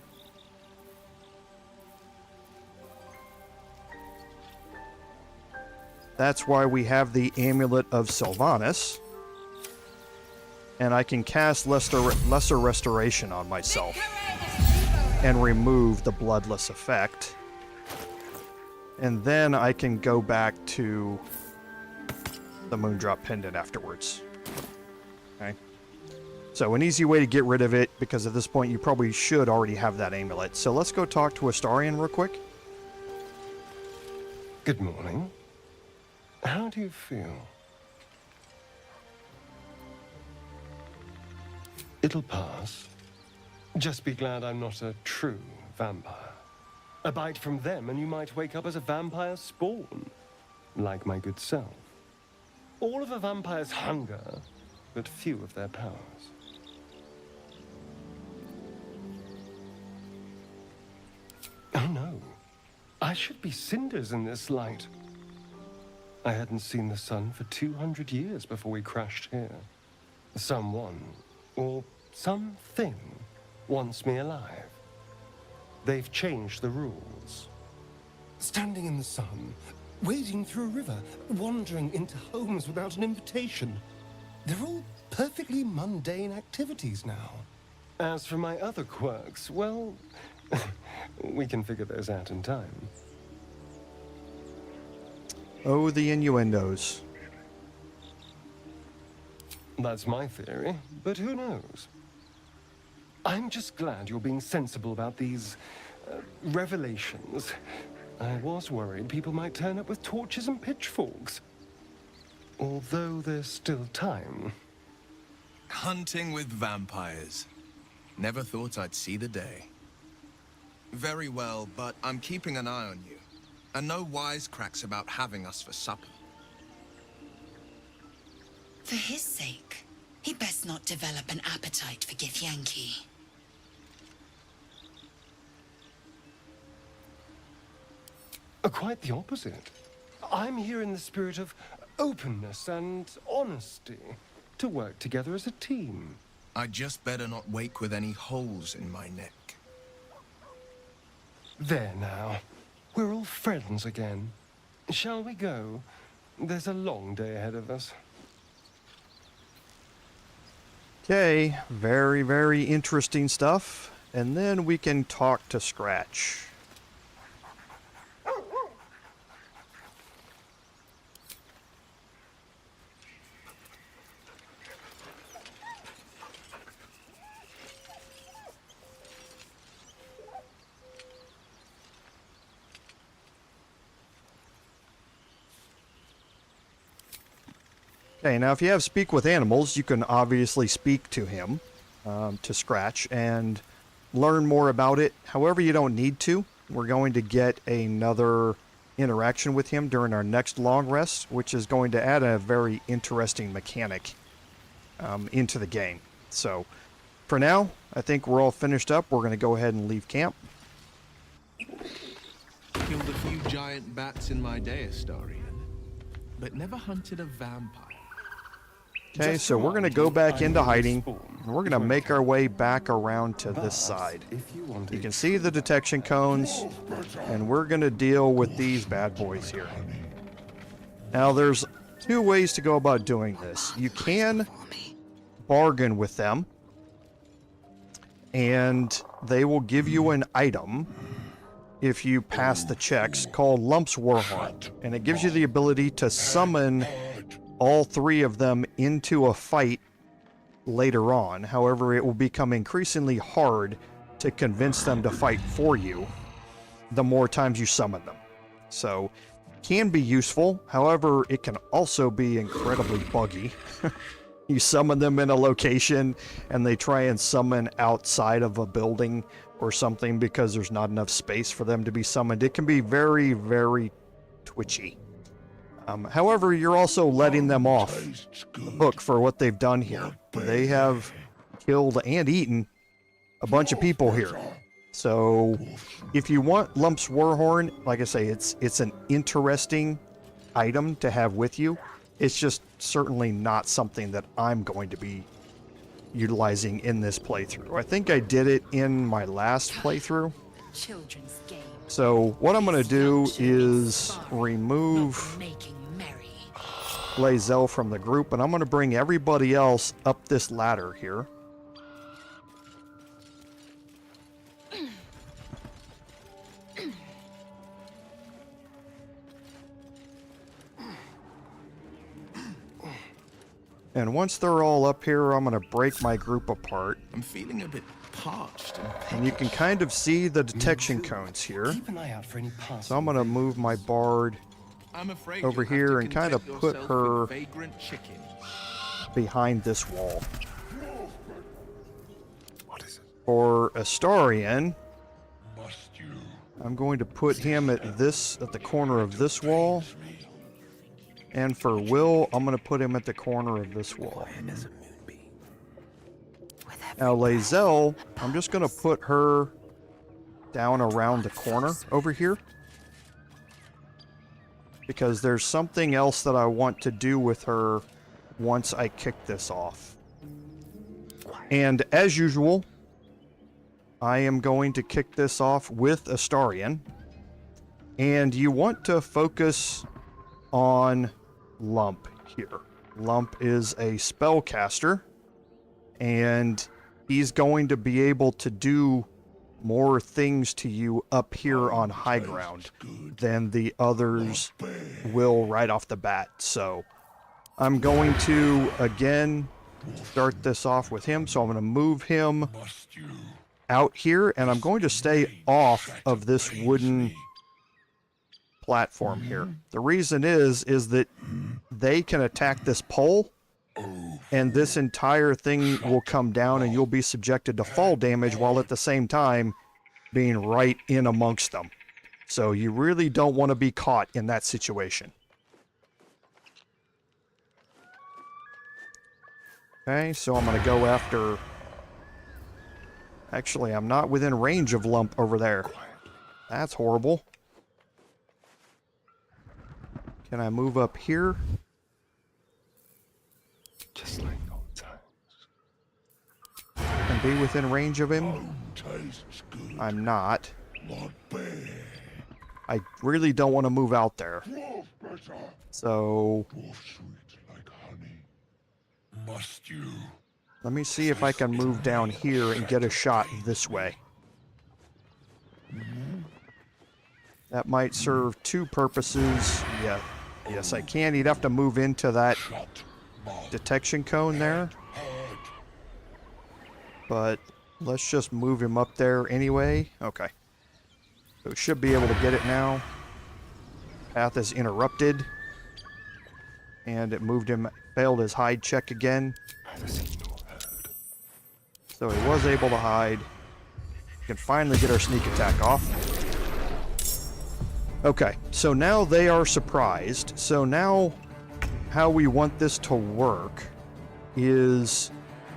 that's why we have the Amulet of Sylvanas. And I can cast Lesser Restoration on myself and remove the bloodless effect. And then I can go back to the Moondrop Pendant afterwards. Okay. So an easy way to get rid of it, because at this point you probably should already have that amulet. So let's go talk to Astarion real quick. Good morning. How do you feel? It'll pass. Just be glad I'm not a true vampire. A bite from them and you might wake up as a vampire spawn, like my good self. All of a vampire's hunger, but few of their powers. Oh no, I should be cinders in this light. I hadn't seen the sun for 200 years before we crashed here. Someone, or something, wants me alive. They've changed the rules. Standing in the sun, wading through a river, wandering into homes without an invitation. They're all perfectly mundane activities now. As for my other quirks, well, we can figure those out in time. Oh, the innuendos. That's my theory, but who knows? I'm just glad you're being sensible about these revelations. I was worried people might turn up with torches and pitchforks. Although there's still time. Hunting with vampires. Never thought I'd see the day. Very well, but I'm keeping an eye on you. And no wisecracks about having us for supper. For his sake, he best not develop an appetite for Githyanki. Quite the opposite. I'm here in the spirit of openness and honesty, to work together as a team. I'd just better not wake with any holes in my neck. There now. We're all friends again. Shall we go? There's a long day ahead of us. Okay, very, very interesting stuff. And then we can talk to Scratch. Okay, now if you have Speak with Animals, you can obviously speak to him, to Scratch, and learn more about it. However, you don't need to. We're going to get another interaction with him during our next long rest, which is going to add a very interesting mechanic into the game. So, for now, I think we're all finished up. We're going to go ahead and leave camp. Killed a few giant bats in my day, Astarion, but never hunted a vampire. Okay, so we're going to go back into hiding, and we're going to make our way back around to this side. You can see the detection cones, and we're going to deal with these bad boys here. Now, there's two ways to go about doing this. You can bargain with them, and they will give you an item if you pass the checks called Lump's Warheart, and it gives you the ability to summon all three of them into a fight later on. However, it will become increasingly hard to convince them to fight for you the more times you summon them. So, can be useful. However, it can also be incredibly buggy. You summon them in a location and they try and summon outside of a building or something because there's not enough space for them to be summoned. It can be very, very twitchy. However, you're also letting them off the hook for what they've done here. They have killed and eaten a bunch of people here. So, if you want Lump's Warhorn, like I say, it's an interesting item to have with you. It's just certainly not something that I'm going to be utilizing in this playthrough. I think I did it in my last playthrough. Children's game. So, what I'm going to do is remove Lae'zel from the group, and I'm going to bring everybody else up this ladder here. And once they're all up here, I'm going to break my group apart. I'm feeling a bit parched. And you can kind of see the detection cones here. Keep an eye out for any passing. So I'm going to move my bard over here and kind of put her behind this wall. What is it? For Astarion, I'm going to put him at the corner of this wall. And for Wyll, I'm going to put him at the corner of this wall. Now Lae'zel, I'm just going to put her down around the corner over here. Because there's something else that I want to do with her once I kick this off. And as usual, I am going to kick this off with Astarion. And you want to focus on Lump here. Lump is a spellcaster, and he's going to be able to do more things to you up here on high ground than the others will right off the bat. So I'm going to, again, start this off with him. So I'm going to move him out here, and I'm going to stay off of this wooden platform here. The reason is that they can attack this pole, and this entire thing will come down and you'll be subjected to fall damage while at the same time being right in amongst them. So you really don't want to be caught in that situation. Okay, so I'm going to go after... Actually, I'm not within range of Lump over there. That's horrible. Can I move up here? Just like old times. be within range of him. I'm not. I really don't want to move out there. So let me see if I can move down here and get a shot this way. That might serve two purposes. Yeah. Yes, I can. He'd have to move into that detection cone there. But let's just move him up there anyway. Okay. So should be able to get it now. Path is interrupted. And it moved him, failed his hide check again. So he was able to hide. We can finally get our sneak attack off. Okay, so now they are surprised. So now how we want this to work is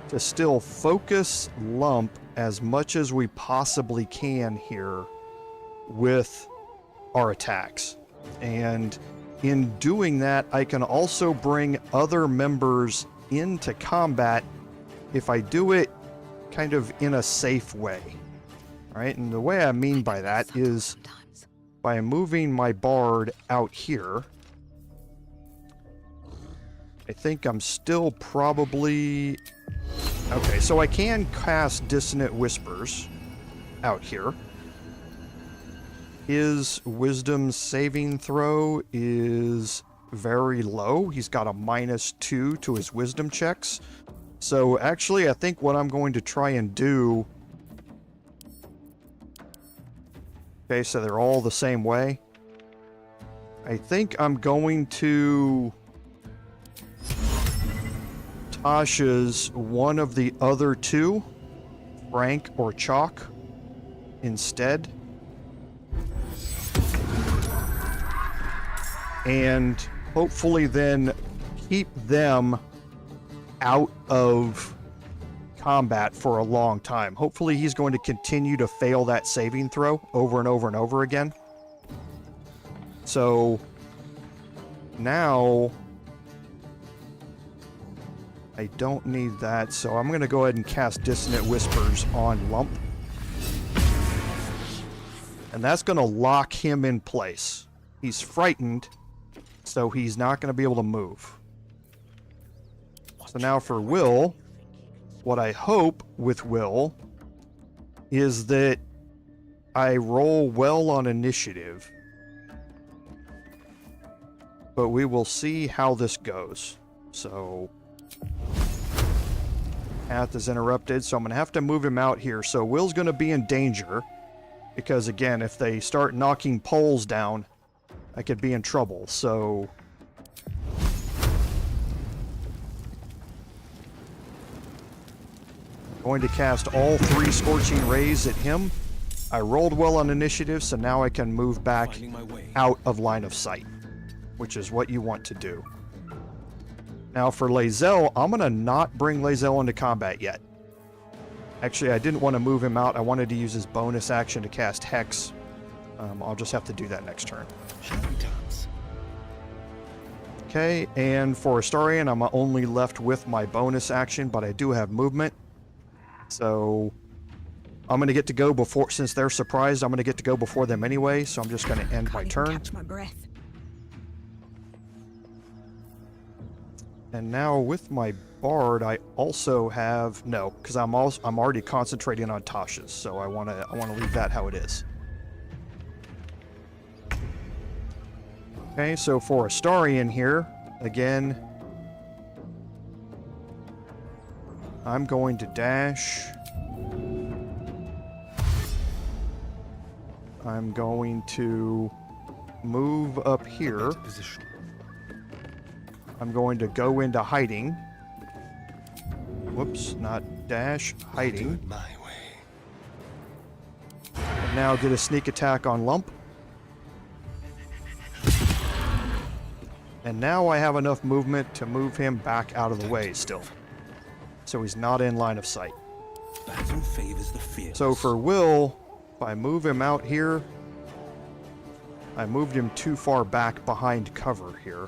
to still focus Lump as much as we possibly can here with our attacks. And in doing that, I can also bring other members into combat if I do it kind of in a safe way. All right, and the way I mean by that is by moving my bard out here. I think I'm still probably... Okay, so I can cast Dissonant Whispers out here. His wisdom saving throw is very low. He's got a -2 to his wisdom checks. So actually, I think what I'm going to try and do... Okay, so they're all the same way. I think I'm going to... Tasha's one of the other two, Frank or Chalk, instead. And hopefully then keep them out of combat for a long time. Hopefully he's going to continue to fail that saving throw over and over and over again. So now I don't need that, so I'm going to go ahead and cast Dissonant Whispers on Lump. And that's going to lock him in place. He's frightened, so he's not going to be able to move. So now for Wyll, what I hope with Wyll is that I roll well on initiative. But we will see how this goes. So... Path is interrupted, so I'm going to have to move him out here. So Will's going to be in danger, because again, if they start knocking poles down, I could be in trouble. So I'm going to cast all 3 Scorching Rays at him. I rolled well on initiative, so now I can move back out of line of sight, which is what you want to do. Now for Lae'zel, I'm going to not bring Lae'zel into combat yet. Actually, I didn't want to move him out. I wanted to use his bonus action to cast Hex. I'll just have to do that next turn. Okay, and for Astarion, I'm only left with my bonus action, but I do have movement. So I'm going to get to go before, since they're surprised, I'm going to get to go before them anyway, so I'm just going to end my turn. Catch my breath. And now with my bard, I also have because I'm already concentrating on Tasha's, so I want to leave that how it is. Okay, so for Astarion here, again, I'm going to dash. I'm going to move up here. I'm going to go into hiding. Whoops, not dash, hiding. And now get a sneak attack on Lump. And now I have enough movement to move him back out of the way still. So he's not in line of sight. Battle favors the fearless. So for Wyll, if I move him out here, I moved him too far back behind cover here.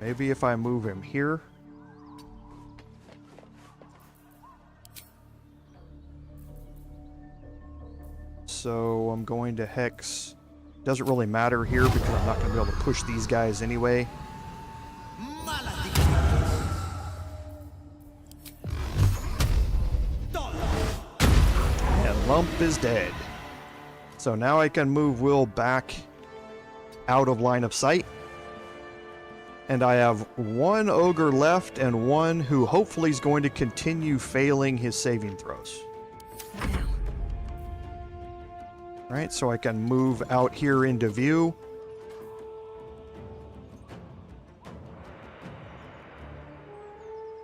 Maybe if I move him here. So I'm going to Hex. Doesn't really matter here because I'm not going to be able to push these guys anyway. And Lump is dead. So now I can move Wyll back out of line of sight. And I have one ogre left and one who hopefully is going to continue failing his saving throws. Alright, so I can move out here into view.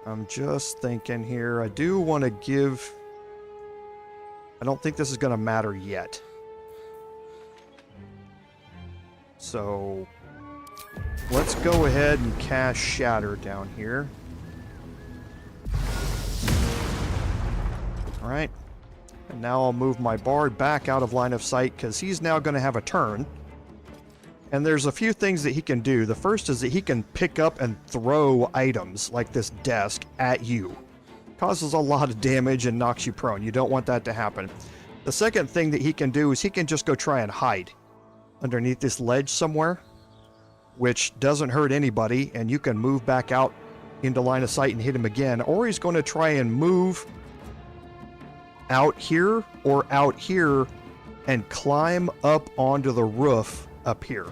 I'm just thinking here, I do want to give... I don't think this is going to matter yet. So, let's go ahead and cast Shatter down here. Alright. And now I'll move my bard back out of line of sight because he's now going to have a turn. And there's a few things that he can do. The first is that he can pick up and throw items like this desk at you. Causes a lot of damage and knocks you prone. You don't want that to happen. The second thing that he can do is he can just go try and hide underneath this ledge somewhere, which doesn't hurt anybody, and you can move back out into line of sight and hit him again. Or he's going to try and move out here or out here and climb up onto the roof up here.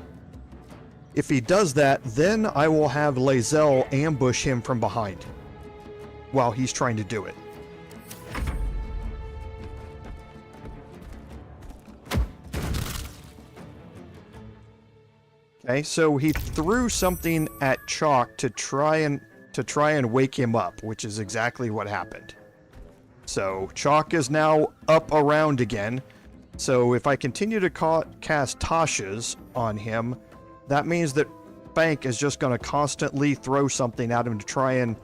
If he does that, then I will have Lae'zel ambush him from behind while he's trying to do it. Okay, so he threw something at Chalk to try and wake him up, which is exactly what happened. So Chalk is now up around again. So if I continue to cast Tasha's on him, that means that Fank is just going to constantly throw something at him to try and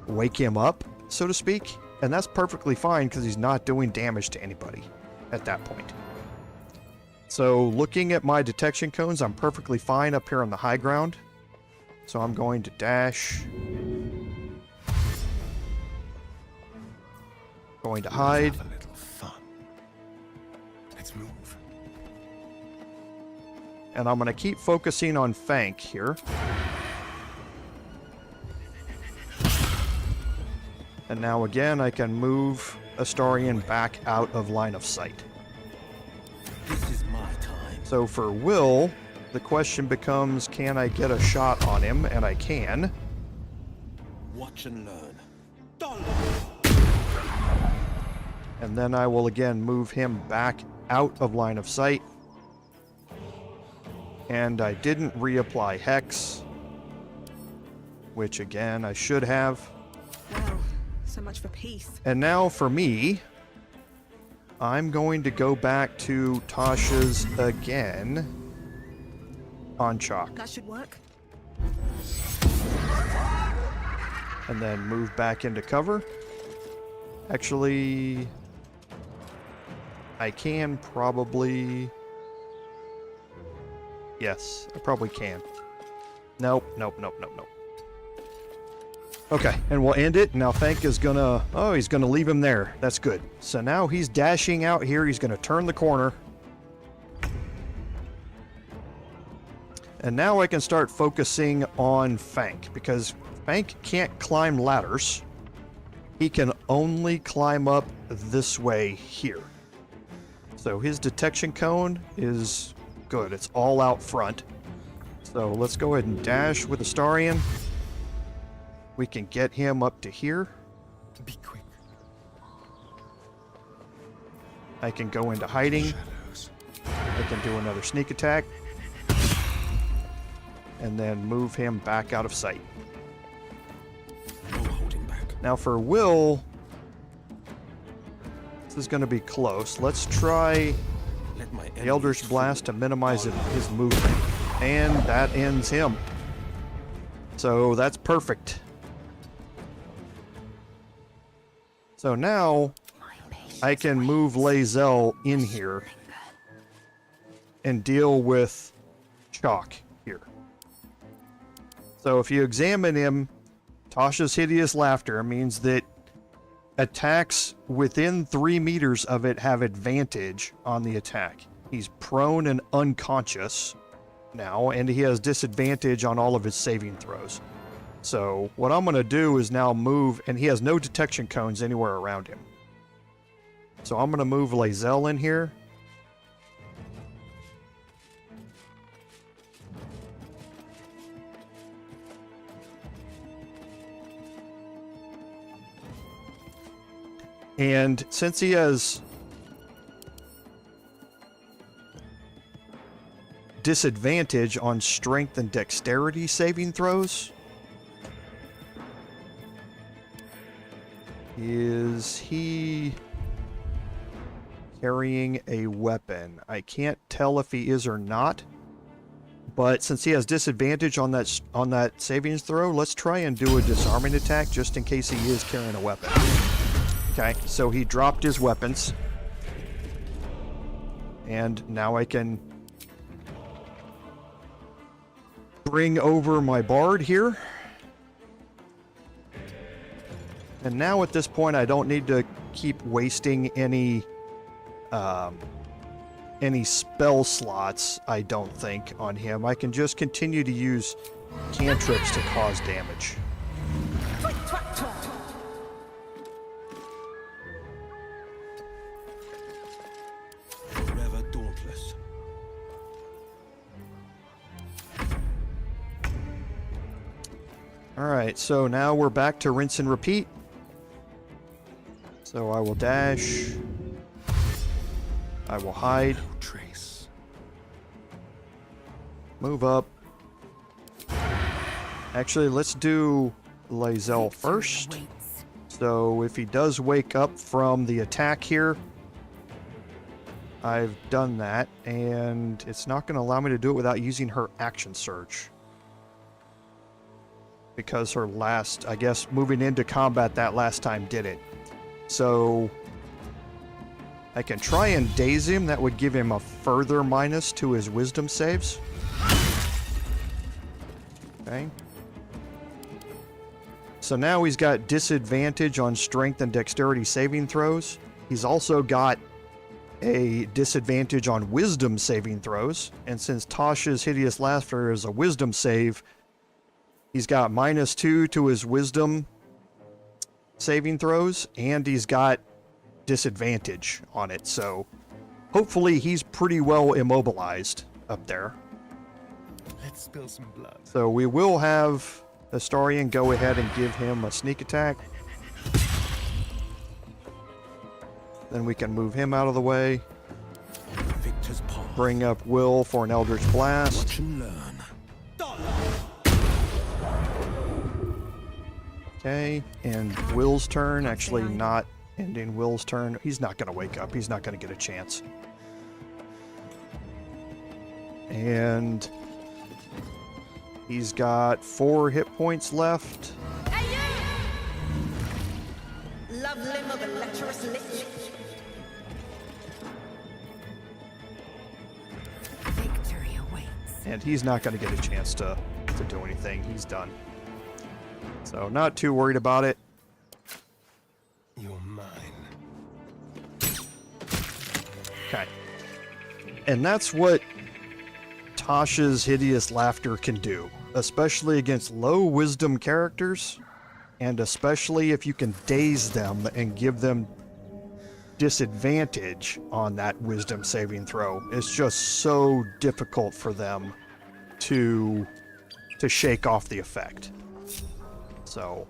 wake him up, so to speak. And that's perfectly fine because he's not doing damage to anybody at that point. So looking at my detection cones, I'm perfectly fine up here on the high ground. So I'm going to dash. Going to hide. Have a little fun. Let's move. And I'm going to keep focusing on Fank here. And now again, I can move Astarion back out of line of sight. This is my time. So for Wyll, the question becomes, can I get a shot on him? And I can. Watch and learn. And then I will again move him back out of line of sight. And I didn't reapply Hex, which again I should have. Well, so much for peace. And now for me, I'm going to go back to Tasha's again on Chalk. That should work. And then move back into cover. Actually, I can probably... Yes, I probably can. Nope. Okay, and we'll end it. Now Fank is gonna... Oh, he's gonna leave him there. That's good. So now he's dashing out here. He's gonna turn the corner. And now I can start focusing on Fank, because Fank can't climb ladders. He can only climb up this way here. So his detection cone is good. It's all out front. So let's go ahead and dash with Astarion. We can get him up to here. Be quick. I can go into hiding. Shadows. I can do another sneak attack. And then move him back out of sight. No holding back. Now for Wyll, this is going to be close. Let's try the Eldritch Blast to minimize his movement. And that ends him. So that's perfect. So now I can move Lae'zel in here and deal with Chalk here. So if you examine him, Tasha's hideous laughter means that attacks within 3 meters of it have advantage on the attack. He's prone and unconscious now, and he has disadvantage on all of his saving throws. So what I'm going to do is now move, and he has no detection cones anywhere around him. So I'm going to move Lae'zel in here. And since he has disadvantage on strength and dexterity saving throws, is he carrying a weapon? I can't tell if he is or not, but since he has disadvantage on that savings throw, let's try and do a disarming attack just in case he is carrying a weapon. Okay, so he dropped his weapons. And now I can bring over my bard here. And now at this point I don't need to keep wasting any spell slots, I don't think, on him. I can just continue to use cantrips to cause damage. Alright, so now we're back to rinse and repeat. So I will dash. I will hide. Trace. Move up. Actually, let's do Lae'zel first. So if he does wake up from the attack here, I've done that, and it's not going to allow me to do it without using her action surge. Because her last, I guess, moving into combat that last time did it. So I can try and daze him. That would give him a further minus to his wisdom saves. Okay. So now he's got disadvantage on strength and dexterity saving throws. He's also got a disadvantage on wisdom saving throws. And since Tasha's Hideous Laughter is a wisdom save, he's got -2 to his wisdom saving throws, and he's got disadvantage on it. So hopefully he's pretty well immobilized up there. Let's spill some blood. So we will have Astarion go ahead and give him a sneak attack. Then we can move him out of the way. Bring up Wyll for an Eldritch Blast. Watch and learn. Okay, and Wyll's turn. Actually, not ending Wyll's turn. He's not going to wake up. He's not going to get a chance. And he's got 4 hit points left. Hey, you! Love limb of a lecherous lich. Victory awaits. And he's not going to get a chance to do anything. He's done. So not too worried about it. You're mine. Okay. And that's what Tasha's Hideous Laughter can do, especially against low wisdom characters, and especially if you can daze them and give them disadvantage on that wisdom saving throw. It's just so difficult for them to shake off the effect. So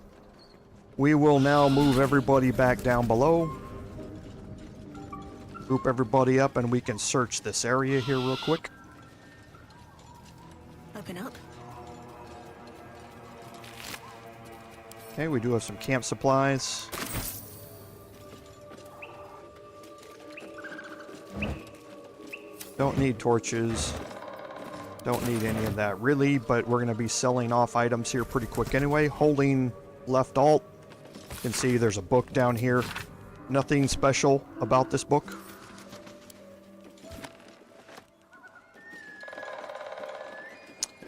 we will now move everybody back down below. Group everybody up, and we can search this area here real quick. Open up. Okay, we do have some camp supplies. Don't need torches. Don't need any of that really, but we're going to be selling off items here pretty quick anyway. Holding left alt, you can see there's a book down here. Nothing special about this book.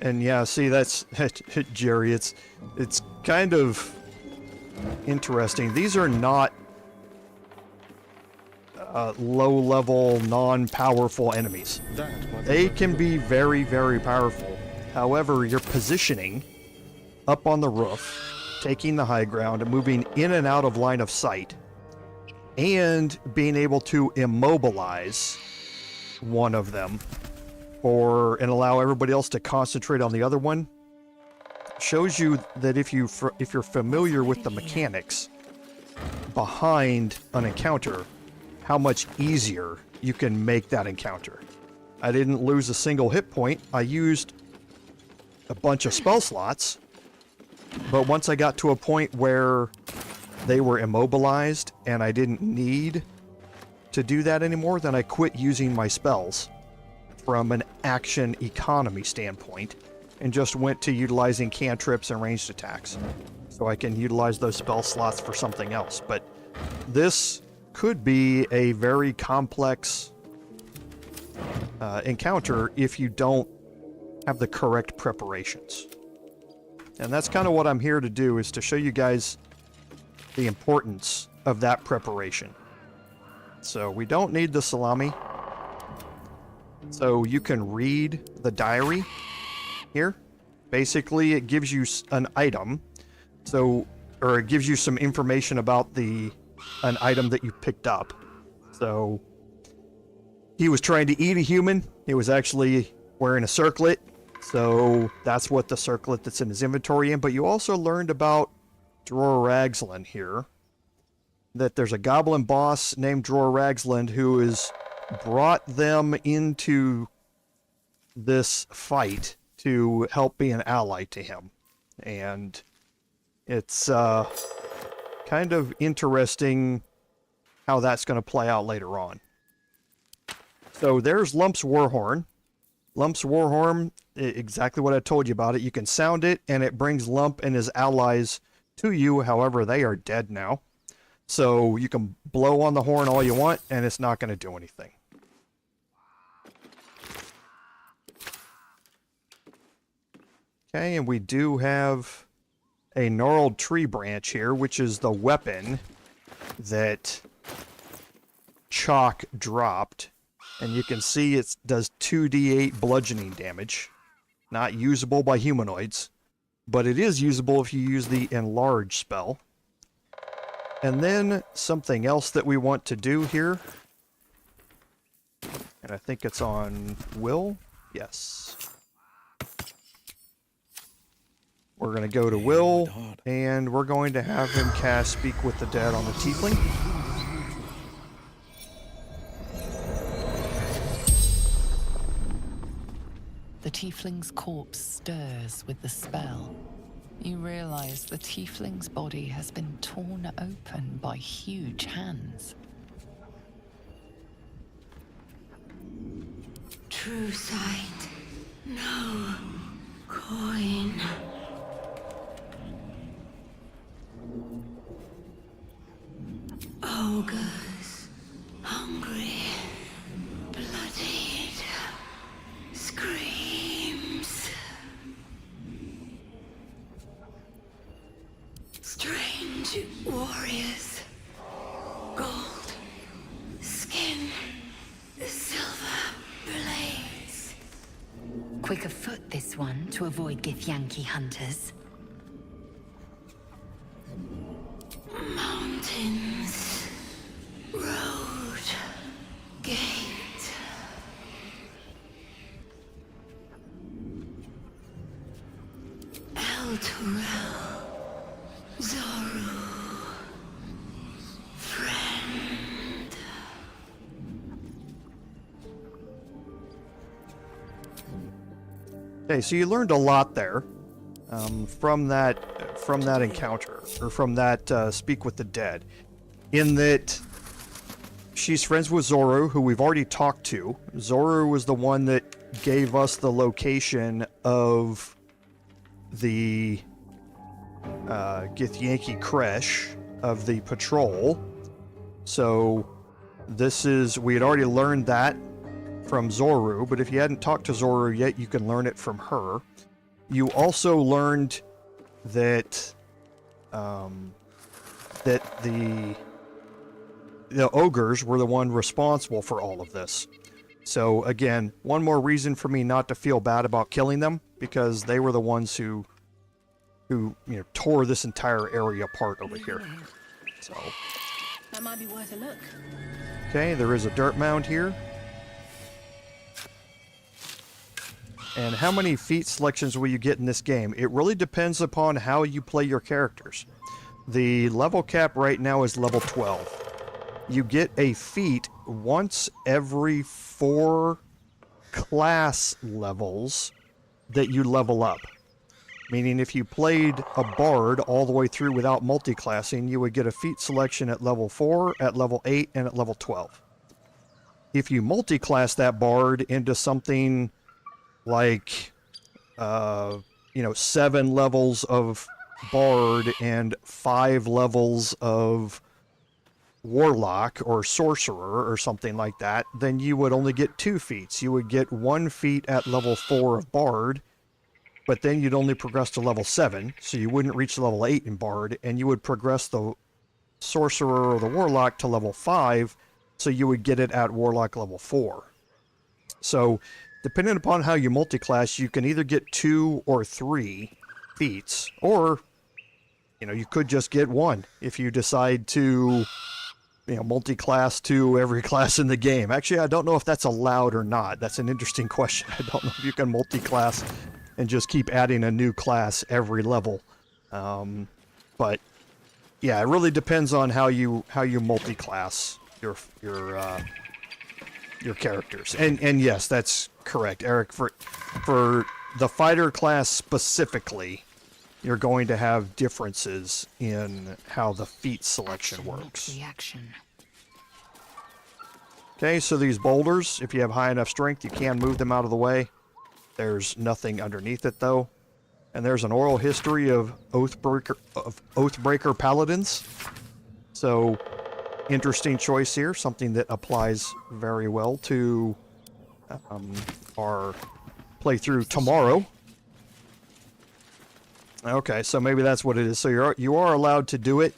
And yeah, see, that's Jerry. It's kind of interesting. These are not low-level, non-powerful enemies. They can be very, very powerful. However, your positioning up on the roof, taking the high ground, and moving in and out of line of sight, and being able to immobilize one of them and allow everybody else to concentrate on the other one, shows you that if you're familiar with the mechanics behind an encounter, how much easier you can make that encounter. I didn't lose a single hit point. I used a bunch of spell slots, but once I got to a point where they were immobilized and I didn't need to do that anymore, then I quit using my spells from an action economy standpoint and just went to utilizing cantrips and ranged attacks, so I can utilize those spell slots for something else. But this could be a very complex encounter if you don't have the correct preparations. And that's kind of what I'm here to do, is to show you guys the importance of that preparation. So we don't need the salami. So you can read the diary here. Basically, it gives you an item. Or it gives you some information about an item that you picked up. So he was trying to eat a human. He was actually wearing a circlet. So that's what the circlet that's in his inventory in. But you also learned about Ragzlin here. That there's a goblin boss named Ragzlin who has brought them into this fight to help be an ally to him. And it's kind of interesting how that's going to play out later on. So there's Lump's Warhorn. Lump's Warhorn, exactly what I told you about it. You can sound it, and it brings Lump and his allies to you. However, they are dead now. So you can blow on the horn all you want, and it's not going to do anything. Okay, and we do have a gnarled tree branch here, which is the weapon that Chalk dropped. And you can see it does 2d8 bludgeoning damage. Not usable by humanoids, but it is usable if you use the enlarge spell. And then something else that we want to do here, and I think it's on Wyll. Yes. We're going to go to Wyll, and we're going to have him cast Speak with the Dead on the Tiefling. The tiefling's corpse stirs with the spell. You realize the tiefling's body has been torn open by huge hands. True sight, no coin. Ogres, hungry, bloodied, screams. Strange warriors, gold skin, silver blades. Quick of foot, this one, to avoid Githyanki hunters. Mountains, road, gate. El Turel, Zoru, friend. Okay, so you learned a lot there from that encounter, or from that Speak with the Dead, in that she's friends with Zoru, who we've already talked to. Zoru was the one that gave us the location of the Githyanki creche of the patrol. So we had already learned that from Zoru, but if you hadn't talked to Zoru yet, you can learn it from her. You also learned that that the ogres were the one responsible for all of this. So again, one more reason for me not to feel bad about killing them, because they were the ones who tore this entire area apart over here. So That might be worth a look. okay, there is a dirt mound here. And how many feat selections will you get in this game? It really depends upon how you play your characters. The level cap right now is level 12. You get a feat once every 4 class levels that you level up. Meaning if you played a bard all the way through without multi-classing, you would get a feat selection at level 4, at level 8, and at level 12. If you multi-class that bard into something like, 7 levels of bard and 5 levels of warlock or sorcerer or something like that, then you would only get 2 feats. You would get 1 feat at level 4 of bard, but then you'd only progress to level 7, so you wouldn't reach level 8 in bard, and you would progress the sorcerer or the warlock to level 5, so you would get it at warlock level 4. So depending upon how you multi-class, you can either get 2 or 3 feats, or you could just get 1 if you decide to multi-class to every class in the game. Actually, I don't know if that's allowed or not. That's an interesting question. I don't know if you can multi-class and just keep adding a new class every level. But yeah, it really depends on how you multi-class your characters. And yes, that's correct, Eric. For the fighter class specifically, you're going to have differences in how the feat selection works. Okay, so these boulders, if you have high enough strength, you can move them out of the way. There's nothing underneath it, though. And there's an oral history of Oathbreaker Paladins. So, interesting choice here. Something that applies very well to our playthrough tomorrow. Okay, so maybe that's what it is. So you are allowed to do it,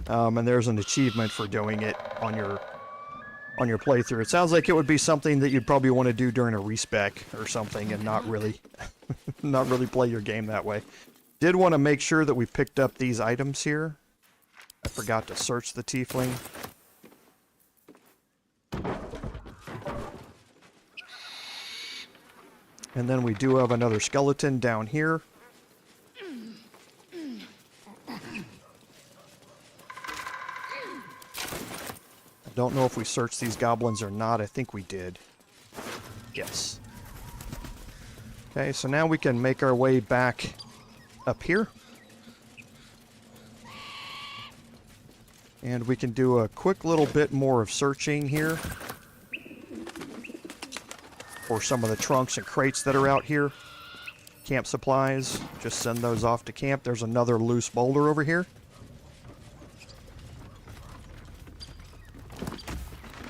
and there's an achievement for doing it on your playthrough. It sounds like it would be something that you'd probably want to do during a respec or something, and not really play your game that way. Did want to make sure that we picked up these items here. I forgot to search the tiefling. And then we do have another skeleton down here. I don't know if we searched these goblins or not. I think we did. Yes. Okay, so now we can make our way back up here. And we can do a quick little bit more of searching here for some of the trunks and crates that are out here. Camp supplies, just send those off to camp. There's another loose boulder over here.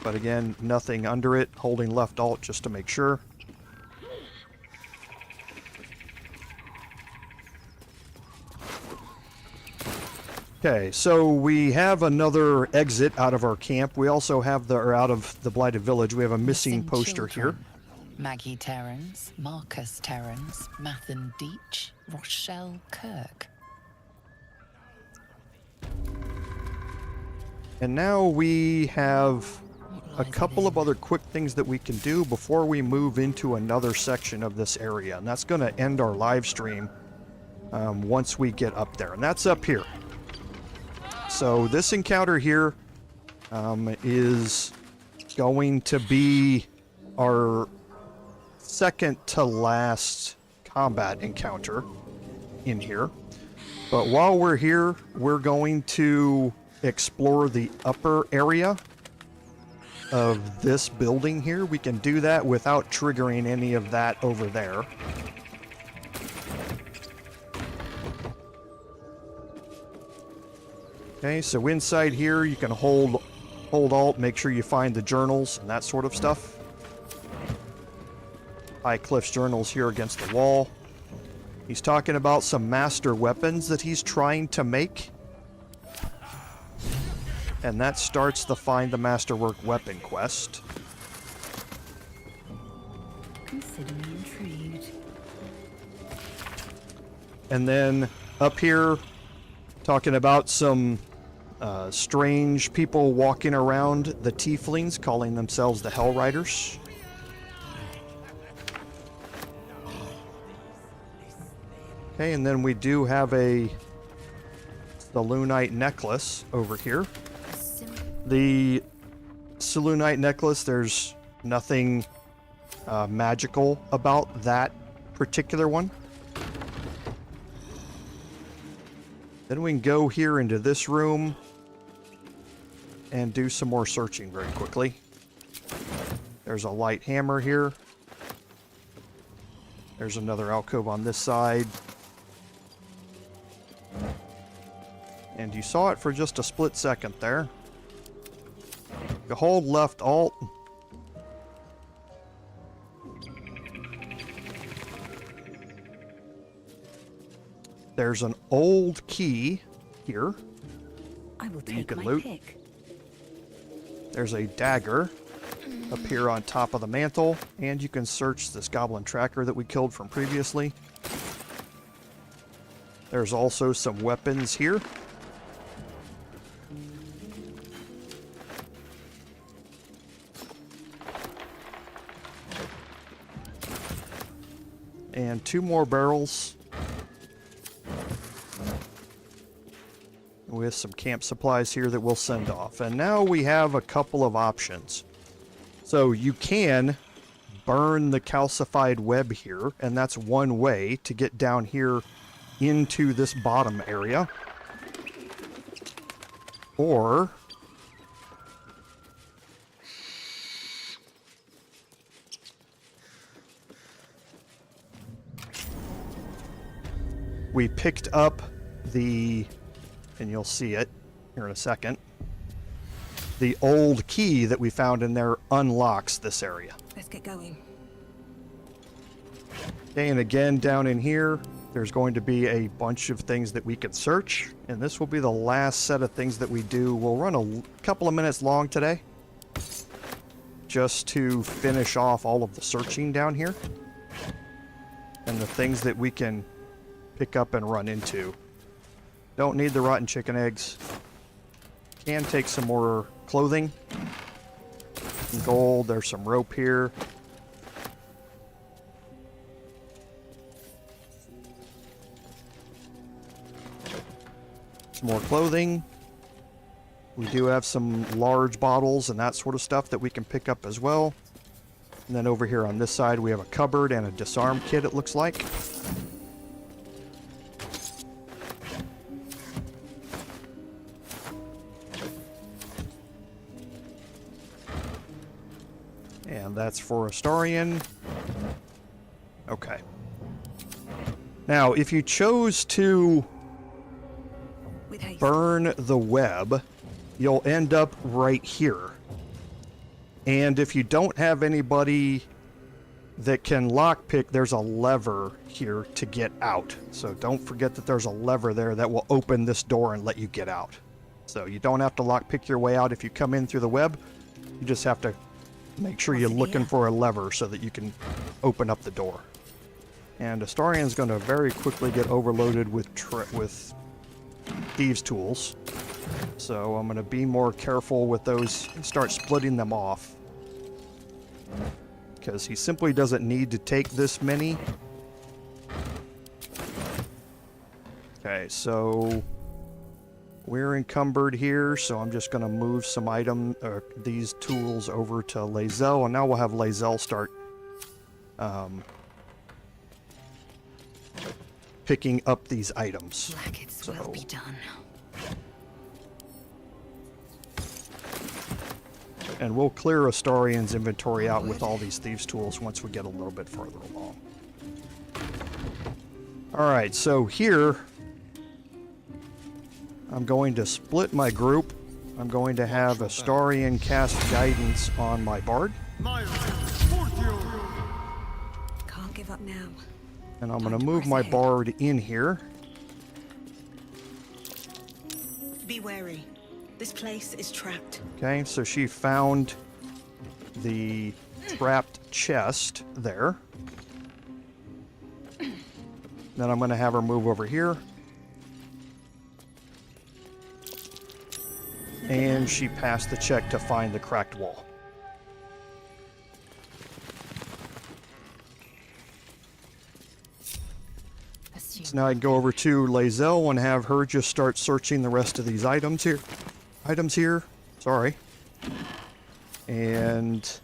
But again, nothing under it. Holding left alt just to make sure. Okay, so we have another exit out of our camp. We also have out of the Blighted Village, we have a missing poster here. Maggie Terrans, Marcus Terrans, Mathan Deach, Rochelle Kirk. And now we have a couple of other quick things that we can do before we move into another section of this area. And that's going to end our live stream once we get up there. And that's up here. So this encounter here is going to be our second to last combat encounter in here. But while we're here, we're going to explore the upper area of this building here. We can do that without triggering any of that over there. Okay, so inside here you can hold alt, make sure you find the journals and that sort of stuff. High Cliff's journals here against the wall. He's talking about some master weapons that he's trying to make. And that starts the Find the Masterwork Weapon quest. Consider me intrigued. And then up here, talking about some strange people walking around, the tieflings, calling themselves the Hell Riders. Okay, and then we do have the Selûnite necklace over here. The Selûnite necklace, there's nothing magical about that particular one. Then we can go here into this room and do some more searching very quickly. There's a light hammer here. There's another alcove on this side. And you saw it for just a split second there. You hold left alt. There's an old key here. I will that you take can my loot. pick. There's a dagger up here on top of the mantle, and you can search this goblin tracker that we killed from previously. There's also some weapons here. And 2 more barrels with some camp supplies here that we'll send off. And now we have a couple of options. So you can burn the calcified web here, and that's one way to get down here into this bottom area. Or we picked up the, and you'll see it here in a second, the old key that we found in there unlocks this area. Let's get going. Okay, and again down in here, there's going to be a bunch of things that we can search, and this will be the last set of things that we do. We'll run a couple of minutes long today, just to finish off all of the searching down here, and the things that we can pick up and run into. Don't need the rotten chicken eggs. Can take some more clothing. Some gold, there's some rope here. Some more clothing. We do have some large bottles and that sort of stuff that we can pick up as well. And then over here on this side we have a cupboard and a disarm kit, it looks like. And that's for Astarion. Okay. Now, if you chose to burn the web, you'll end up right here. And if you don't have anybody that can lockpick, there's a lever here to get out. So don't forget that there's a lever there that will open this door and let you get out. So you don't have to lockpick your way out if you come in through the web. You just have to make sure you're looking for a lever so that you can open up the door. And Astarion's going to very quickly get overloaded with thieves' tools. So I'm going to be more careful with those and start splitting them off. Because he simply doesn't need to take this many. Okay, so we're encumbered here, so I'm just going to move some these tools over to Lae'zel, and now we'll have Lae'zel start picking up these items. Blackets will be done. And we'll clear Astarion's inventory out with all these thieves' tools once we get a little bit further along. Alright, so here I'm going to split my group. I'm going to have Astarion cast guidance on my bard. Can't give up now. And I'm going to move my bard in here. Be wary. This place is trapped. Okay, so she found the trapped chest there. Then I'm going to have her move over here. And she passed the check to find the cracked wall. So now I can go over to Lae'zel and have her just start searching the rest of these items here. Sorry. And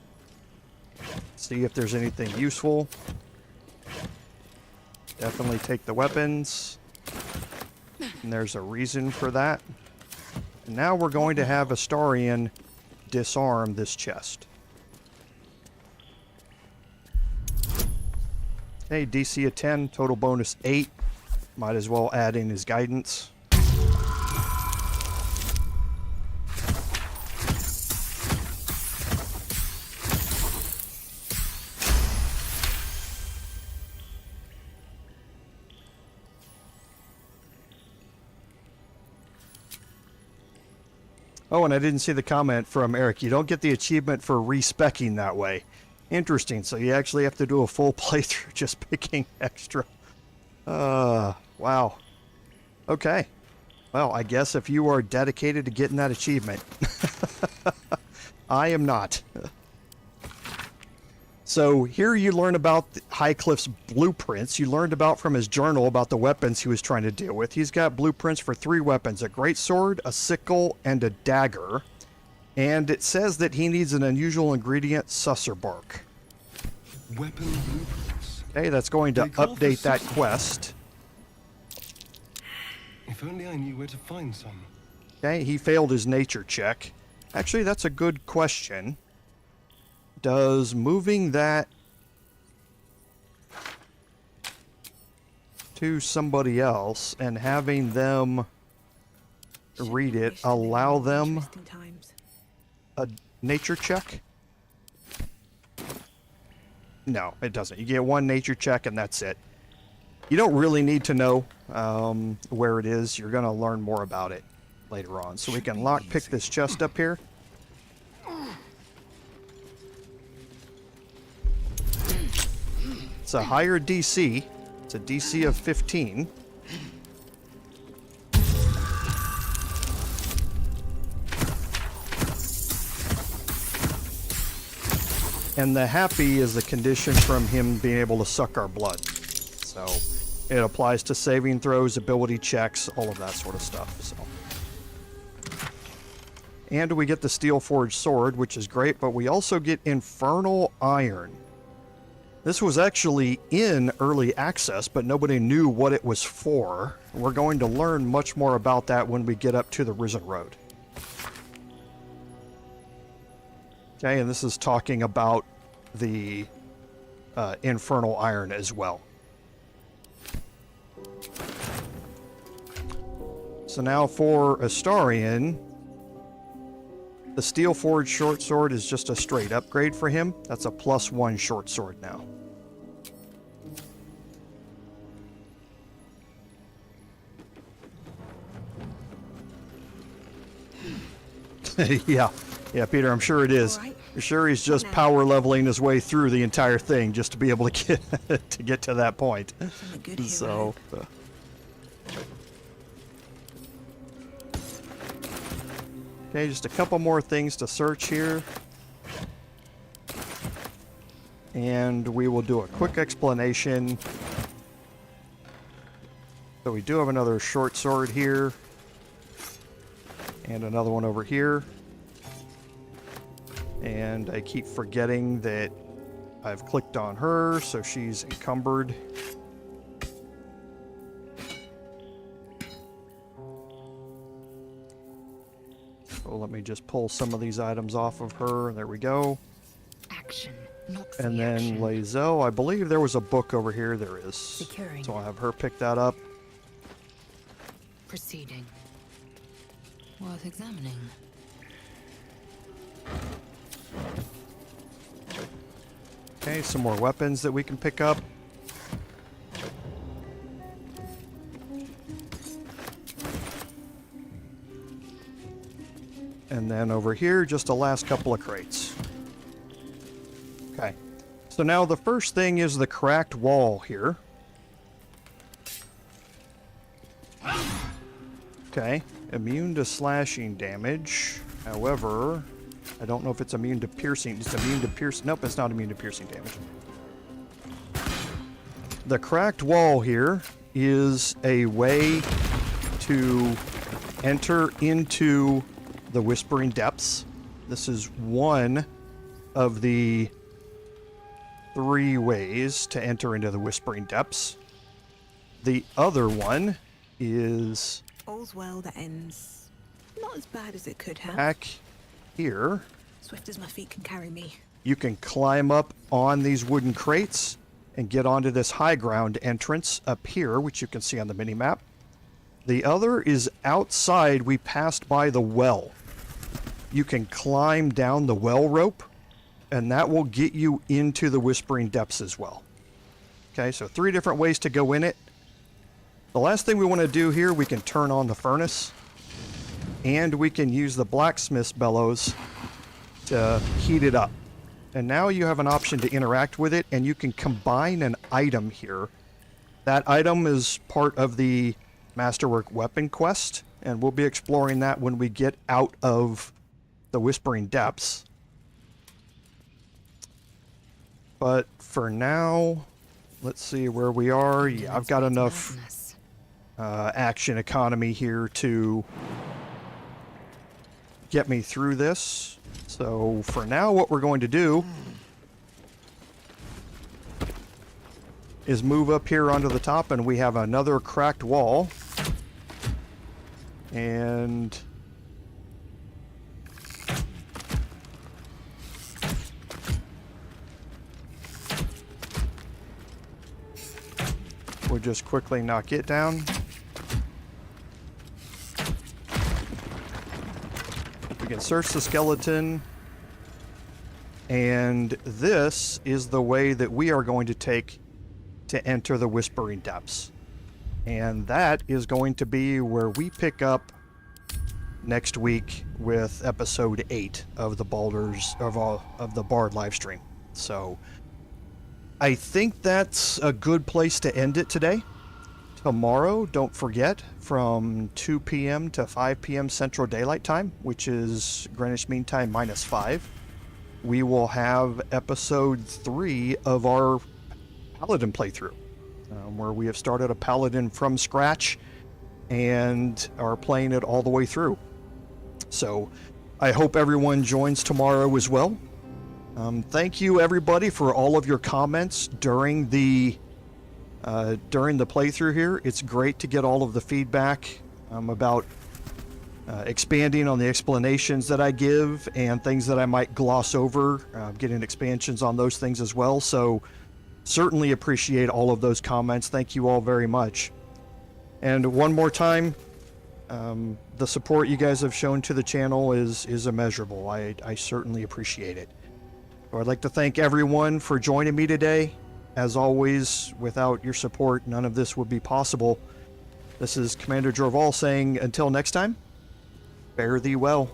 see if there's anything useful. Definitely take the weapons. And there's a reason for that. And now we're going to have Astarion disarm this chest. Okay, DC of 10, total bonus 8. Might as well add in his guidance. Oh, and I didn't see the comment from Eric. You don't get the achievement for respecking that way. Interesting. So you actually have to do a full playthrough just picking extra. Wow. Okay. Well, I guess if you are dedicated to getting that achievement. I am not. So here you learn about Highcliff's blueprints. You learned about from his journal about the weapons he was trying to deal with. He's got blueprints for 3 weapons, a greatsword, a sickle, and a dagger. And it says that he needs an unusual ingredient, susser bark. Weapon blueprints. Okay, that's going to update that quest. If only I knew where to find some. Okay, he failed his nature check. Actually, that's a good question. Does moving that to somebody else and having them read it allow them a nature check? No, it doesn't. You get 1 nature check and that's it. You don't really need to know where it is. You're going to learn more about it later on. So we can lockpick this chest up here. It's a higher DC. It's a DC of 15. And the happy is the condition from him being able to suck our blood. So it applies to saving throws, ability checks, all of that sort of stuff. So. And we get the steel forged sword, which is great, but we also get infernal iron. This was actually in early access, but nobody knew what it was for. We're going to learn much more about that when we get up to the Risen Road. Okay, and this is talking about the infernal iron as well. So now for Astarion, the steel forged short sword is just a straight upgrade for him. That's a +1 short sword now. Yeah, Peter, I'm sure it is. Right. I'm sure he's just power leveling his way through the entire thing just to be able to get to that point. So, okay, just a couple more things to search here. And we will do a quick explanation. So we do have another short sword here. And another one over here. And I keep forgetting that I've clicked on her, so she's encumbered. So let me just pull some of these items off of her. There we go. Action, not and then Lae'zel, I believe there was a book over here. There is. Securing. So I'll have her pick that up. Proceeding. Worth examining. Okay, some more weapons that we can pick up. And then over here, just the last couple of crates. Okay. So now the first thing is the cracked wall here. Okay. Immune to slashing damage. However, I don't know if it's immune to piercing. It's immune to piercing. Nope, it's not immune to piercing damage. The cracked wall here is a way to enter into the Whispering Depths. This is one of the 3 ways to enter into the Whispering Depths. The other one is... All's well that ends. Not as bad as it could have. Back here. Swift as my feet can carry me. You can climb up on these wooden crates and get onto this high ground entrance up here, which you can see on the mini-map. The other is outside. We passed by the well. You can climb down the well rope, and that will get you into the Whispering Depths as well. Okay, so 3 different ways to go in it. The last thing we want to do here, we can turn on the furnace, and we can use the blacksmith's bellows to heat it up. And now you have an option to interact with it, and you can combine an item here. That item is part of the Masterwork Weapon quest, and we'll be exploring that when we get out of the Whispering Depths. But for now, let's see where we are. Yeah, I've got enough action economy here to get me through this. So for now, what we're going to do is move up here onto the top, and we have another cracked wall. And we'll just quickly knock it down. We can search the skeleton, and this is the way that we are going to take to enter the Whispering Depths. And that is going to be where we pick up next week with episode 8 of the Baldur's of the Bard livestream. So I think that's a good place to end it today. Tomorrow, don't forget, from 2 p.m. to 5 p.m. Central Daylight Time, which is Greenwich Mean Time -5, we will have episode 3 of our Paladin playthrough, where we have started a Paladin from scratch and are playing it all the way through. So I hope everyone joins tomorrow as well. Thank you, everybody, for all of your comments during the playthrough here. It's great to get all of the feedback about expanding on the explanations that I give and things that I might gloss over, getting expansions on those things as well. So certainly appreciate all of those comments. Thank you all very much. And one more time, the support you guys have shown to the channel is immeasurable. I certainly appreciate it. So I'd like to thank everyone for joining me today. As always, without your support, none of this would be possible. This is Commander Jorval saying, until next time, fare thee well.